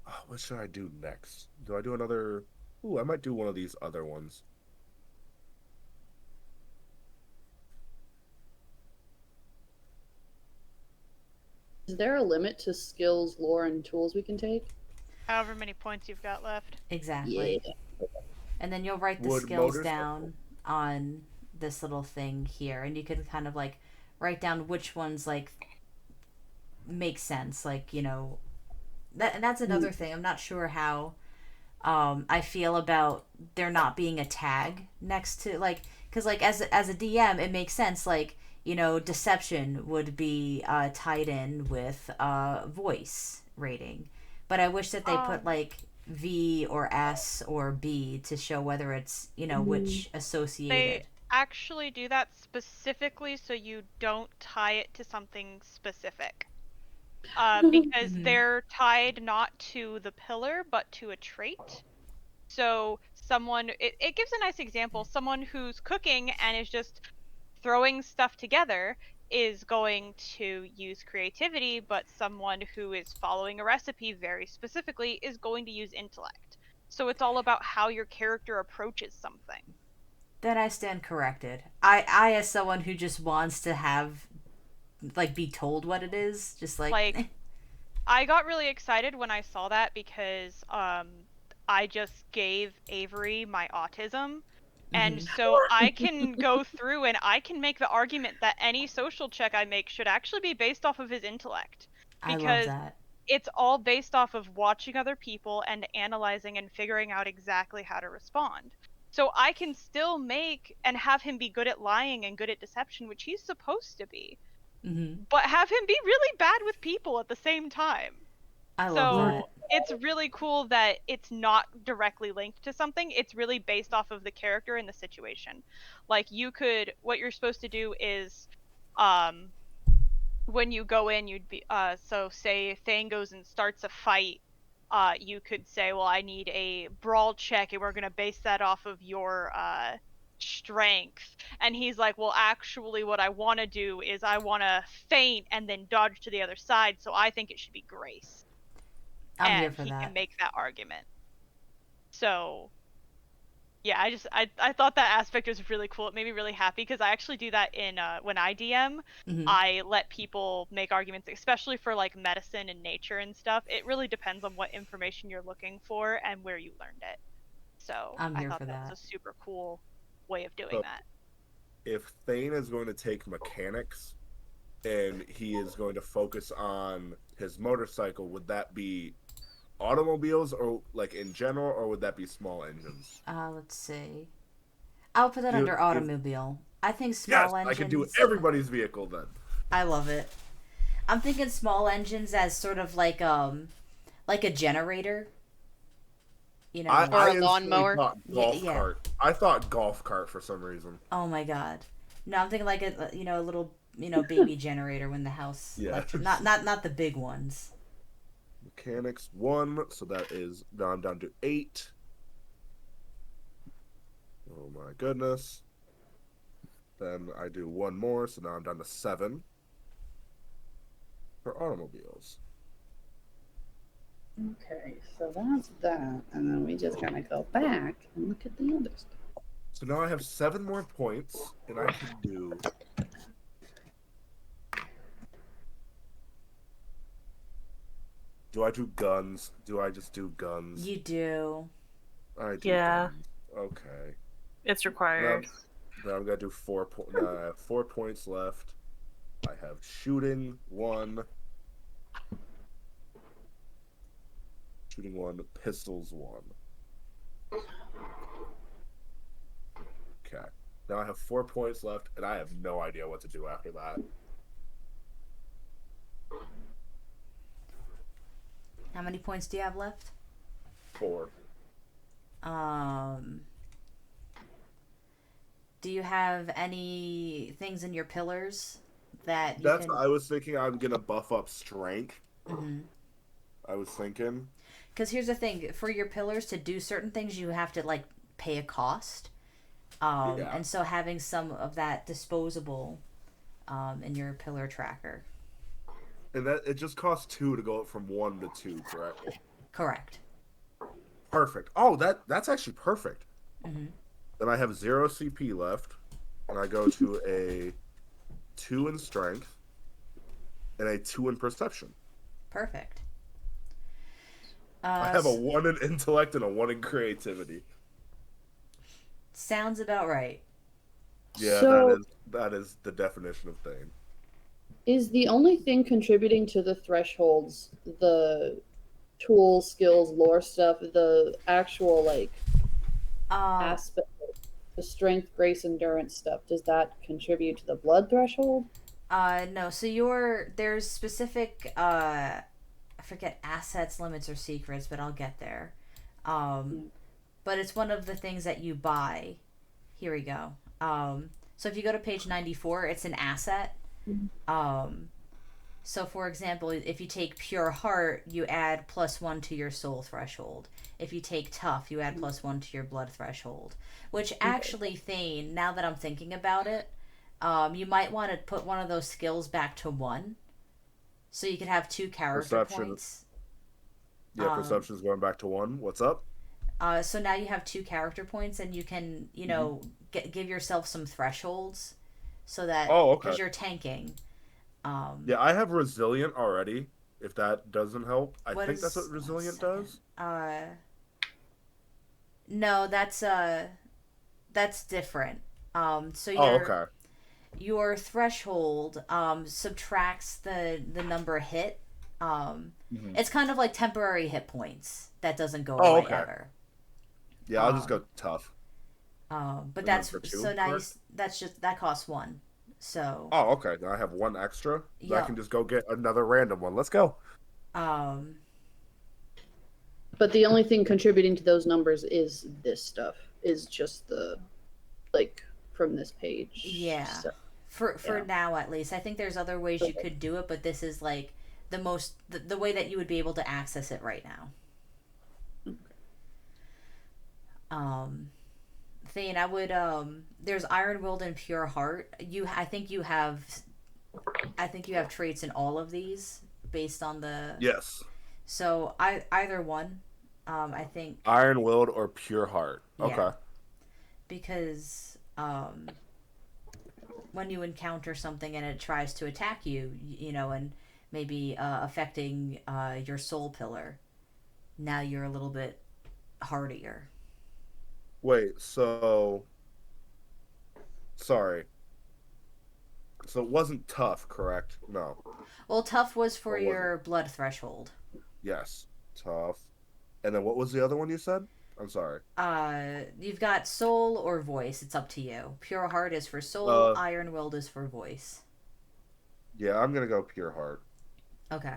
Oh, what should I do next? Do I do another? Ooh, I might do one of these other ones. Is there a limit to skills, lore, and tools we can take? However many points you've got left. Exactly. Yeah. And then you'll write the Would skills motorcycle- down on this little thing here, and you can kind of like write down which ones like make sense. Like, you know, and that's another thing. I'm not sure how I feel about there not being a tag next to, like, because like as a DM, it makes sense. Like, you know, deception would be tied in with voice rating, but I wish that they put like V or S or B to show whether it's, you know, which associated. They actually do that specifically so you don't tie it to something specific. Because they're tied not to the pillar but to a trait. So someone, it gives a nice example. Someone who's cooking and is just throwing stuff together is going to use creativity, but someone who is following a recipe very specifically is going to use intellect. So it's all about how your character approaches something. Then I stand corrected. I as someone who just wants to have, like, be told what it is, just like I got really excited when I saw that because I just gave Avery my autism. And so I can go through and I can make the argument that any social check I make should actually be based off of his intellect. I love Because that. it's all based off of watching other people and analyzing and figuring out exactly how to respond. So I can still make and have him be good at lying and good at deception, which he's supposed to be, but have him be really bad with people at the same time. I love that. It's really cool that it's not directly linked to something. It's really based off of the character and the situation. Like, what you're supposed to do is, when you go in, you'd be, so say Thane goes and starts a fight, you could say, well, I need a brawl check, and we're going to base that off of your, strength. And he's like, well, actually, what I want to do is I want to feint and then dodge to the other side, so I think it should be grace. I'm And here for he that. can make that argument. So, yeah, I thought that aspect was really cool. It made me really happy because I actually do that in when I DM. I let people make arguments, especially for like medicine and nature and stuff. It really depends on what information you're looking for and where you learned it. So I'm I here thought for that that. was a super cool way of doing So- that. If Thane is going to take mechanics and he is going to focus on his motorcycle, would that be automobiles or like in general, or would that be small engines? Let's see. I'll put that under automobile. I think Yes, small engines. I can do everybody's vehicle then. I love it. I'm thinking small engines as sort of like a generator. You know, Or a instantly lawnmower. thought golf Yeah. cart. I thought golf cart for some reason. oh my god. No, I'm thinking like a little baby generator when the house. Yeah. Not the big ones. Mechanics 1, so that is now I'm down to 8. Oh my goodness. Then I do one more, so now I'm down to 7 for automobiles. Okay, so that's that, and then we just gotta go back and look at the other stuff. So now I have 7 more points, and I can do. Do I do guns? Do I just do guns? You do. I do Yeah. guns. Okay. It's required. Then I'm gonna do 4 points. I have 4 points left. I have shooting 1. Shooting 1, pistols 1. Okay. Now I have 4 points left, and I have no idea what to do after that. How many points do you have left? 4. Do you have any things in your pillars that you That's can? what I was thinking. I'm gonna buff up strength. Mm-hmm. I was thinking. Because here's the thing: for your pillars to do certain things, you have to like pay a cost. Yeah. And so having some of that disposable in your pillar tracker. And that it just costs 2 to go up from 1 to 2, correct? Correct. Perfect. Oh, that's actually perfect. Mm-hmm. Then I have 0 CP left, and I go to a 2 in strength and a 2 in perception. Perfect. I have a 1 in intellect and a 1 in creativity. Sounds about right. Yeah, So, that is the definition of thing. is the only thing contributing to the thresholds the tools, skills, lore stuff, the actual like aspect, the strength, grace, endurance stuff? Does that contribute to the blood threshold? No. So there's specific I forget assets, limits, or secrets, but I'll get there. But it's one of the things that you buy. Here we go. So if you go to page 94, it's an asset. So for example, if you take pure heart, you add +1 to your soul threshold. If you take tough, you add +1 to your blood threshold. Which actually, Thane, now that I'm thinking about it, you might want to put one of those skills back to 1. So you could have 2 character points. Yeah, perception's going back to 1. What's up? So now you have 2 character points, and you can, give yourself some thresholds, so that because you're tanking. Yeah, I have resilient already. If that doesn't help, I think that's what resilient does. No, that's different. So okay. Your threshold subtracts the number hit. It's kind of like temporary hit points that doesn't go away ever. Yeah, I'll just go tough. But that's so now that costs 1. So. Oh, okay. Now I have 1 extra. So I can just go get another random one. Let's go. But the only thing contributing to those numbers is this stuff. Is just the from this page. Yeah. So, for now at least. I think there's other ways you could do it, but this is like the way that you would be able to access it right now. Thane, I would there's Iron Willed and Pure Heart. I think you have traits in all of these based on the. Yes. So either one, I think. Iron Willed or Pure Heart. Okay. Yeah. Because when you encounter something and it tries to attack you, and maybe affecting your soul pillar, now you're a little bit hardier. Wait, so sorry. So it wasn't tough, correct? No. Well, tough was for your blood threshold. Yes, tough. And then what was the other one you said? I'm sorry. You've got soul or voice. It's up to you. Pure heart is for soul. Iron willed is for voice. Yeah, I'm gonna go pure heart. Okay.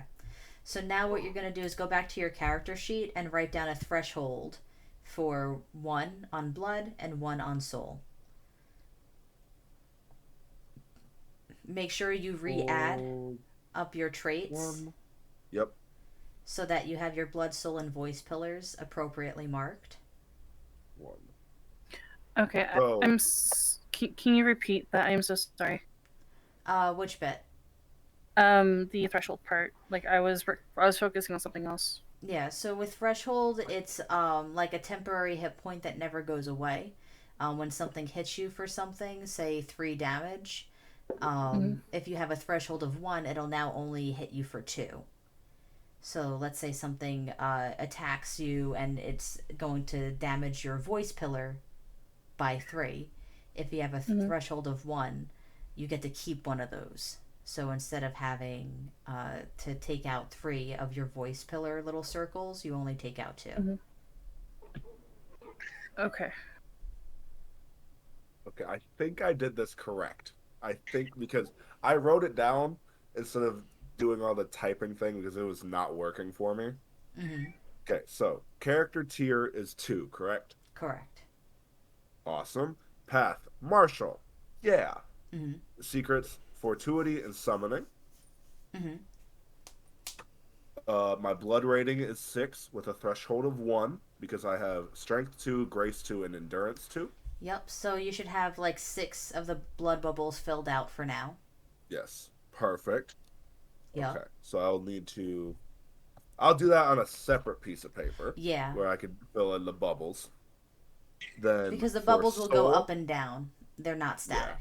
So now what you're gonna do is go back to your character sheet and write down a threshold for 1 on blood and 1 on soul. Make sure you re-add up your traits. 1. Yep. So that you have your blood, soul, and voice pillars appropriately marked. 1. Okay, can you repeat that? I'm so sorry. Which bit? The threshold part. Like I was focusing on something else. Yeah, so with threshold, it's like a temporary hit point that never goes away. When something hits you for something, say 3 damage, if you have a threshold of 1, it'll now only hit you for 2. So let's say something attacks you and it's going to damage your voice pillar by 3. If you have a threshold of 1, you get to keep one of those. So instead of having to take out 3 of your voice pillar little circles, you only take out 2. Okay. Okay, I think I did this correct. I think because I wrote it down instead of doing all the typing thing because it was not working for me. Mm-hmm. Okay, so character tier is 2, correct? Correct. Awesome. Path, martial. Yeah. Mm-hmm. Secrets, fortuity, and summoning. Mm-hmm. My blood rating is 6 with a threshold of 1 because I have strength 2, grace 2, and endurance 2. Yep. So you should have like 6 of the blood bubbles filled out for now. Yes. Perfect. Yep. Okay. So I'll do that on a separate piece of paper Yeah. where I can fill in the bubbles. Then Because the for bubbles will go soul- up and down. They're not static.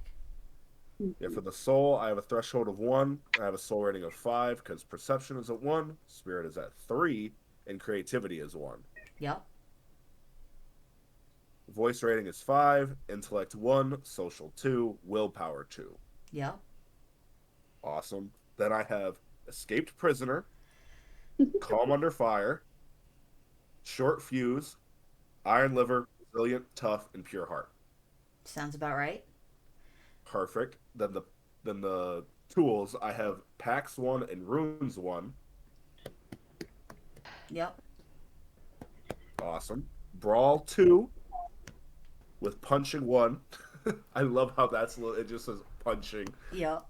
Yeah, for the soul, I have a threshold of 1. I have a soul rating of 5 because perception is at 1, spirit is at 3, and creativity is 1. Yep. Voice rating is 5, intellect 1, social 2, willpower 2. Yep. Awesome. Then I have escaped prisoner, calm under fire, short fuse, iron liver, resilient, tough, and pure heart. Sounds about right. Perfect. Then the tools I have Pax 1 and Runes 1. Yep. Awesome. Brawl 2 with punching 1. I love how it just says punching. Yep.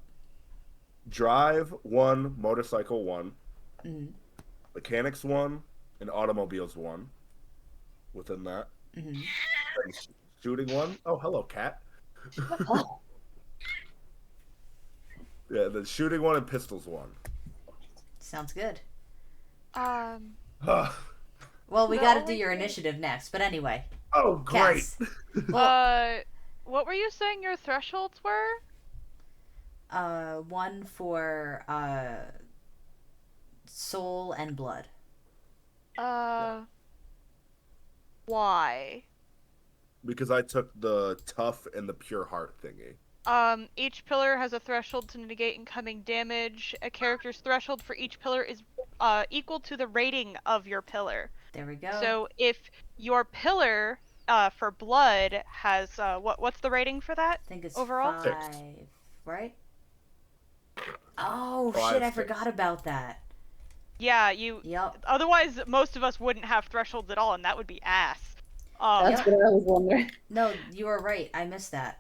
Drive 1, motorcycle 1, Mm-hmm. mechanics 1, and automobiles 1. Within that. Mm-hmm. And shooting 1. Oh, hello, cat. Yeah, then shooting 1 and pistols 1. Sounds good. Ah, Well, we The got to do only your thing- initiative next. But anyway, oh, great. Cass. Well, What were you saying your thresholds were? one for soul and blood. Why? Because I took the tough and the pure heart thingy. Each pillar has a threshold to negate incoming damage. A character's threshold for each pillar is equal to the rating of your pillar. There we go. So if your pillar for blood has what's the rating for that? I think it's overall? 5, 6. right? Oh, Oh, I shit, have I 6. forgot about that. Yeah, you. Yep. Otherwise, most of us wouldn't have thresholds at all, and that would be ass. That's Yep. what I was wondering. No, you are right. I missed that.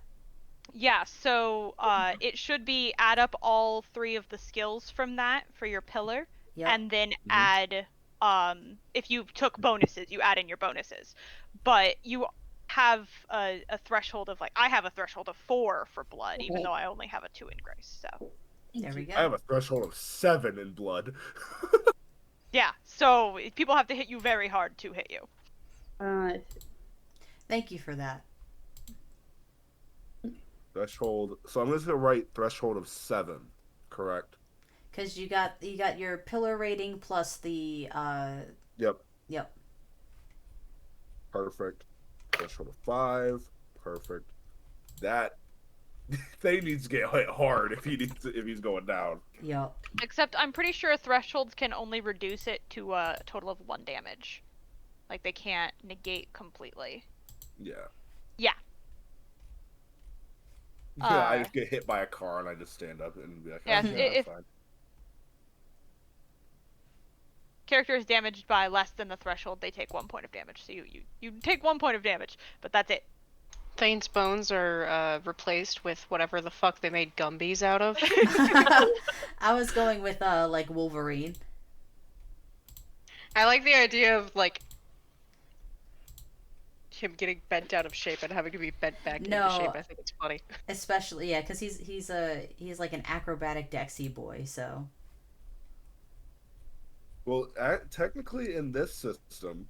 Yeah, so it should be add up all 3 of the skills from that for your pillar, Yep. and then add if you took bonuses, you add in your bonuses. But you have a threshold of I have a threshold of 4 for blood, even Okay. though I only have a 2 in grace. So There we go. I have a threshold of 7 in blood. yeah, so people have to hit you very hard to hit you. Thank you for that. Threshold. So I'm just gonna write threshold of 7. Correct. Because you got your pillar rating plus the Yep. Yep. Perfect. Threshold of 5. Perfect. That thing needs to get hit hard if he's going down. Yep. Except I'm pretty sure thresholds can only reduce it to a total of 1 damage. They can't negate completely. Yeah. Yeah. Yeah, I just get hit by a car and I just stand up and be like, Yeah, oh, yeah, that's if- fine. Character is damaged by less than the threshold, they take 1 point of damage. So you take 1 point of damage, but that's it. Thane's bones are replaced with whatever the fuck they made Gumbies out of. I was going with Wolverine. I like the idea of him getting bent out of shape and having to be bent back No. into shape. I think it's funny. Especially because he's like an acrobatic Dexy boy, so Well, technically in this system,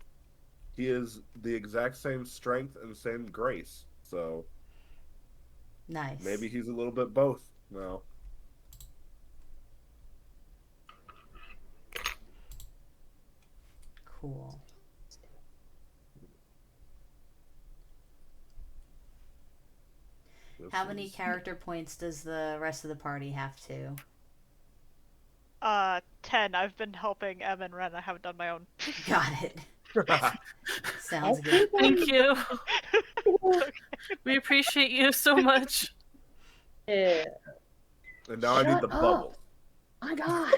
he is the exact same strength and same grace. So nice. maybe he's a little bit both now. Cool. How many character points does the rest of the party have to? 10. I've been helping Em and Ren. I haven't done my own. Got it. Sounds good. Thank you. We appreciate you so much. Yeah. And now I need the Shut up. bubble. My God.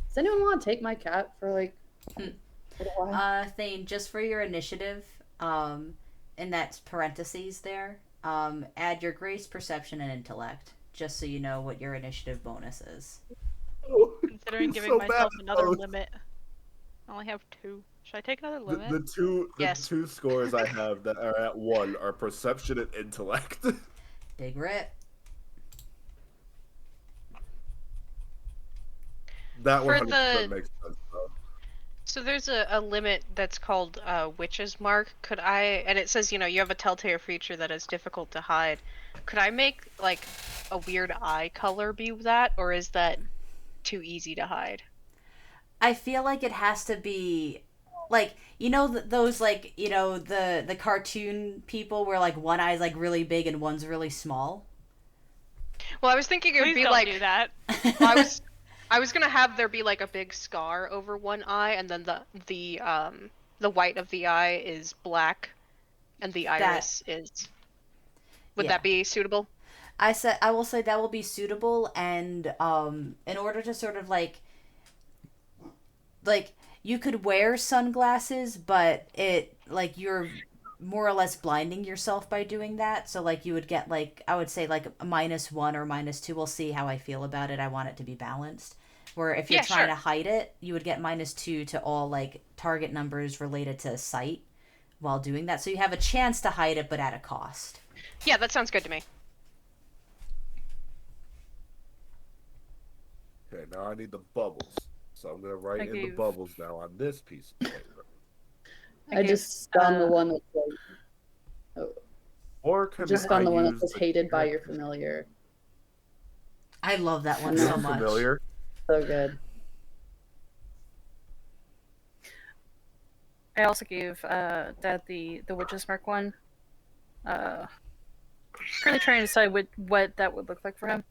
Does anyone want to take my cat for like a little while? Thane, just for your initiative, in that parentheses there, add your grace, perception, and intellect, just so you know what your initiative bonus is. Considering giving So myself bad at another those. limit. I only have 2. Should I take another The, limit? the Yes. two scores I have that are at 1 are perception and intellect. Big rip. That For 100% makes sense, though. So there's a limit that's called Witch's Mark. Could I, and it says, you have a telltale feature that is difficult to hide. Could I make, like, a weird eye color be that, or is that too easy to hide? I feel like it has to be like those like the cartoon people where like one eye's like really big and one's really small. Well, I was thinking it would Please be don't like, do that. well, I was gonna have there be like a big scar over one eye, and then the white of the eye is black, and the iris is. Would Yeah. that be suitable? I will say that will be suitable, and in order to sort of like you could wear sunglasses, but it like you're more or less blinding yourself by doing that. So like you would get like I would say like a -1 or -2. We'll see how I feel about it. I want it to be balanced. Where if you're Yeah, trying sure. to hide it, you would get -2 to all like target numbers related to sight while doing that. So you have a chance to hide it, but at a cost. Yeah, that sounds good to me. Okay, now I need the bubbles. So I'm going to write I in the gave- bubbles now on this piece of paper. I just found the one that's like, Or can just I found the one that use says the hated by your character familiar. I love that one Yeah. so much. familiar? So good. I also gave Dad the Witch's Mark one. Currently trying to decide what that would look like for him.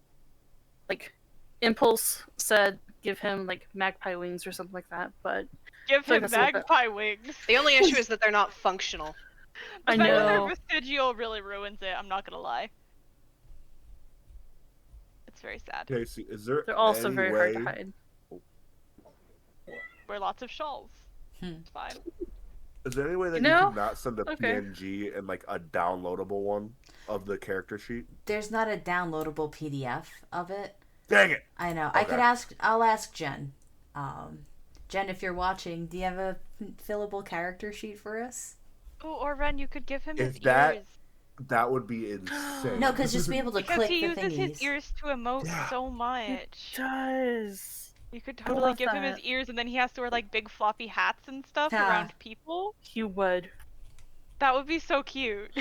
Like, Impulse said give him like magpie wings or something like that, but Give feel like him that's a little bit- magpie wings. The only issue is that they're not functional. The I fact that know. they're vestigial really ruins it, I'm not gonna lie. It's very sad. Casey, is there they're also any very way... hard to hide. Wear lots of shawls. Hmm. It's fine. Is there any way that you No? could not send a Okay. PNG and like a downloadable one of the character sheet? There's not a downloadable PDF of it. Dang it! I know. I Okay. could ask. I'll ask Jen. Jen, if you're watching, do you have a fillable character sheet for us? Oh, or Ren, you could give him his If that- ears. That would be insane. No, because just be able to Because click he the uses his thingies. ears to emote Yeah. so much. Does. You could I totally love give him his that. ears, and then he has to wear like big floppy hats and stuff Yeah. around people. He would. That would be so cute.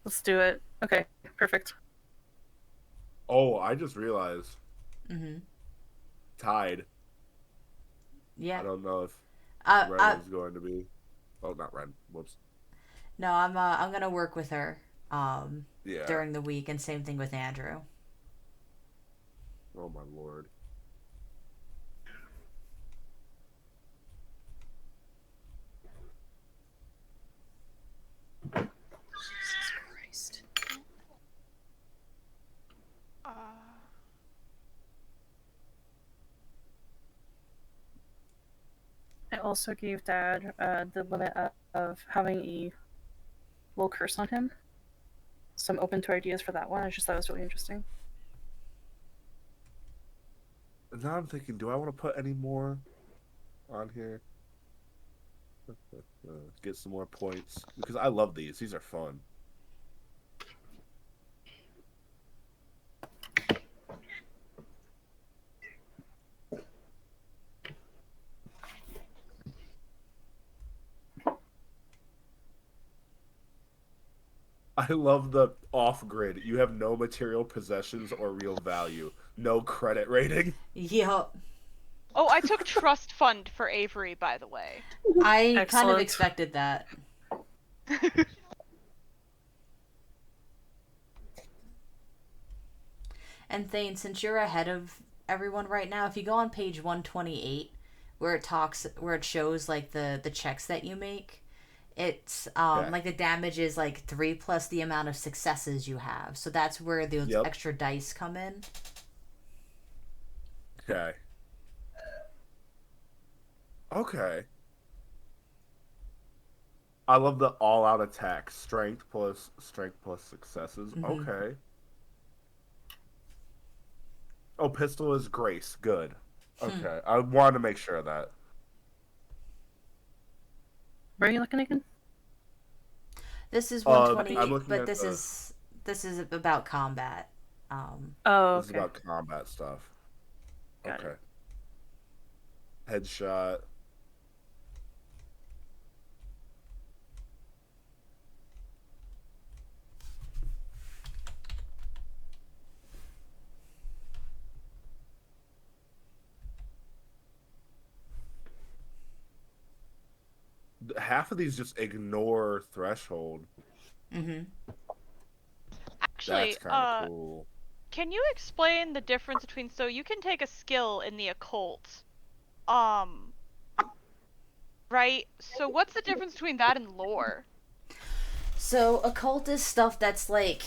Let's do it. Okay, perfect. Oh, I just realized. Mm-hmm. Tied. I Yeah. don't know if Uh, Ren is going to be. Oh, not Ren. Whoops. no, I'm gonna work with her. Yeah. During the week, and same thing with Andrew. Oh my lord. Jesus Christ. I also gave Dad the limit of having a little curse on him. So I'm open to ideas for that one. I just thought it was really interesting. Now I'm thinking, do I want to put any more on here? Get some more points. Because I love these. These are fun. I love the off-grid. You have no material possessions or real value. No credit rating. Yup. Oh, I took trust fund for Avery, by the way. I kind of Excellent. expected that. And Thane, since you're ahead of everyone right now, if you go on page 128, where it shows like the checks that you make, It's Okay. like the damage is like 3 plus the amount of successes you have. So that's where those Yep. extra dice come in. Okay. Okay. I love the all-out attack. Strength plus successes. Mhm. Okay. Oh, pistol is grace. Good. Okay. I wanted to make sure of that. Where are you looking again? This is I'm 128, looking but at this is about combat. Oh, This is okay. about combat stuff. Got Okay. Headshot. Half of these just ignore threshold. Mm-hmm. Actually, That's kind of cool. can you explain the difference between, so you can take a skill in the occult, right? So what's the difference between that and lore? So occult is stuff that's like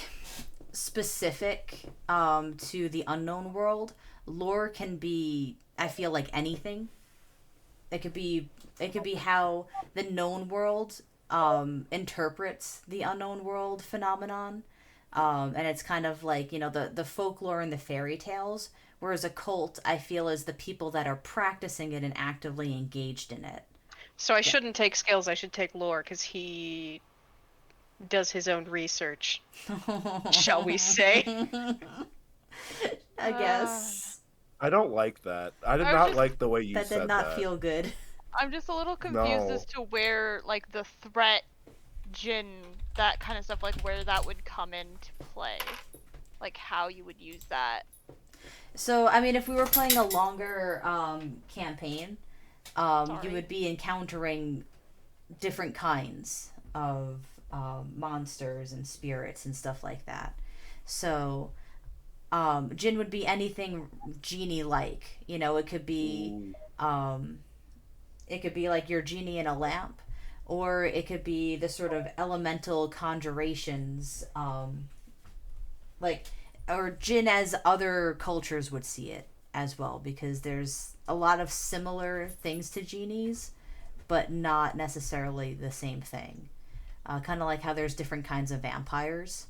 specific to the unknown world. Lore can be, I feel like, anything. It could be how the known world interprets the unknown world phenomenon. And it's kind of like, the folklore and the fairy tales. Whereas a cult, I feel, is the people that are practicing it and actively engaged in it. So I shouldn't take skills, I should take lore, because he does his own research, shall we say. I guess. I don't like that. I did I was not just- like the way you That said did not that. feel good. I'm just a little confused No. as to where, like, the threat, Jin, that kind of stuff, like, where that would come into play. Like, how you would use that. So, I mean, if we were playing a longer campaign, you Sorry. would be encountering different kinds of monsters and spirits and stuff like that. So, Jin would be anything genie-like. It could be, Ooh. it could be like your genie in a lamp, or it could be the sort of elemental conjurations, like, or Jin as other cultures would see it as well, because there's a lot of similar things to genies, but not necessarily the same thing. Kind of like how there's different kinds of vampires.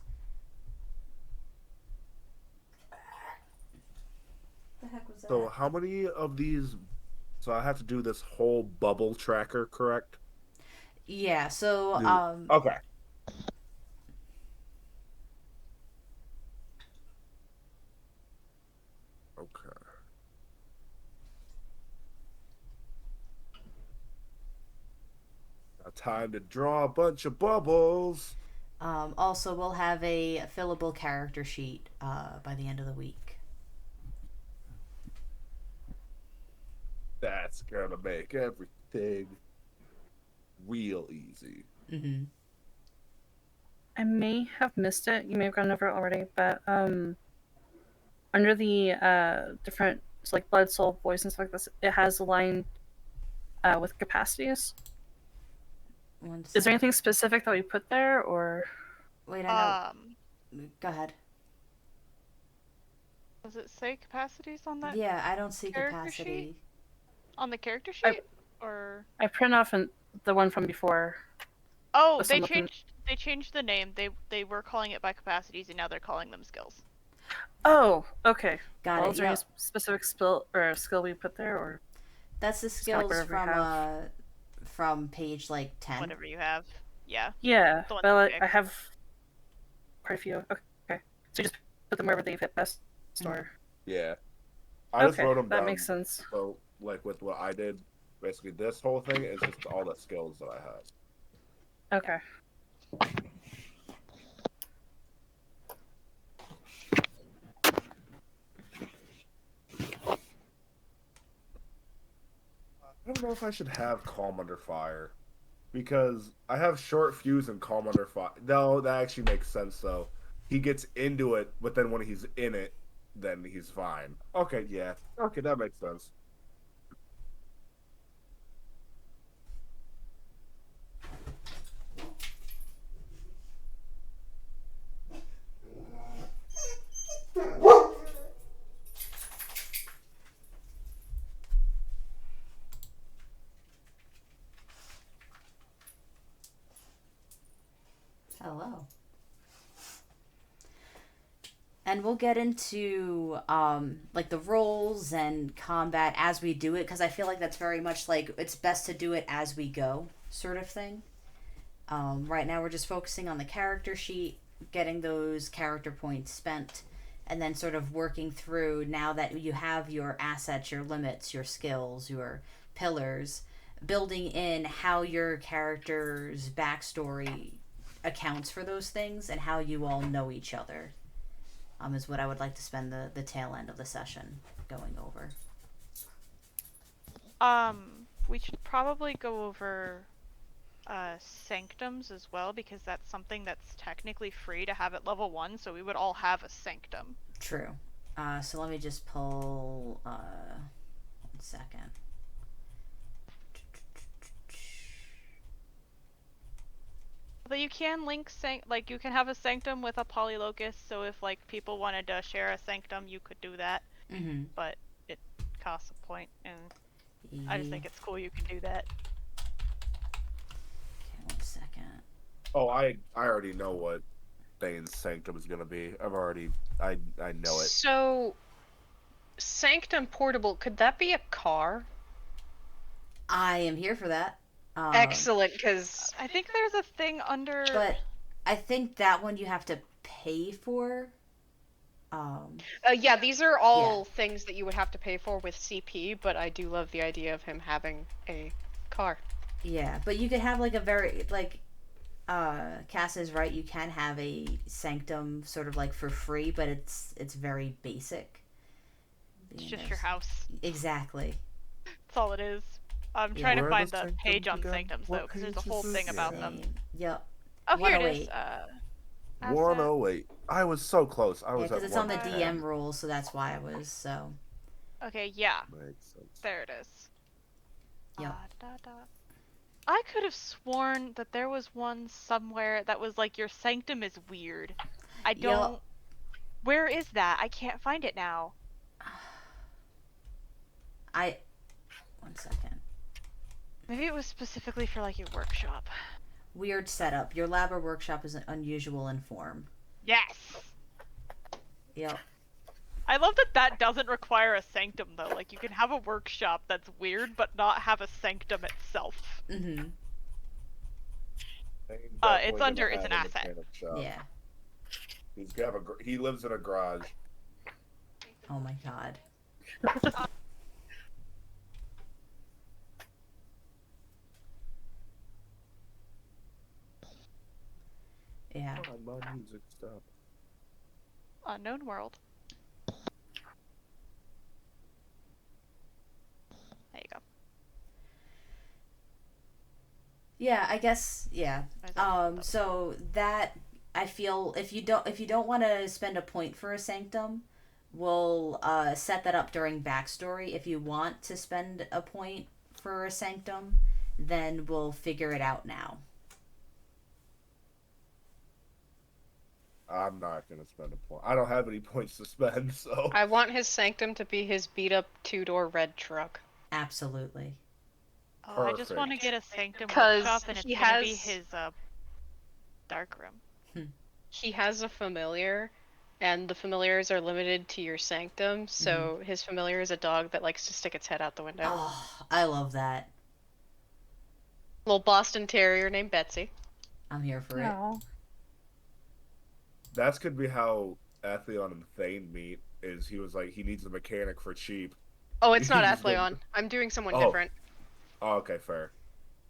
The heck was that? So how many of these? So I have to do this whole bubble tracker, correct? Yeah. So Okay. Okay. Now time to draw a bunch of bubbles. also we'll have a fillable character sheet by the end of the week. That's gonna make everything real easy. Mm-hmm. I may have missed it. You may have gone over it already, but under the different, so like blood, soul, voice, and stuff like this, it has a line with capacities. Is there anything specific that we put there, or? Wait, I know. Go ahead. Does it say capacities on that? Yeah, I don't see character capacity. sheet? On the character sheet? Or I print off the one from before. oh, With they some looking- changed the name. They were calling it by capacities, and now they're calling them skills. Oh, okay. Got Well, it. is there Yeah. any specific skill we put there, or? That's the Just kinda like skills whatever we from page like 10. Whatever you have. Yeah. Yeah, The one but that we I picked. have quite a few. Okay, so you just put them wherever they fit best, or? Yeah. I just Okay, wrote them that down. makes sense. So, like with what I did, basically this whole thing is just all the skills that I have. Okay. I don't know if I should have Calm Under Fire. Because I have Short Fuse and Calm Under Fire. No, that actually makes sense, though. He gets into it, but then when he's in it, then he's fine. Okay, yeah. Okay, that makes sense. we'll get into like the roles and combat as we do it, because I feel like that's very much like it's best to do it as we go, sort of thing. Right now, we're just focusing on the character sheet, getting those character points spent, and then sort of working through now that you have your assets, your limits, your skills, your pillars, building in how your character's backstory accounts for those things and how you all know each other. Is what I would like to spend the tail end of the session going over. We should probably go over sanctums as well, because that's something that's technically free to have at level 1, so we would all have a sanctum. True. So let me just pull 1 second. But you can link like you can have a sanctum with a polylocus, so if like people wanted to share a sanctum, you could do that. Mm-hmm. But it costs a point, and I just think it's cool you can do that. Okay, 1 second. Oh, I already know what Thane's sanctum is gonna be. I know it. So, sanctum portable, could that be a car? I am here for that. Excellent, because I think there's a thing under. But I think that one you have to pay for. yeah, these are all things that you would have to pay for with CP, but I do love the idea of him having a car. Yeah, but you could have like a very like Cass is right, you can have a sanctum sort of like for free, but it's very basic. It's just your house. Exactly. That's all it is. I'm trying to find the page on sanctums though, because there's a whole thing about them. Yep. Oh, here it is. 108. I was so close. I was because at it's on the 110. DM rules, so that's why I was so. Okay, yeah. Makes sense. There it is. Yep. I could have sworn that there was one somewhere that was like your sanctum is weird. I don't. Yep. Where is that? I can't find it now. 1 second. Maybe it was specifically for like your workshop. Weird setup. Your lab or workshop is unusual in form. Yes. Yep. I love that doesn't require a sanctum though. Like you can have a workshop that's weird, but not have a sanctum itself. Mm-hmm. It's under. It's an asset. Yeah. He lives in a garage. Oh my god. Yeah. My music stop. Unknown world. There you go. Yeah, I guess yeah. So that I feel if you don't want to spend a point for a sanctum, we'll set that up during backstory. If you want to spend a point for a sanctum, then we'll figure it out now. I'm not gonna spend a point. I don't have any points to spend, so. I want his sanctum to be his beat-up 2-door red truck. Absolutely. Oh, I just want to get a sanctum 'Cause workshop, and it's gonna be his dark room. He has a familiar, and the familiars are limited to your sanctum. So his familiar is a dog that likes to stick its head out the window. Oh, I love that. Little Boston Terrier named Betsy. I'm here for it. No. That's could be how Athleon and Thane meet. Is he was like he needs a mechanic for cheap. Oh, it's not He's like- Athleon. I'm doing someone Oh. different. Oh, okay, fair.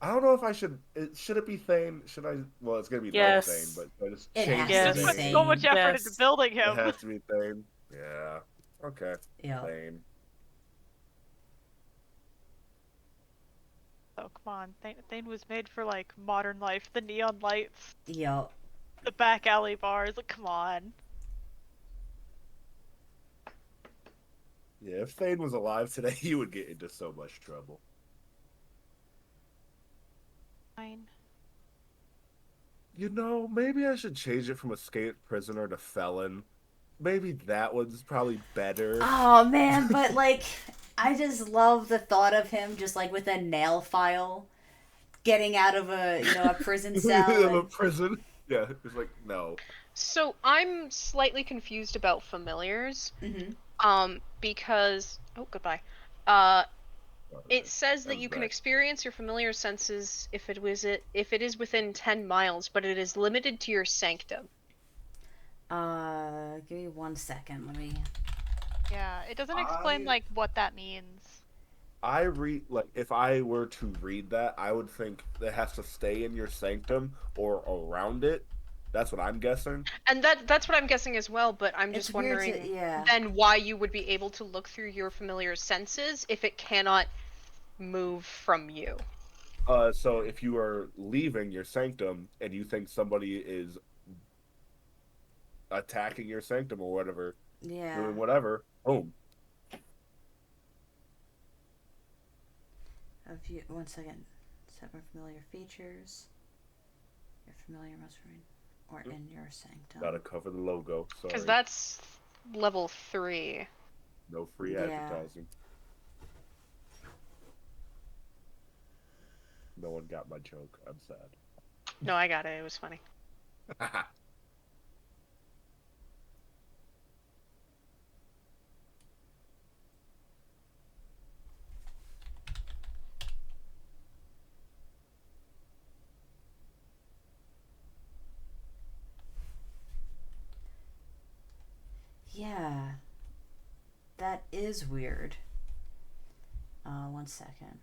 I don't know if I should. Should it be Thane? Should I? Well, it's gonna be Yes. Thane, but I just It change has the to Just be put name. so much effort Yes. into building It him. has to be Thane. Yeah. Okay. Yeah. Thane. Oh come on, Thane was made for like modern life. The neon lights, Yep. the back alley bars. Like come on. Yeah, if Thane was alive today, he would get into so much trouble. Fine. You know, maybe I should change it from escaped prisoner to felon. Maybe that one's probably better. Oh man, but like I just love the thought of him just like with a nail file getting out of a prison cell. Of a and- prison. Yeah, it's like no. So I'm slightly confused about familiars. Because goodbye. It says that you can experience your familiar senses if it is within 10 miles, but it is limited to your sanctum. Give me 1 second. Let me. Yeah, it doesn't explain like what that means. I read, like, if I were to read that, I would think it has to stay in your sanctum or around it. That's what I'm guessing. And that's what I'm guessing as well, but I'm It's just weird to- wondering yeah. then why you would be able to look through your familiar senses if it cannot move from you. So if you are leaving your sanctum and you think somebody is attacking your sanctum or whatever, Yeah. doing whatever, boom. A few. 1 second. Seven familiar features. Your familiar must remain or in your sanctum. Gotta cover the logo. Sorry. Because that's level 3. No free Yeah. advertising. No one got my joke. I'm sad. No, I got it. It was funny. Yeah. That is weird. 1 second.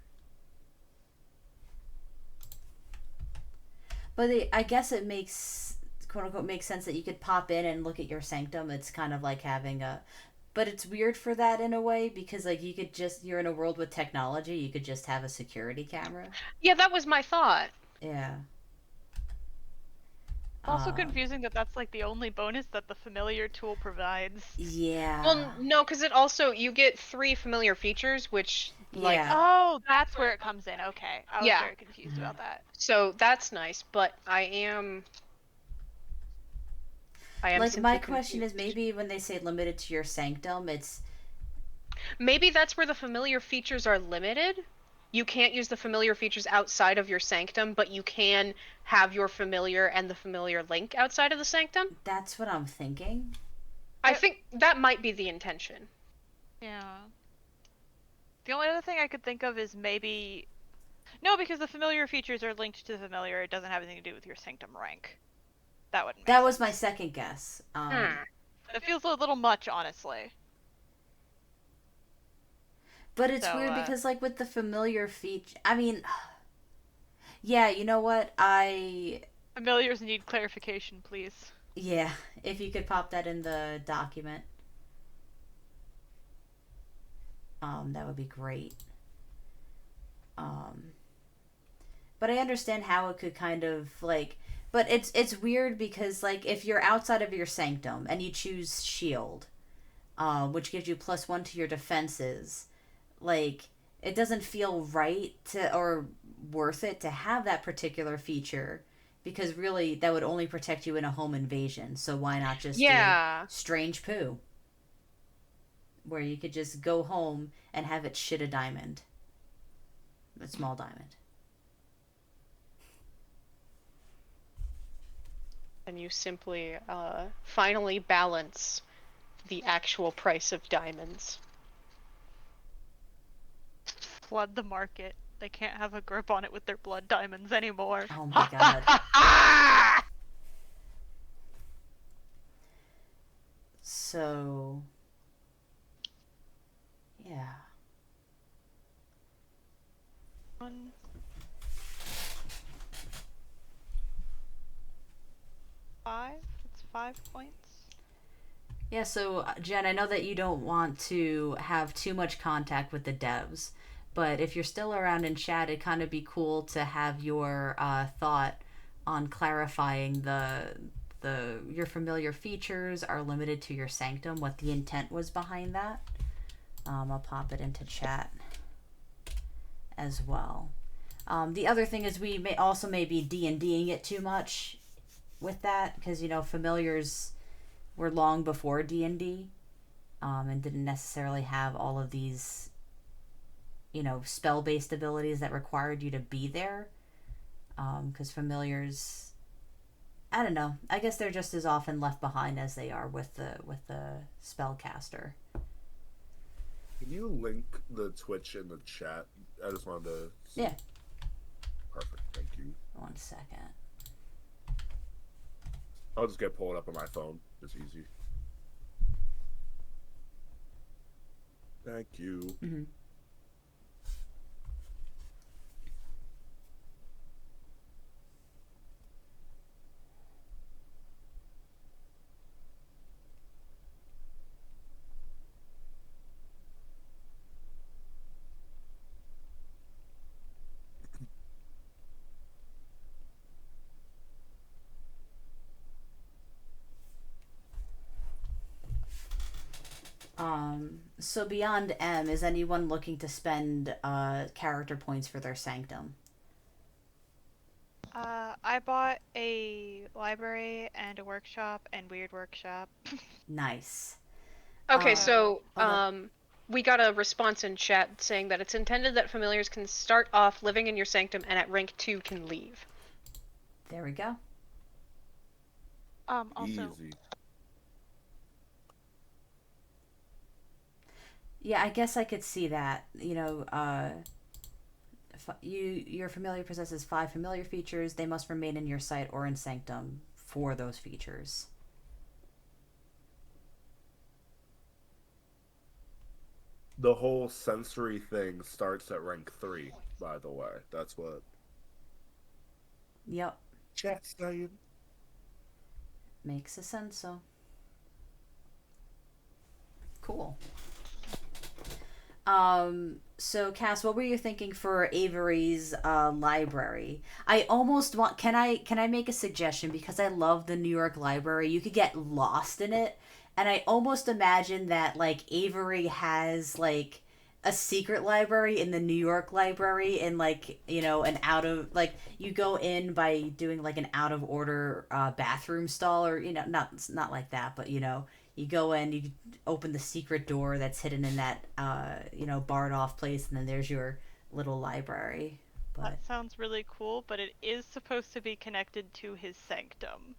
But I guess it makes, quote unquote, makes sense that you could pop in and look at your sanctum. It's kind of like having a. But it's weird for that in a way because, like, you could just. You're in a world with technology, you could just have a security camera. Yeah, that was my thought. Yeah. Also confusing that that's like the only bonus that the familiar tool provides. Yeah. Well, no, because it also, you get 3 familiar features, which, like... Yeah. Oh, that's where it comes in. Okay. I was Yeah. very confused about that. So that's nice, but I am Like, simply my question confused. is maybe when they say limited to your sanctum, it's. Maybe that's where the familiar features are limited. You can't use the familiar features outside of your sanctum, but you can have your familiar and the familiar link outside of the sanctum. That's what I'm thinking. I think that might be the intention. Yeah. The only other thing I could think of is maybe... No, because the familiar features are linked to the familiar. It doesn't have anything to do with your sanctum rank. That wouldn't make That was sense. my second guess. It feels a little much, honestly. But it's So, weird because, like, with the familiar feature, I mean, yeah, you know what? Familiars need clarification, please. Yeah, if you could pop that in the document, that would be great. But I understand how it could kind of like, but it's weird because, like, if you're outside of your sanctum and you choose shield, which gives you +1 to your defenses, like, it doesn't feel right to or worth it to have that particular feature because really that would only protect you in a home invasion. So why not just do strange poo, where you could just go home and have it shit a diamond, a small diamond. And you simply finally balance the actual price of diamonds. Flood the market. They can't have a grip on it with their blood diamonds anymore. Oh my god. So, yeah. 1, 5? It's 5 points. Yeah, so Jen, I know that you don't want to have too much contact with the devs, but if you're still around in chat, it'd kind of be cool to have your thought on clarifying your familiar features are limited to your sanctum, what the intent was behind that. I'll pop it into chat as well. The other thing is we may be D&Ding it too much with that because, you know, familiars were long before D&D and didn't necessarily have all of these, you know, spell-based abilities that required you to be there because familiars I don't know. I guess they're just as often left behind as they are with the spellcaster. Can you link the Twitch in the chat? I just wanted to. Yeah. Perfect. Thank you. 1 second. I'll just get pulled up on my phone. It's easy. Thank you. Mm-hmm. So beyond M, is anyone looking to spend character points for their sanctum? I bought a library and a workshop and weird workshop. Nice. Okay, Uh, so okay. we got a response in chat saying that it's intended that familiars can start off living in your sanctum and at rank 2 can leave. There we go. Also, Easy. Yeah, I guess I could see that. You know, your familiar possesses 5 familiar features. They must remain in your sight or in sanctum for those features. The whole sensory thing starts at rank 3, by the way. That's what Yep. chat's saying. Makes a sense, so. Cool. So Cass, what were you thinking for Avery's library? I almost want can I make a suggestion because I love the New York library. You could get lost in it, and I almost imagine that like Avery has like a secret library in the New York library and like, you know, an out of like you go in by doing like an out of order bathroom stall or you know, not like that, but you know, you go in, you open the secret door that's hidden in that you know, barred off place, and then there's your little library. But that sounds really cool, but it is supposed to be connected to his sanctum.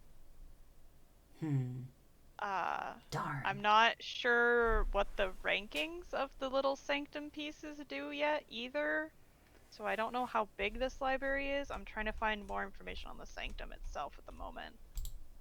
Darn. I'm not sure what the rankings of the little sanctum pieces do yet either. So I don't know how big this library is. I'm trying to find more information on the sanctum itself at the moment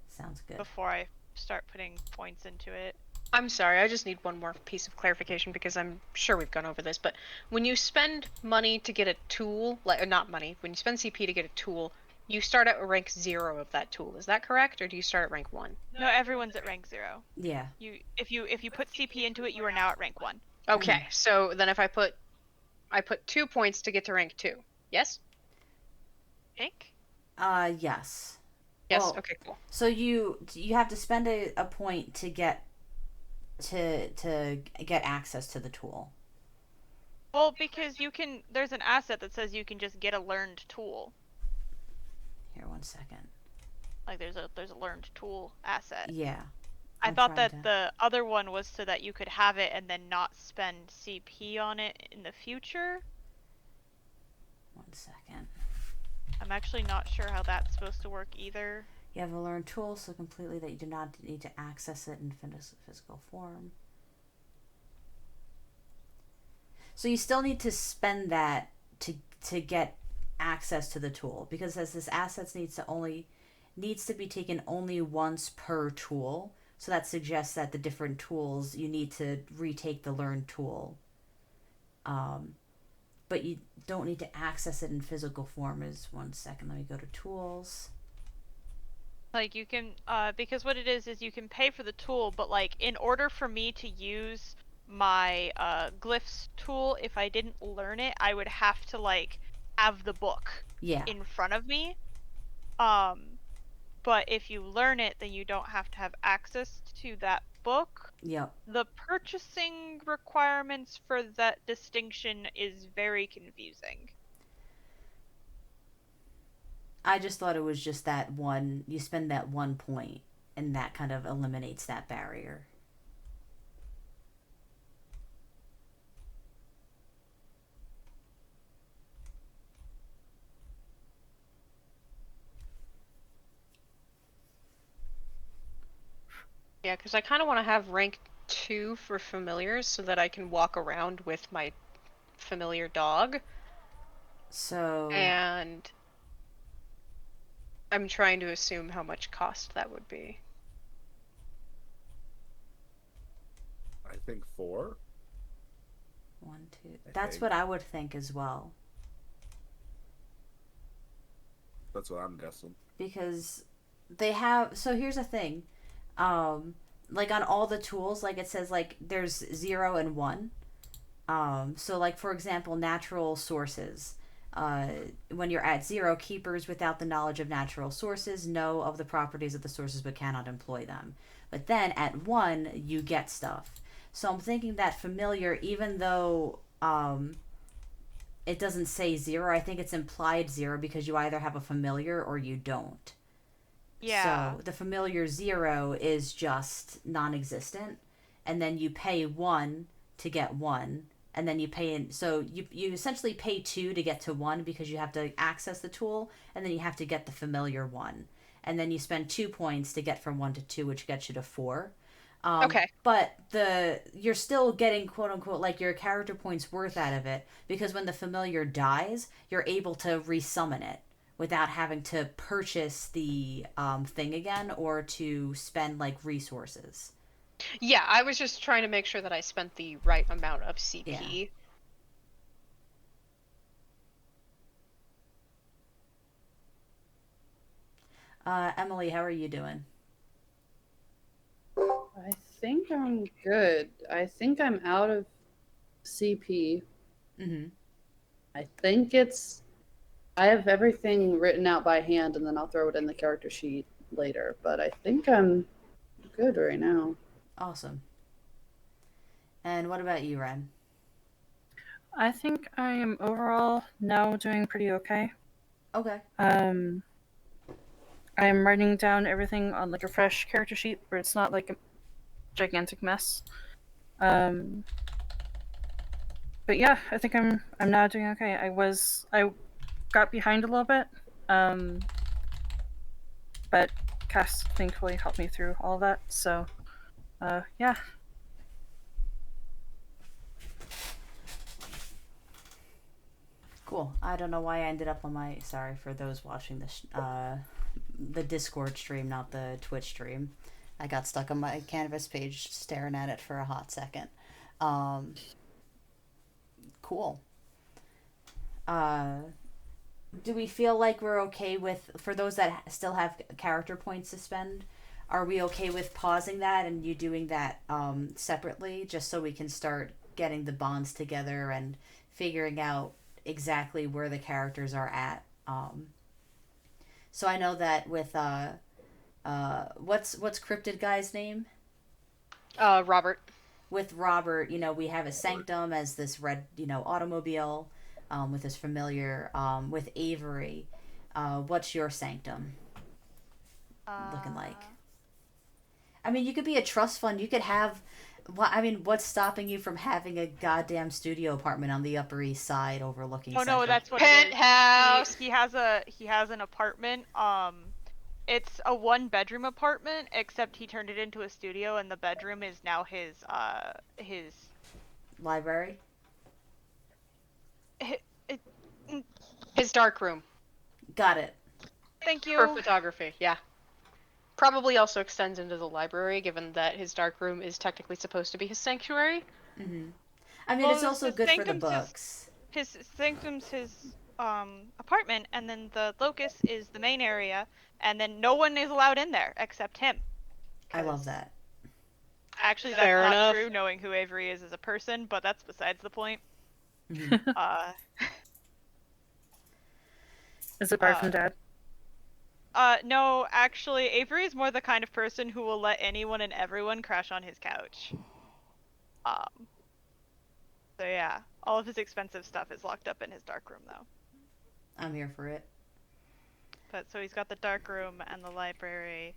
Sounds good. before I start putting points into it. I'm sorry, I just need one more piece of clarification because I'm sure we've gone over this, but when you spend money to get a tool, like not money, when you spend CP to get a tool, you start at rank 0 of that tool. Is that correct, or do you start at rank 1? No, everyone's at rank 0. Yeah. If you put CP into it, you are now at rank 1. Okay, so then if I put 2 points to get to rank 2. Yes? Think? Yes. Yes. Well, okay, cool. So you have to spend a point to get get access to the tool. Well, because there's an asset that says you can just get a learned tool. Here, 1 second. Like there's a learned tool asset. Yeah. I thought that the other one was so that you could have it and then not spend CP on it in the future. 1 second. I'm actually not sure how that's supposed to work either. You have a learned tool so completely that you do not need to access it in physical form. So you still need to spend that to get access to the tool, because as this assets needs to be taken only once per tool. So that suggests that the different tools you need to retake the learned tool. But you don't need to access it in physical form. Is 1 second. Let me go to tools. Like you can, because what it is you can pay for the tool, but like in order for me to use my glyphs tool, if I didn't learn it, I would have to like have the book in front of me. But if you learn it, then you don't have to have access to that book. Yep. The purchasing requirements for that distinction is very confusing. I just thought it was just that one, you spend that 1 point, and that kind of eliminates that barrier. Yeah, because I kind of want to have rank 2 for familiars so that I can walk around with my familiar dog. So And I'm trying to assume how much cost that would be. I think 4. 1, 2. I That's think. what I would think as well. That's what I'm guessing. Because they have. So here's the thing. Like on all the tools, like it says like there's 0 and 1. So like for example, natural sources. Uh, when you're at 0, keepers without the knowledge of natural sources know of the properties of the sources but cannot employ them. But then at 1, you get stuff. So I'm thinking that familiar, even though it doesn't say 0, I think it's implied 0 because you either have a familiar or you don't. Yeah. So the familiar 0 is just non-existent, and then you pay 1 to get 1, and then you pay in. So you essentially pay 2 to get to 1 because you have to access the tool, and then you have to get the familiar 1, and then you spend 2 points to get from 1 to 2, which gets you to 4. Okay. But you're still getting quote unquote like your character points worth out of it because when the familiar dies, you're able to resummon it without having to purchase the thing again or to spend like resources. Yeah, I was just trying to make sure that I spent the right amount of CP. Emily, how are you doing? I think I'm good. I think I'm out of CP. Mm-hmm. I think I have everything written out by hand and then I'll throw it in the character sheet later, but I think I'm good right now. Awesome. And what about you, Ren? I think I am overall now doing pretty okay. Okay. I'm writing down everything on like a fresh character sheet where it's not like a gigantic mess. But yeah, I think I'm now doing okay. I got behind a little bit, but Cass thankfully helped me through all of that. So, yeah. Cool. I don't know why I ended up on my. Sorry for those watching the Discord stream, not the Twitch stream. I got stuck on my Canvas page staring at it for a hot second. Cool. Uh, do we feel like we're okay with for those that still have character points to spend? Are we okay with pausing that and you doing that separately, just so we can start getting the bonds together and figuring out exactly where the characters are at? So I know that with what's Cryptid guy's name? Robert. With Robert, we have a sanctum as this red, automobile, with this familiar. With Avery, what's your sanctum looking like? I mean, you could be a trust fund. You could have. I mean, what's stopping you from having a goddamn studio apartment on the Upper East Side overlooking? Oh no, Central? that's what Penthouse. he has an apartment. It's a 1-bedroom apartment, except he turned it into a studio, and the bedroom is now his Library. His dark room. Got it. Thank you. For photography, yeah. Probably also extends into the library, given that his dark room is technically supposed to be his sanctuary. Mm-hmm. I mean, it's also his good for the sanctum's books. His sanctum's his apartment, and then the locus is the main area, and then no one is allowed in there except him. I love that. Actually, that's Fair not enough. true, knowing who Avery is as a person, but that's besides the point. Mm-hmm. Is it Bart from Dad? No, actually, Avery is more the kind of person who will let anyone and everyone crash on his couch. So yeah, all of his expensive stuff is locked up in his dark room, though. I'm here for it. But so he's got the dark room and the library,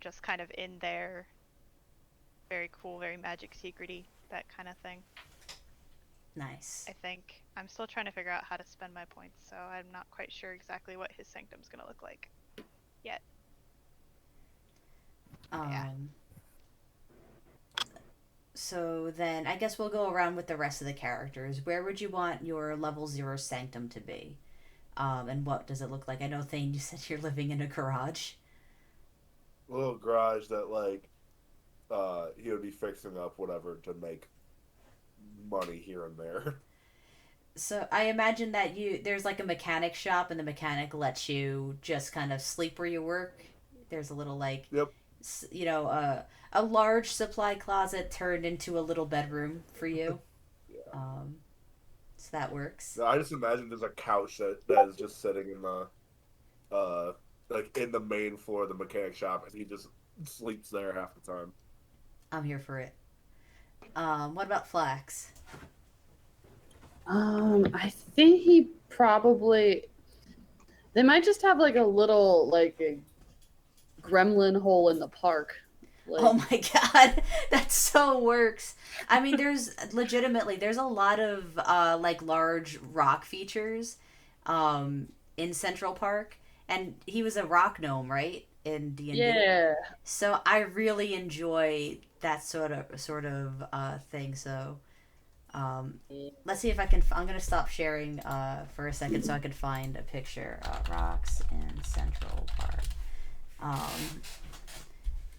just kind of in there. Very cool, very magic secret-y, that kind of thing. Nice. I think. I'm still trying to figure out how to spend my points, so I'm not quite sure exactly what his sanctum's gonna look like yet. Yeah. So then I guess we'll go around with the rest of the characters. Where would you want your level 0 sanctum to be? And what does it look like? I know, Thane, you said you're living in a garage. A little garage that like he would be fixing up whatever to make money here and there. So I imagine that there's like a mechanic shop, and the mechanic lets you just kind of sleep where you work. There's a little like, Yep. a large supply closet turned into a little bedroom for you. Yeah. So that works. No, I just imagine there's a couch that is just sitting in the like in the main floor of the mechanic shop, and he just sleeps there half the time. I'm here for it. What about Flax? I think he probably. They might just have like a little like a gremlin hole in the park. Like, Oh my god, that so works. I mean, there's a lot of like large rock features in Central Park, and he was a rock gnome, right? In D&D. yeah. So I really enjoy that sort of thing. So let's see if I can. I'm gonna stop sharing for a second so I can find a picture. Rocks in Central Park.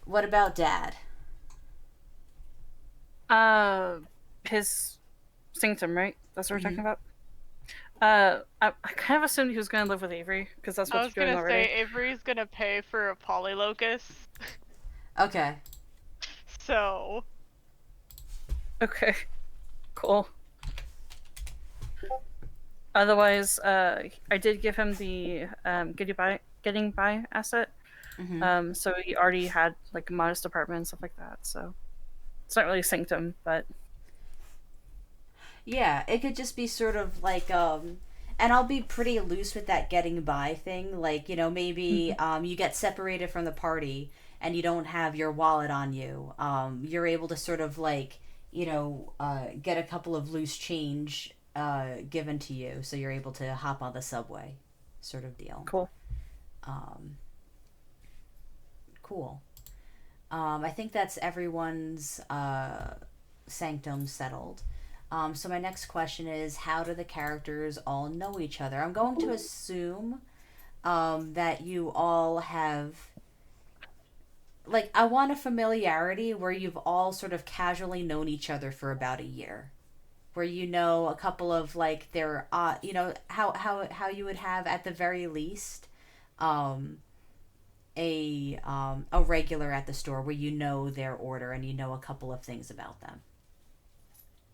What about Dad? His sanctum, right? That's what we're Mhm. talking about. I kind of assumed he was going to live with Avery because that's I what was you're doing gonna already. say Avery's gonna pay for a polylocus, Okay. so Okay, cool. Otherwise, I did give him the getting by asset. Mm-hmm. So he already had like a modest apartment and stuff like that. So it's not really sanctum, but Yeah, it could just be sort of like and I'll be pretty loose with that getting by thing. Like, maybe you get separated from the party and you don't have your wallet on you. You're able to sort of like, get a couple of loose change given to you, so you're able to hop on the subway, sort of deal. cool. Um, cool. I think that's everyone's sanctum settled. So my next question is, how do the characters all know each other? I'm going to assume that you all have, like, I want a familiarity where you've all sort of casually known each other for about a year, where you know a couple of like their how you would have at the very least um, a regular at the store where you know their order and you know a couple of things about them.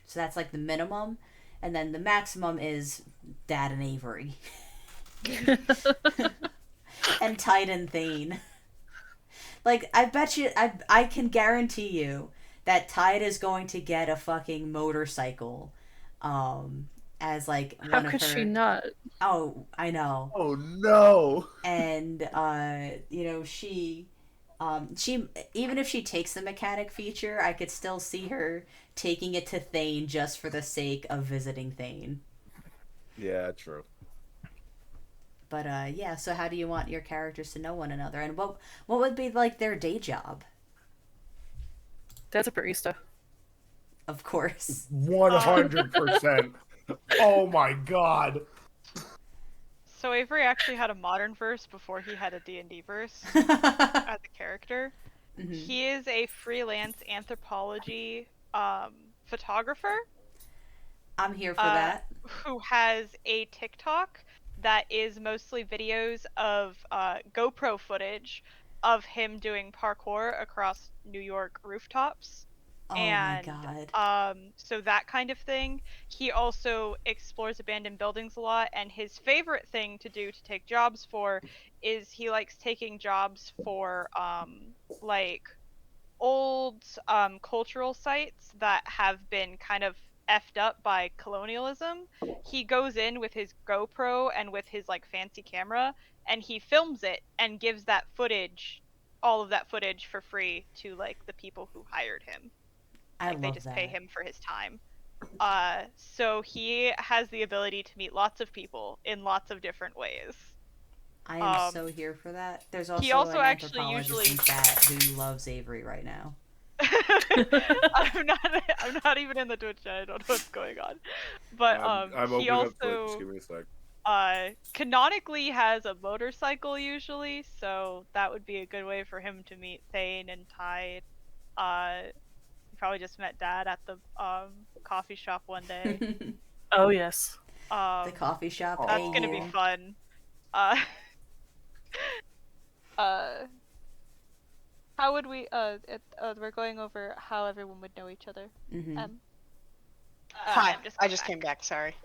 So that's like the minimum, and then the maximum is Dad and Avery and Titan Thane. Like, I bet you, I can guarantee you that Tide is going to get a fucking motorcycle, as like How one of could she her. not? Oh, I know. Oh no! And she even if she takes the mechanic feature, I could still see her taking it to Thane just for the sake of visiting Thane. Yeah, true. But yeah, so how do you want your characters to know one another, and what would be like their day job? That's a barista. Of course. 100%. Oh my god. so Avery actually had a modern verse before he had a D&D verse as a character. Mhm. He is a freelance anthropology photographer I'm here for that. who has a TikTok that is mostly videos of GoPro footage of him doing parkour across New York rooftops. Oh my And god. so that kind of thing. He also explores abandoned buildings a lot, and his favorite thing to do to take jobs for is he likes taking jobs for like old cultural sites that have been kind of effed up by colonialism. He goes in with his GoPro and with his like fancy camera, and he films it and gives that footage, all of that footage, for free to like the people who hired him. I Like they love just pay that. him for his time. So he has the ability to meet lots of people in lots of different ways. I am Um, so here for that. There's he also also an actually anthropologist usually in chat who loves Avery right now. I'm not even in the Twitch chat. I don't know what's going on. But I'm he opening up Twitch. also Give me a sec. canonically has a motorcycle usually, so that would be a good way for him to meet Thane and Tide. He probably just met Dad at the coffee shop one day. Oh yes. The coffee shop. That's Aw. gonna be AU. fun. How would we we're going over how everyone would know each other. Mm-hmm. Hi, I come just back. came back. Sorry.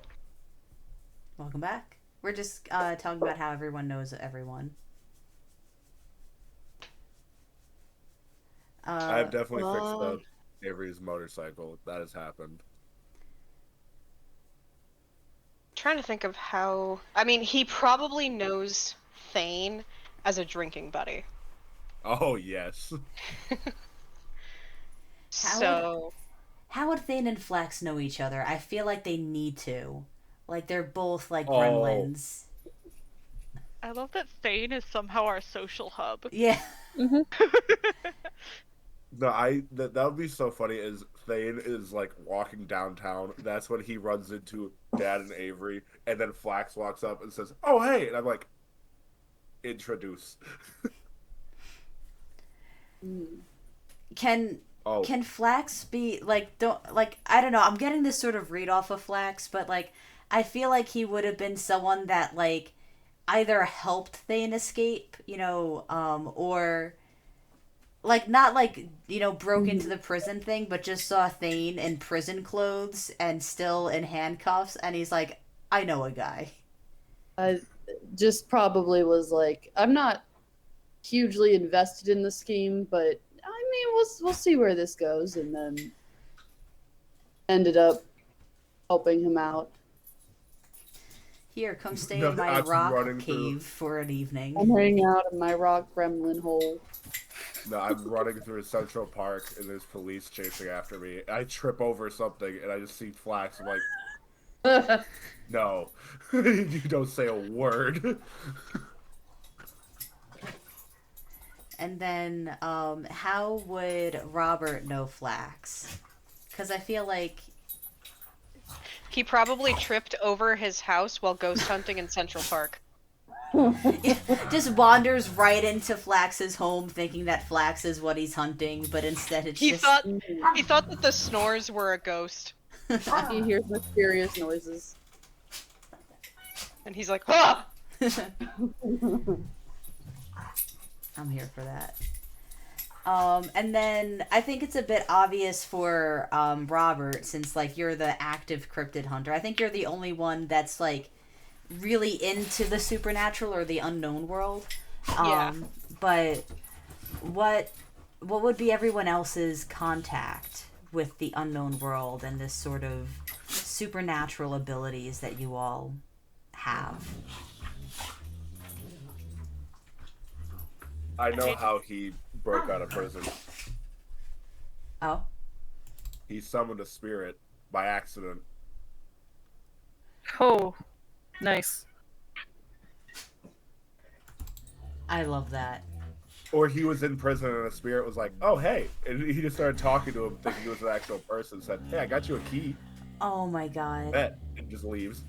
Welcome back. We're just talking about how everyone knows everyone. I've definitely fixed the Avery's motorcycle. That has happened. Trying to think of how. I mean, he probably knows Thane as a drinking buddy. Oh yes. So How would Thane and Flax know each other? I feel like they need to. Like they're both like Oh. gremlins. I love that Thane is somehow our social hub. Yeah. Mm-hmm. No, that would be so funny. Is Thane is like walking downtown. That's when he runs into Dad and Avery, and then Flax walks up and says, "Oh hey," and I'm like, "Introduce." Can Oh, Can Flax be like I don't know, I'm getting this sort of read off of Flax, but like I feel like he would have been someone that like either helped Thane escape, or like not like, broke into the prison thing, but just saw Thane in prison clothes and still in handcuffs and he's like, I know a guy. I just probably was like, I'm not hugely invested in the scheme, but I mean, we'll see where this goes, and then ended up helping him out. Here, come stay No, in my I'm rock running cave through. for an evening. I'm hanging out in my rock gremlin hole. No, I'm running through Central Park, and there's police chasing after me. I trip over something, and I just see Flax. I'm like, no, you don't say a word. And then, how would Robert know Flax? Because I feel like he probably tripped over his house while ghost hunting in Central Park. just wanders right into Flax's home, thinking that Flax is what he's hunting, but instead it's He just. thought that the snores were a ghost, He hears mysterious noises. and he's like, "Ah!" I'm here for that. And then I think it's a bit obvious for Robert, since like you're the active cryptid hunter. I think you're the only one that's like really into the supernatural or the unknown world. Yeah. But what would be everyone else's contact with the unknown world and this sort of supernatural abilities that you all have? I know how he broke out of prison. Oh. He summoned a spirit by accident. Oh, nice. I love that. Or he was in prison and a spirit was like, "Oh hey," and he just started talking to him, thinking he was an actual person. Said, "Hey, I got you a key." Oh my god. Bet, and just leaves.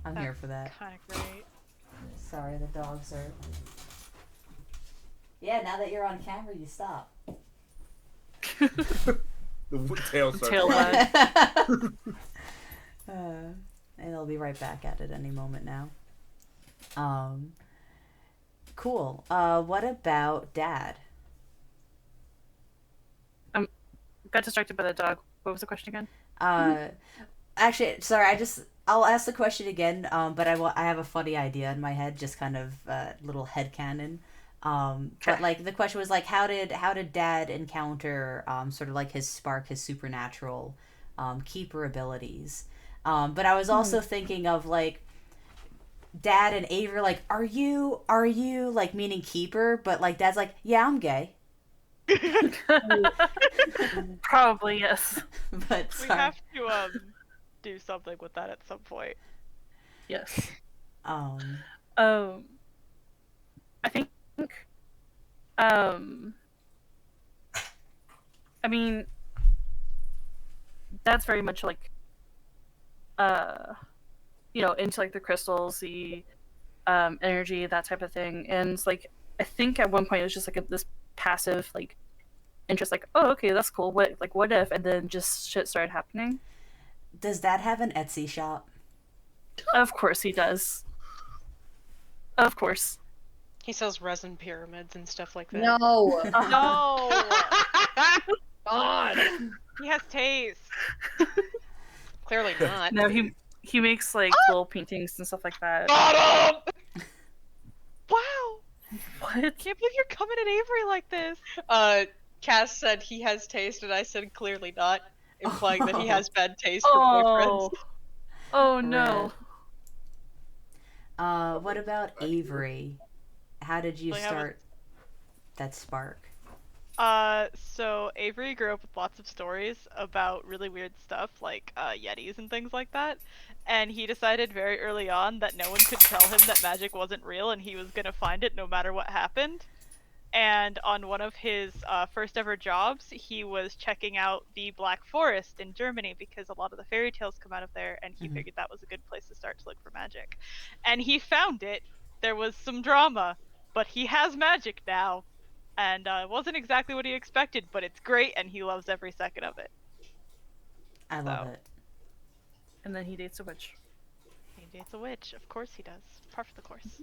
I'm here for that. Kind of great. Sorry, the dogs are. Yeah, now that you're on camera, you stop. The tail starts. Tail wagging. And they'll be right back at it any moment now. Cool. What about Dad? Got distracted by the dog. What was the question again? Actually, sorry. I'll ask the question again. But I have a funny idea in my head, just kind of little headcanon. But like the question was like, how did Dad encounter sort of like his supernatural keeper abilities? But I was also thinking of like Dad and Avery, like, are you like meaning keeper? But like Dad's like, yeah, I'm gay. Probably yes. But We sorry. have to do something with that at some point. Yes. I think I mean, that's very much like, into like the crystals, the energy, that type of thing. And it's like, I think at one point it was just like this passive like interest, like, oh, okay, that's cool. What if? And then just shit started happening. Does that have an Etsy shop? Of course he does. Of course. He sells resin pyramids and stuff like that. No. No, God. he has taste. Clearly not. No, he makes like little paintings and stuff like that. Got him! Wow, What? can't believe you're coming at Avery like this. Cass said he has taste, and I said clearly not, implying that he has bad taste for Oh. boyfriends. Oh no. What about Avery? How did you So I have a- start that spark? So Avery grew up with lots of stories about really weird stuff like Yetis and things like that. And he decided very early on that no one could tell him that magic wasn't real and he was gonna find it no matter what happened. And on one of his first ever jobs, he was checking out the Black Forest in Germany because a lot of the fairy tales come out of there, and he figured that was a good place to start to look for magic. And he found it. There was some drama, but he has magic now. And it wasn't exactly what he expected, but it's great, and he loves every second of it. I love it. And then he dates a witch. He dates a witch. Of course he does. Par for the course.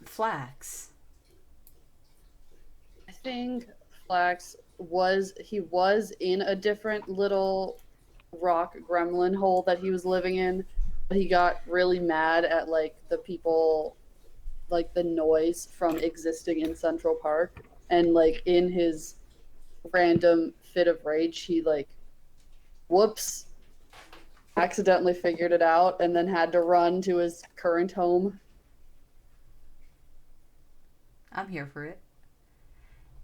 Flax. I think Flax was in a different little rock gremlin hole that he was living in, but he got really mad at like the people, like the noise from existing in Central Park, and like in his random fit of rage he like whoops accidentally figured it out and then had to run to his current home. I'm here for it.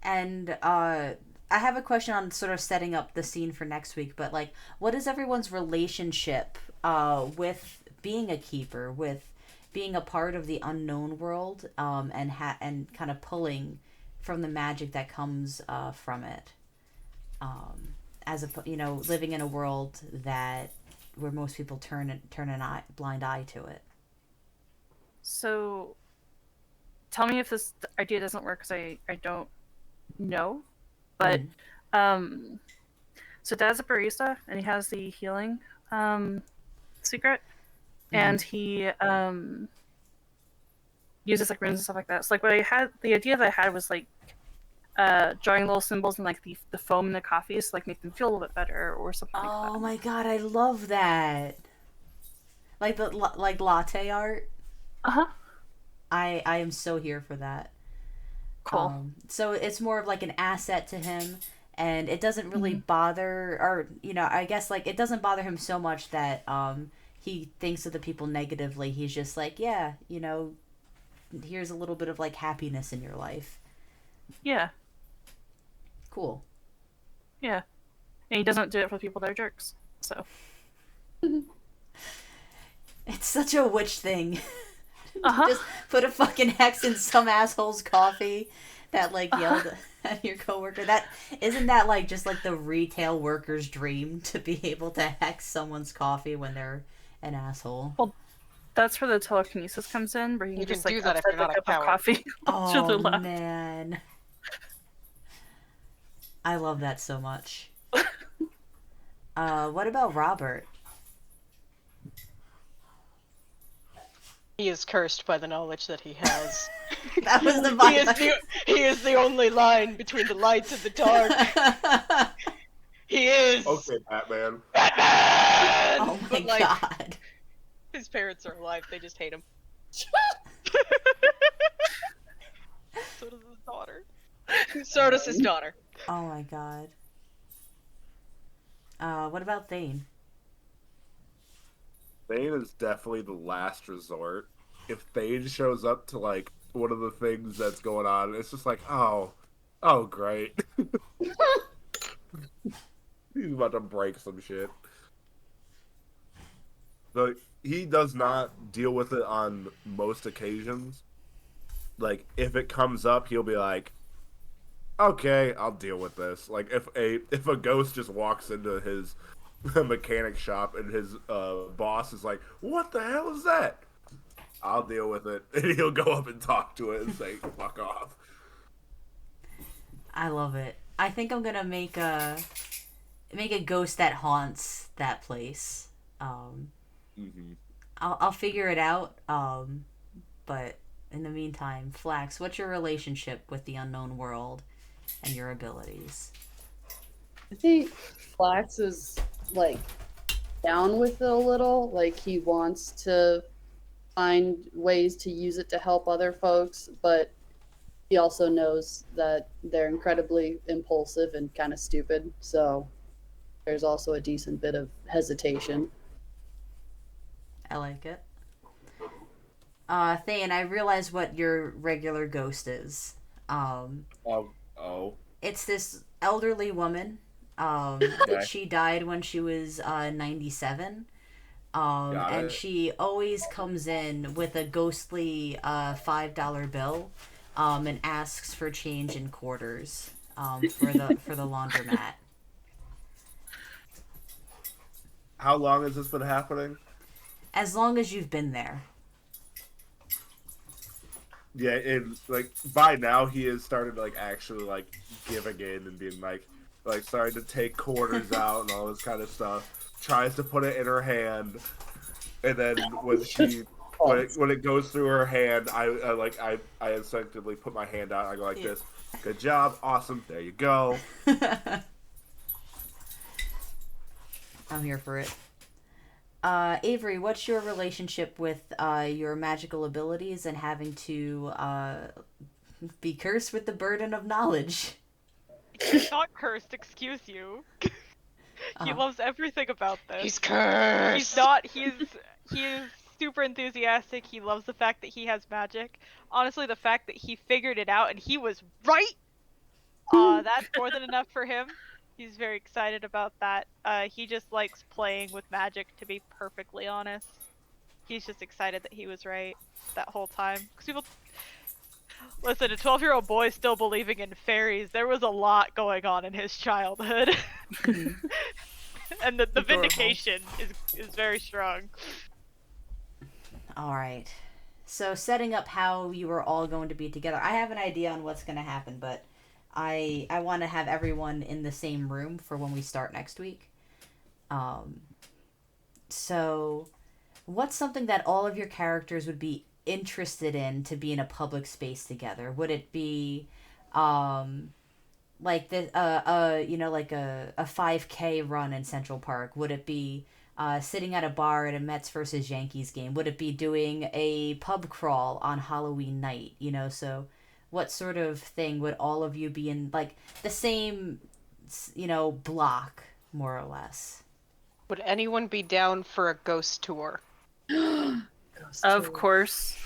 And I have a question on sort of setting up the scene for next week, but like, what is everyone's relationship with being a keeper, with being a part of the unknown world, and kind of pulling from the magic that comes from it, as living in a world where most people turn a blind eye to it. So, tell me if this idea doesn't work, because I don't know. But, so Dad's a barista, and he has the healing secret, and he uses like runes and stuff like that. So like the idea that I had was like drawing little symbols and like the foam in the coffee to like make them feel a little bit better or something like that. Oh my god, I love that. Like like latte art. Uh-huh. I am so here for that. Cool. So it's more of like an asset to him, and it doesn't really bother, or I guess like it doesn't bother him so much that he thinks of the people negatively. He's just like, yeah, here's a little bit of like happiness in your life. Yeah. Cool. Yeah. And he doesn't do it for people that are jerks. So. It's such a witch thing. Uh-huh. Just put a fucking hex in some asshole's coffee that like yelled at your coworker. Isn't that like just like the retail worker's dream, to be able to hex someone's coffee when they're an asshole? Well, that's where the telekinesis comes in, where you can just can like do that if upset you're not the a cup of coward. coffee to the Oh left. man, I love that so much. What about Robert? He is cursed by the knowledge that he has. That was the he is the only line between the light and the dark. He is Okay, Batman. Batman! Oh my But, like, god. his parents are alive, they just hate him. So does his daughter. So does his daughter. Oh my god. What about Thane? Thane is definitely the last resort. If Thane shows up to like one of the things that's going on, it's just like, oh great. He's about to break some shit. But he does not deal with it on most occasions. Like, if it comes up, he'll be like, okay, I'll deal with this. Like if a ghost just walks into his mechanic shop and his boss is like, "What the hell is that?" I'll deal with it, and he'll go up and talk to it and say, "Fuck off." I love it. I think I'm gonna make a ghost that haunts that place. Mm-hmm. I'll figure it out. But in the meantime, Flax, what's your relationship with the unknown world and your abilities? I think Flax is like down with it a little. Like he wants to find ways to use it to help other folks, but he also knows that they're incredibly impulsive and kind of stupid. So there's also a decent bit of hesitation. I like it. Thane, I realize what your regular ghost is. Oh. It's this elderly woman. Okay. She died when she was 97. Got And it. she always comes in with a ghostly $5 bill, and asks for change in quarters, for the laundromat. How long has this been happening? As long as you've been there. Yeah, and like by now he has started like actually like giving in and being like starting to take quarters out and all this kind of stuff. Tries to put it in her hand, and then when it goes through her hand, I instinctively put my hand out. I go like this. Good job, awesome. There you go. I'm here for it. Avery, what's your relationship with your magical abilities and having to be cursed with the burden of knowledge? He's not cursed, excuse you. He Uh-huh. loves everything about this. He's cursed. He's not. He is super enthusiastic. He loves the fact that he has magic. Honestly, the fact that he figured it out and he was right. That's more than enough for him. He's very excited about that. He just likes playing with magic, to be perfectly honest. He's just excited that he was right that whole time. Because people, listen, a 12-year-old boy still believing in fairies. There was a lot going on in his childhood. And the Adorable. vindication is very strong. All right. So setting up how you are all going to be together. I have an idea on what's going to happen, but I want to have everyone in the same room for when we start next week. So what's something that all of your characters would be interested in to be in a public space together? Would it be like the like a 5K run in Central Park? Would it be sitting at a bar at a Mets versus Yankees game? Would it be doing a pub crawl on Halloween night? So what sort of thing would all of you be in, like the same, block, more or less? Would anyone be down for a ghost tour? Of course.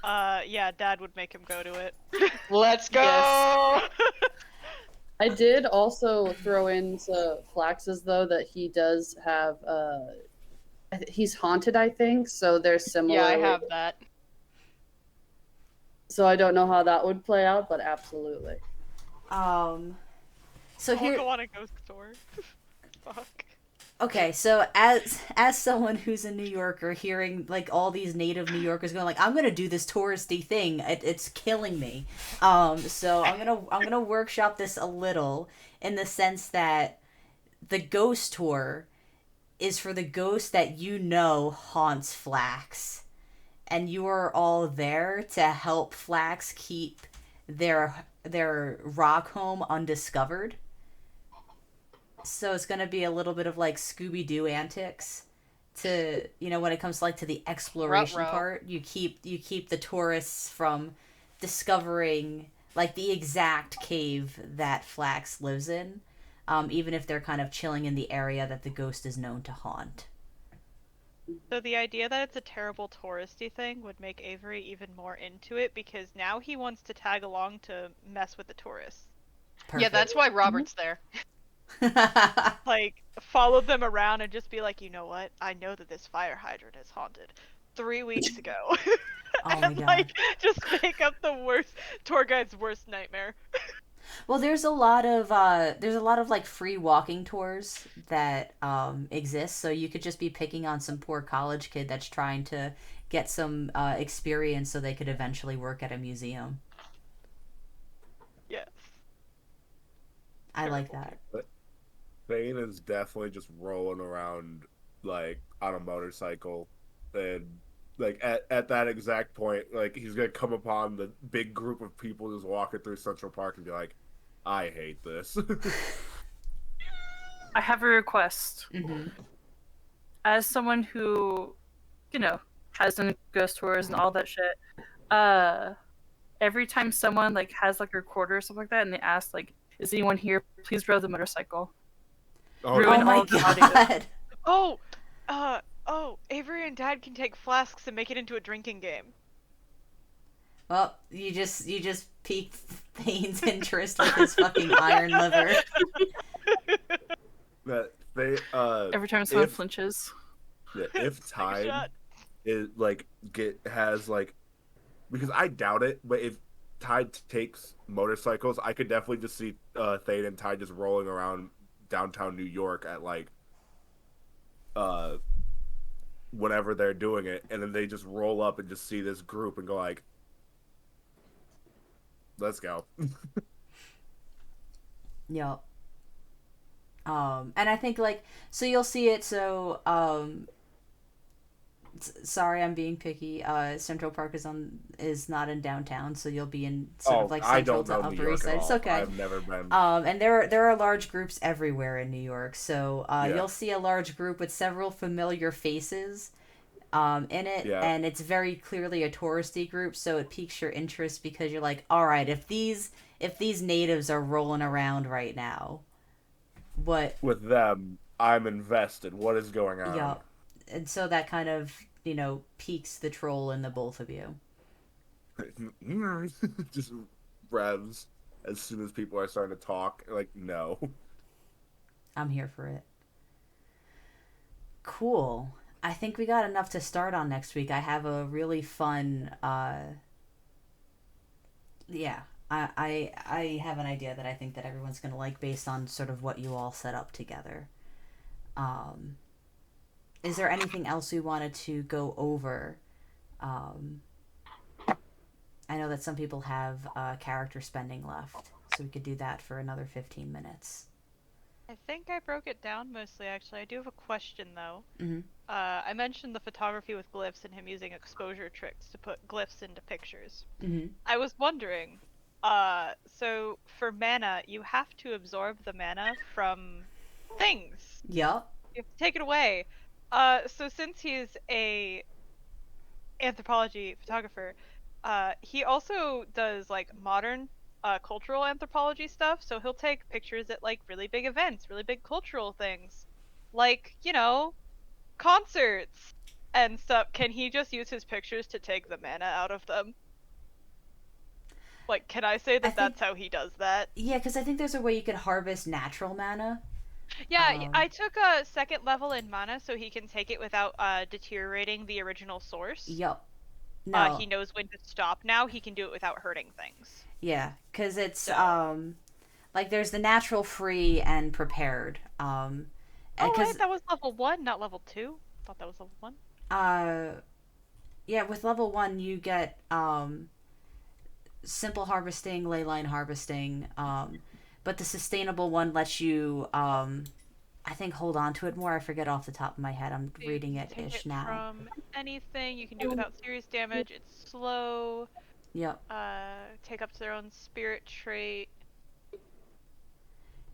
Yeah, Dad would make him go to it. Let's go! Yes. I did also throw into Flax's though that he does have he's haunted, I think, so they're similar. Yeah, I have that. So I don't know how that would play out, but absolutely. So We'll here, go on a ghost tour. Fuck. okay, so as someone who's a New Yorker, hearing like all these native New Yorkers going like, I'm gonna do this touristy thing, it's killing me. So I'm gonna workshop this a little in the sense that the ghost tour is for the ghost that haunts Flax, and you are all there to help Flax keep their rock home undiscovered. So it's gonna be a little bit of like Scooby-Doo antics to when it comes to like to the exploration Ruh-roh. part. You keep the tourists from discovering like the exact cave that Flax lives in, even if they're kind of chilling in the area that the ghost is known to haunt. So the idea that it's a terrible touristy thing would make Avery even more into it, because now he wants to tag along to mess with the tourists. Perfect. Yeah, that's why Robert's there. Like, follow them around and just be like, you know what? I know that this fire hydrant is haunted. 3 weeks ago. Oh my And God. like, just make up the worst tour guide's worst nightmare. Well, there's a lot of like free walking tours that exist, so you could just be picking on some poor college kid that's trying to get some experience so they could eventually work at a museum. Yes. I like Terrible that. But Thane is definitely just rolling around like on a motorcycle, and like at that exact point, like he's gonna come upon the big group of people just walking through Central Park and be like, I hate this. I have a request. Mm-hmm. As someone who, you know, has done ghost tours and all that shit, uh, every time someone like has like a recorder or something like that, and they ask like, "Is anyone here? Please row the motorcycle." Oh, Ruin Oh yeah. my all of the audio. god. Oh, Avery and Dad can take flasks and make it into a drinking game. Well, you just piqued Thane's interest with his fucking iron liver. That they Every time someone if flinches. if Take a Tide shot. is like has like, because I doubt it, but if Tide takes motorcycles, I could definitely just see Thane and Tide just rolling around downtown New York at like uh whenever they're doing it, and then they just roll up and just see this group and go like, let's go. Yep. And I think like so you'll see it. So sorry, I'm being picky. Central Park is not in downtown, so you'll be in sort of Oh, like I central don't to know New Upper East York at Side. It's all. okay. I've never been. And there are large groups everywhere in New York. So Yeah. you'll see a large group with several familiar faces in it, Yeah. and it's very clearly a touristy group. So it piques your interest because you're like, all right, if these natives are rolling around right now, what? With them, I'm invested. What is going on? Yeah, and so that kind of piques the troll in the both of you. Just revs as soon as people are starting to talk. Like, no. I'm here for it. Cool. I think we got enough to start on next week. I have a really fun yeah. I have an idea that I think that everyone's gonna like based on sort of what you all set up together. Um is there anything else we wanted to go over? Um I know that some people have character spending left, so we could do that for another 15 minutes. I think I broke it down mostly, actually. I do have a question, though. Mm-hmm. I mentioned the photography with glyphs and him using exposure tricks to put glyphs into pictures. Mm-hmm. I was wondering, so for mana, you have to absorb the mana from things. Yep. You have to take it away. So since he's a anthropology photographer, he also does like modern cultural anthropology stuff. So he'll take pictures at like really big events, really big cultural things, like concerts and stuff. Can he just use his pictures to take the mana out of them? Like, can I say that that's how he does that? Yeah, because I think there's a way you could harvest natural mana. Yeah, I took a second level in mana so he can take it without deteriorating the original source. Yep. No. He knows when to stop now. He can do it without hurting things. Yeah, because it's So- like there's the natural, free, and prepared. Oh, Because right, that was level 1, not level 2. Thought that was level 1. yeah, with level 1 you get simple harvesting, ley line harvesting, but the sustainable one lets you I think hold on to it more. I forget off the top of my head. I'm You reading can it take ish it now. from anything. You can do it without serious damage. It's slow. Yep. Take up to their own spirit trait.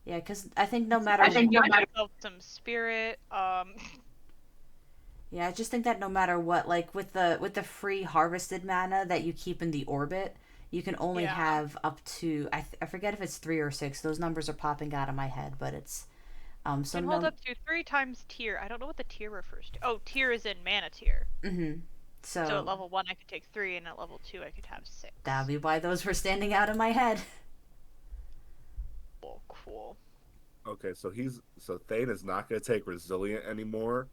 Yeah, because I think no matter Give yourself some spirit. yeah, I just think that no matter what, like with the free harvested mana that you keep in the orbit, you can only Yeah. have up to I forget if it's 3 or 6. Those numbers are popping out of my head, but it's so can hold up to 3 times tier. I don't know what the tier refers to. Oh, tier is in mana tier. Mm-hmm. So at level 1 I could take 3, and at level 2 I could have 6. That'd be why those were standing out in my head. Cool. Okay, so Thane is not going to take Resilient anymore.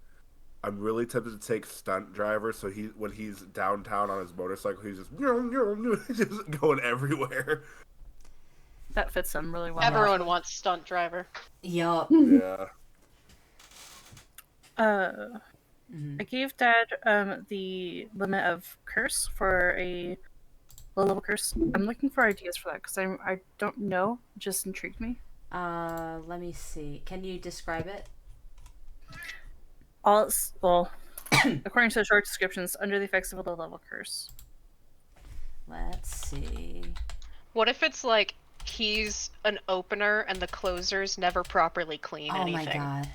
I'm really tempted to take Stunt Driver, so when he's downtown on his motorcycle, he's just just going everywhere. That fits them really well. Everyone wants stunt driver. Yup. Yeah. I gave Dad the limit of curse for a low level curse. I'm looking for ideas for that because I don't know. It just intrigued me. Let me see. Can you describe it? Well, according to the short descriptions, under the effects of a low level curse. Let's see. What if it's like he's an opener and the closers never properly clean Oh anything? my god.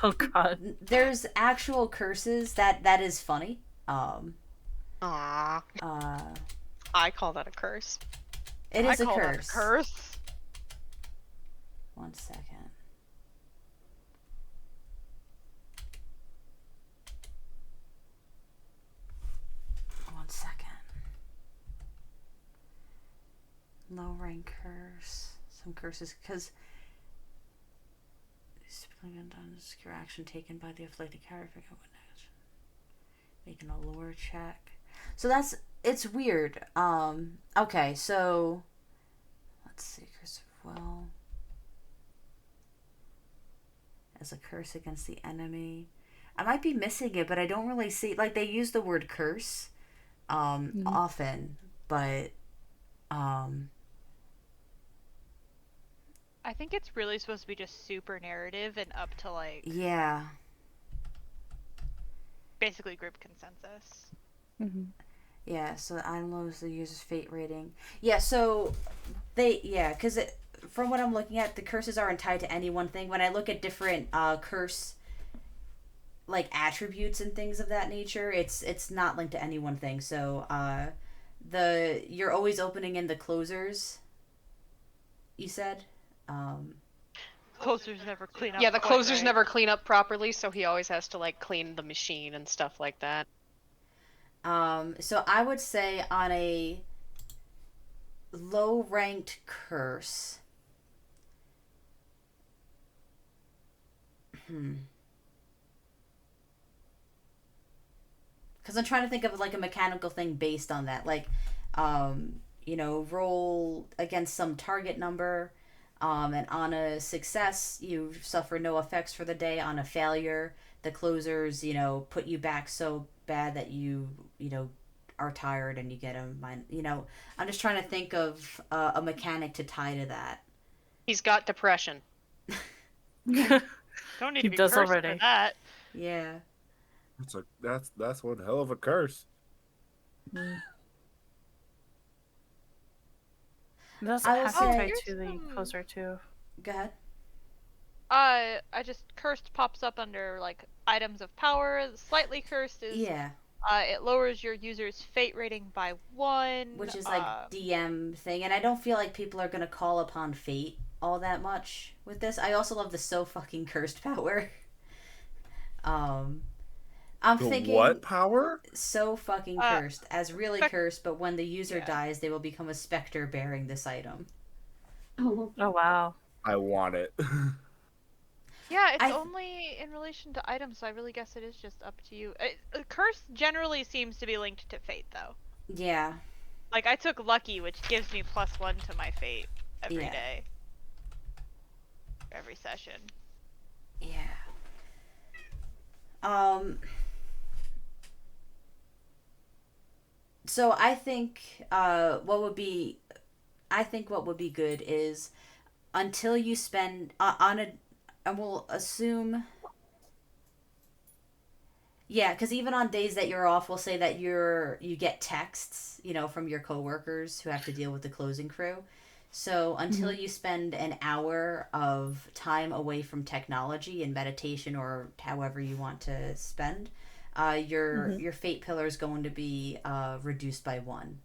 Oh god. There's actual curses that is funny. Aww. Uh, I call that a curse. it is I a call curse. that a curse. 1 second. One second. Low rank curse. Some curses, because secure action taken by the afflicted character. Making a lore check. So it's weird. Okay, so let's see. Curse of will. As a curse against the enemy. I might be missing it, but I don't really see, like, they use the word curse often, but I think it's really supposed to be just super narrative and up to like yeah. basically group consensus. Mm-hmm. Yeah, so the item lowers the user's fate rating. Yeah, so because from what I'm looking at, the curses aren't tied to any one thing. When I look at different curse like attributes and things of that nature, it's not linked to any one thing. So you're always opening in the closers, you said? Closers never clean up. Yeah, the quite closers right. never clean up properly, so he always has to like clean the machine and stuff like that. So I would say on a low ranked curse. Because I'm trying to think of like a mechanical thing based on that, like, roll against some target number, and on a success you suffer no effects for the day. On a failure, the closers, put you back so bad that you are tired and you get a mind. I'm just trying to think of a mechanic to tie to that. He's got depression. Don't need He to be does cursed already. for that. Yeah. That's one hell of a curse. That's I will have to say- tie here's to the some- closer too. Go ahead. I just cursed pops up under like items of power. Slightly cursed is Yeah. it lowers your user's fate rating by 1, Which is like DM thing, and I don't feel like people are gonna call upon fate all that much with this. I also love the so fucking cursed power. I'm The thinking what power? so fucking cursed, as really spec- cursed, but when the user yeah. dies, they will become a specter bearing this item. Oh, Oh wow. I want it. Yeah, it's I- only in relation to items, so I really guess it is just up to you. Curse generally seems to be linked to fate, though. Yeah. Like, I took Lucky, which gives me +1 to my fate every Yeah. day. Every session. Yeah. So I think what would be good is until you spend on a, and we'll assume, yeah, because even on days that you're off, we'll say that you get texts, from your coworkers who have to deal with the closing crew. So until you spend an hour of time away from technology and meditation, or however you want to spend, your fate pillar is going to be reduced by 1.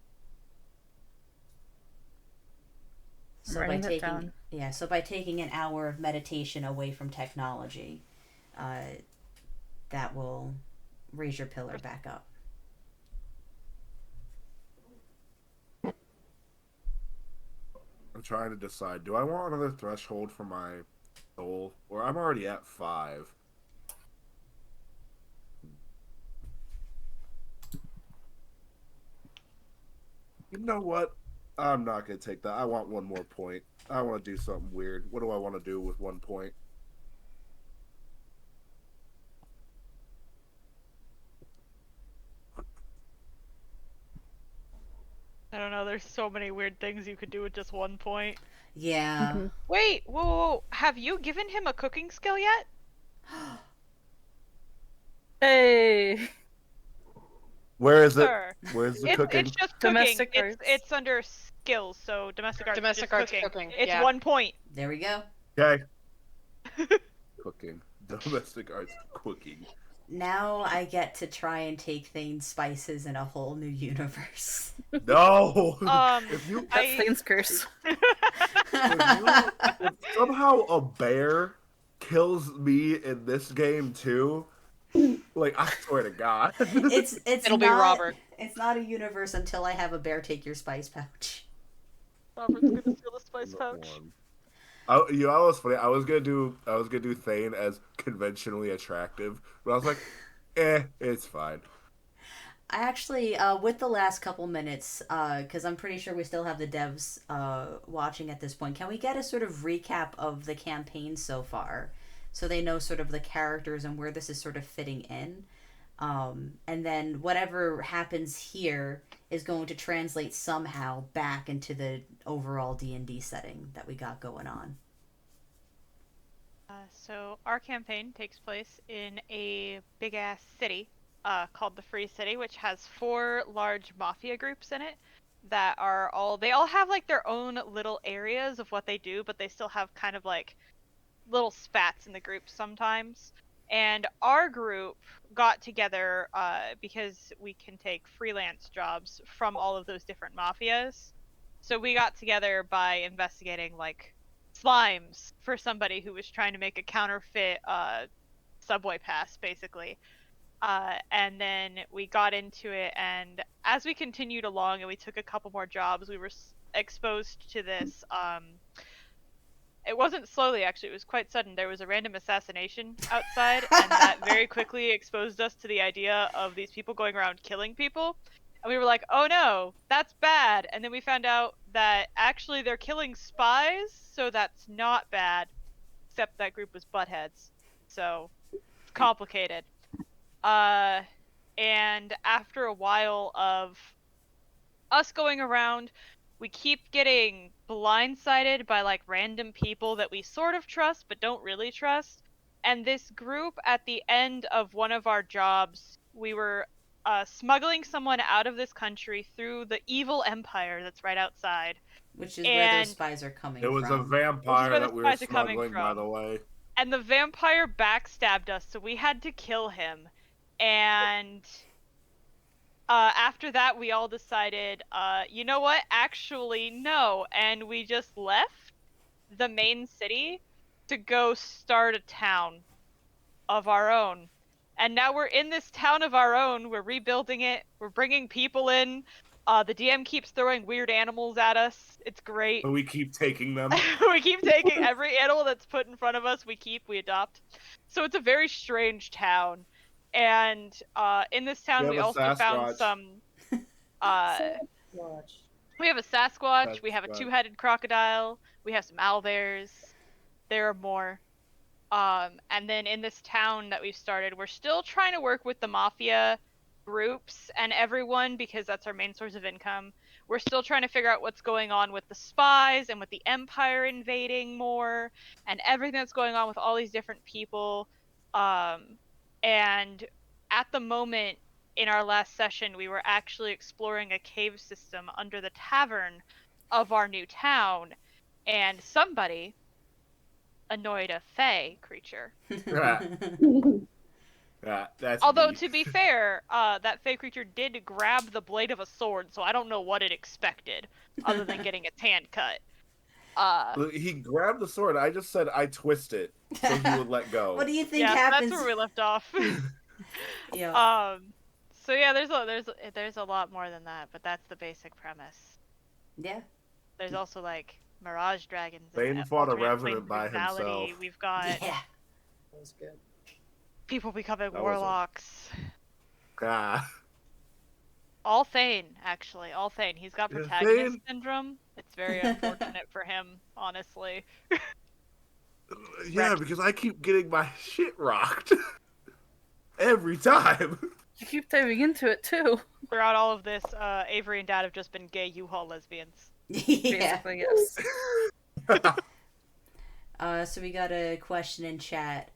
So Writing that down. So by taking an hour of meditation away from technology, that will raise your pillar back up. I'm trying to decide. Do I want another threshold for my soul? Or I'm already at 5. You know what? I'm not gonna take that. I want one more point. I want to do something weird. What do I want to do with 1 point? I don't know. There's so many weird things you could do with just 1 point. Yeah. Mhm. Wait, whoa. Have you given him a cooking skill yet? Hey, Where is it? Sir. Where's the It's cooking? just Domestic cooking. arts. It's under skills, so domestic arts. Domestic just arts cooking. cooking, It's yeah. 1 point. There we go. Okay. Cooking. Domestic arts cooking. Now I get to try and take Thane's spices in a whole new universe. No. If you That's Thane's curse. if somehow a bear kills me in this game too, like I swear to God, it's It'll be not, Robert. It's not a universe until I have a bear take your spice pouch. Robert's gonna steal the spice pouch. I was funny. I was gonna do Thane as conventionally attractive, but I was like, it's fine. I actually, with the last couple minutes, because I'm pretty sure we still have the devs watching at this point, can we get a sort of recap of the campaign so far? So they know sort of the characters and where this is sort of fitting in. And then whatever happens here is going to translate somehow back into the overall D&D setting that we got going on. So our campaign takes place in a big ass city called the Free City, which has 4 large mafia groups in it that are they all have like their own little areas of what they do, but they still have kind of like little spats in the group sometimes. And our group got together because we can take freelance jobs from all of those different mafias. So we got together by investigating like slimes for somebody who was trying to make a counterfeit subway pass, basically. And then we got into it, and as we continued along and we took a couple more jobs, we were exposed to this it wasn't slowly, actually. It was quite sudden. There was a random assassination outside, and that very quickly exposed us to the idea of these people going around killing people. And we were like, oh no, that's bad. And then we found out that actually they're killing spies, so that's not bad. Except that group was buttheads. So, it's complicated. And after a while of us going around, we keep getting blindsided by like random people that we sort of trust but don't really trust. And this group, at the end of one of our jobs, we were smuggling someone out of this country through the evil empire that's right outside. Which is where those spies are coming It from. was a vampire where that the we were spies are coming smuggling, by from. the way. And the vampire backstabbed us, so we had to kill him. And after that, we all decided, you know what? Actually, no. And we just left the main city to go start a town of our own. And now we're in this town of our own. We're rebuilding it. We're bringing people in. The DM keeps throwing weird animals at us. It's great. But we keep taking them. We keep taking every animal that's put in front of us. We adopt. So it's a very strange town. And in this town, we also found some. We have a Sasquatch. We have a 2-headed crocodile. We have some owlbears. There are more. And then in this town that we've started, we're still trying to work with the mafia groups and everyone because that's our main source of income. We're still trying to figure out what's going on with the spies and with the empire invading more and everything that's going on with all these different people. And at the moment in our last session, we were actually exploring a cave system under the tavern of our new town, and somebody annoyed a fae creature. That's Although, me. to be fair, that fae creature did grab the blade of a sword, so I don't know what it expected, other than getting its hand cut. He grabbed the sword. I just said I twist it so he would let go. What do you think happens? That's where we left off. Yeah. So yeah, there's a lot more than that, but that's the basic premise. Yeah. There's also like mirage dragons. Bane fought a revenant by himself. We've got That was good. people becoming That was warlocks. All Thane, actually. All Thane. He's got Yeah, protagonist Thane. syndrome. It's very unfortunate for him, honestly. Yeah, because I keep getting my shit rocked every time. You keep diving into it too. Throughout all of this, Avery and Dad have just been gay U-Haul lesbians. Yeah. Basically, yes. So we got a question in chat.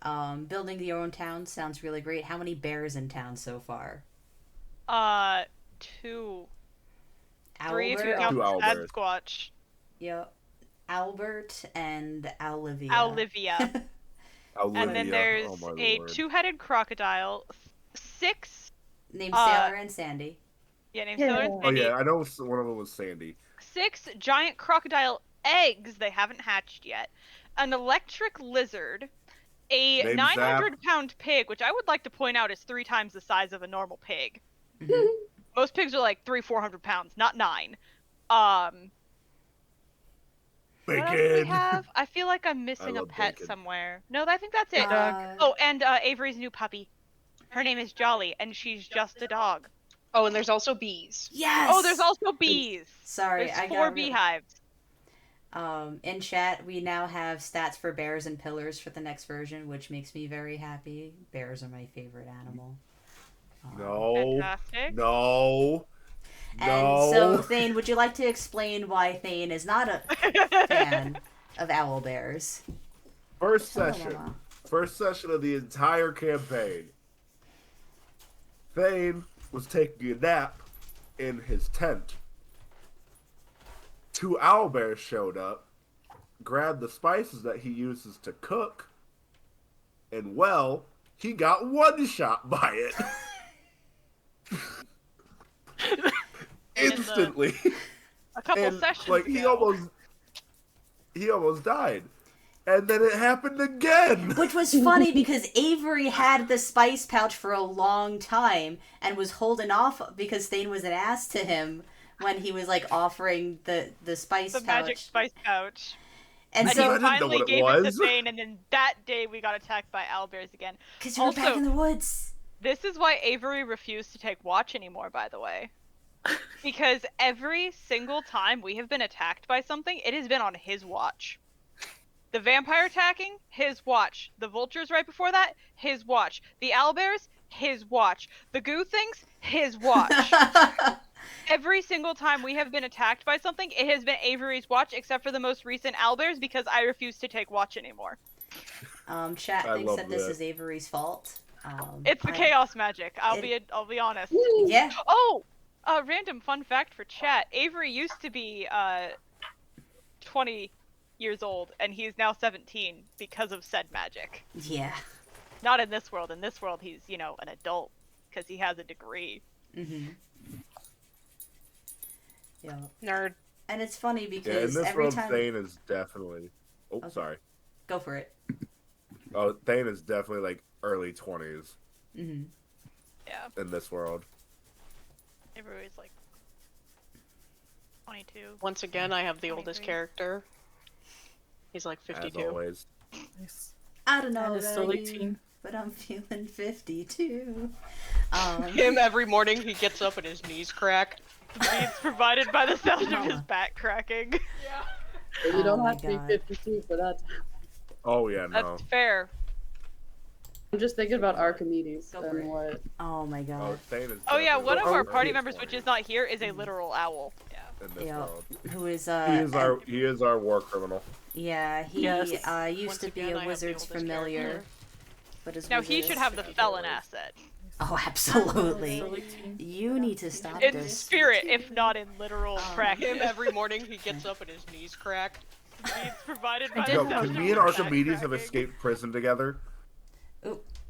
Building your own town sounds really great. How many bears in town so far? 2. 3 if you Albert. count Two Sad owlbears. Squatch. Yep. Albert and Olivia. Olivia. And then Olivia. there's Oh, my a Lord. 2-headed crocodile, 6 Named Sailor and Sandy. named Yeah. Sailor and Oh Sandy, yeah, I know one of them was Sandy. 6 giant crocodile eggs, they haven't hatched yet, an electric lizard, a Named 900-pound pig, which I would like to point out is 3 times the size of a normal pig. Mhm. Most pigs are like 300-400 pounds, not 9. What else do we Bacon. have? I feel like I'm missing a love pet bacon. somewhere. No, I think that's it. Uh, Oh, and Avery's new puppy. Her name is Jolly, and she's just a dog. Oh, and there's also bees. yes. Oh, there's also bees. Sorry, There's I 4 got beehives. In chat, we now have stats for bears and pillars for the next version, which makes me very happy. Bears are my favorite animal. No. Fantastic. No. And No. so, Thane, would you like to explain why Thane is not a fan of owlbears? First Hello, session. Mama. First session of the entire campaign. Thane was taking a nap in his tent. 2 owlbears showed up, grabbed the spices that he uses to cook, and well, he got one shot by it. Instantly. A couple And sessions like ago. he almost died. And then it happened again. Which was funny because Avery had the spice pouch for a long time and was holding off because Thane was an ass to him when he was like offering the spice The pouch. magic spice pouch. And And I he so, didn't know finally what it gave it to was. Thane, and then that day we got attacked by owlbears again. because you were back Also- in the woods. This is why Avery refused to take watch anymore, by the way. Because every single time we have been attacked by something, it has been on his watch. The vampire attacking, his watch. The vultures right before that, his watch. The owlbears, his watch. The goo things, his watch. Every single time we have been attacked by something, it has been Avery's watch, except for the most recent owlbears, because I refuse to take watch anymore. Chat I thinks love that this that. is Avery's fault. It's the chaos magic. I'll be honest. Yeah. Oh, random fun fact for chat. Avery used to be 20 years old, and he's now 17 because of said magic. Yeah. Not in this world. In this world, he's an adult because he has a degree. Mhm. Yeah. Nerd. And it's funny Yeah, in because this every world, time. Thane is definitely. Oh, Okay. sorry. Go for it. Oh, Thane is definitely like early 20s Mhm. Yeah, in this world. Avery's like 22. Once again, I have the oldest 23. character. He's like As 52. always. Nice. I don't know That is about still you, 18. but I'm feeling 52. Him every morning, he gets up and his knees crack. It's provided by the sound of his Mama. back cracking. You Oh don't my have to be God. 52 for that. Oh yeah, no. That's fair. I'm just thinking about Archimedes Go for it. and what. Oh my Oh, god. Thane is. Oh yeah, definitely one of our early party members, 20s which is not here, is a literal owl. Yeah. in this Yeah. world. Who is He is our war criminal. yeah, he Yes. used Once to be again, I a have the wizard's oldest familiar. character. But his Now he wizard should is have the 52 felon years. asset. Oh, absolutely. Still 18. You need to stop In this. spirit, if not in literal practice. Him every morning, he gets up and his knees crack. It's provided by did Yo, the know sound can of me and his back Archimedes have cracking. escaped prison together?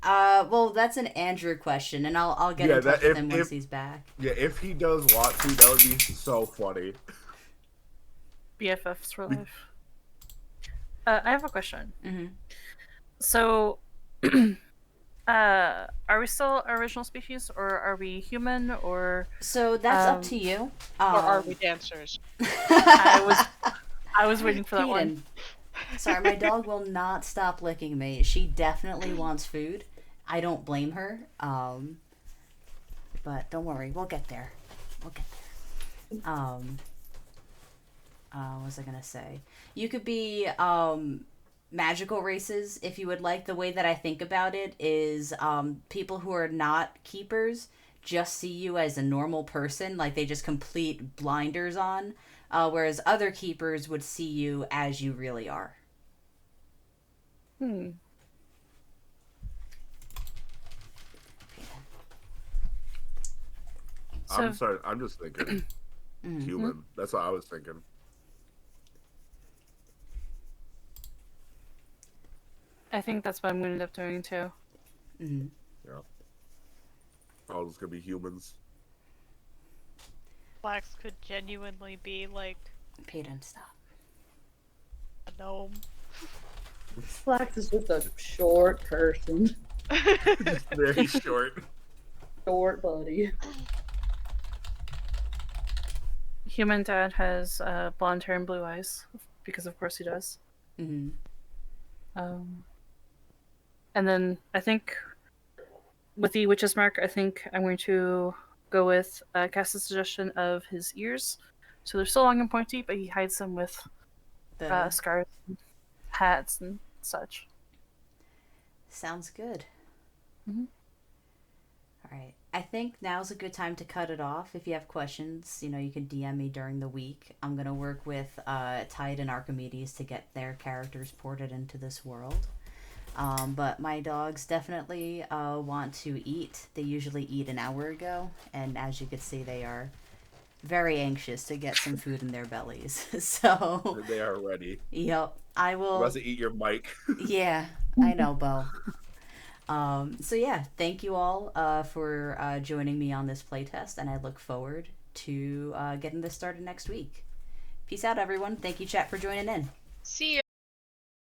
Well, that's an Andrew question, and I'll get Yeah, in touch that- with him once if- he's back. Yeah, if he does want to, that would be so funny. BFFs for life. I have a question. Hmm. So, are we still original species, or are we human, or So that's up to you. Or are we dancers? I was waiting for that one. Keaton. Sorry, my dog will not stop licking me. She definitely wants food. I don't blame her. But don't worry, we'll get there. We'll get there. What was I gonna say? You could be magical races if you would like. The way that I think about it is people who are not keepers just see you as a normal person, like they just complete blinders on, whereas other keepers would see you as you really are. I'm sorry. I'm just thinking human. That's what I was thinking. I think that's what I'm going to end up doing too. Mm-hmm. Yeah. All just gonna be humans. Flax could genuinely be like Peyton, stop. a gnome. Flax is just a short person. Just very short. Short buddy. Human dad has blonde hair and blue eyes, because of course he does. Mm-hmm. And then I think with the witch's mark, I think I'm going to go with Cass's suggestion of his ears. So they're still long and pointy, but he hides them with scarves, and hats, and such. Sounds good. Mm-hmm. All right. I think now's a good time to cut it off. If you have questions, you can DM me during the week. I'm going to work with Tide and Archimedes to get their characters ported into this world. But my dogs definitely want to eat. They usually eat an hour ago. And as you can see, they are very anxious to get some food in their bellies. So They are ready. Yep. I will. I'm about to eat your mic. Yeah, I know, Bo. So yeah, thank you all for joining me on this playtest, and I look forward to getting this started next week. Peace out, everyone. Thank you, chat, for joining in. See ya.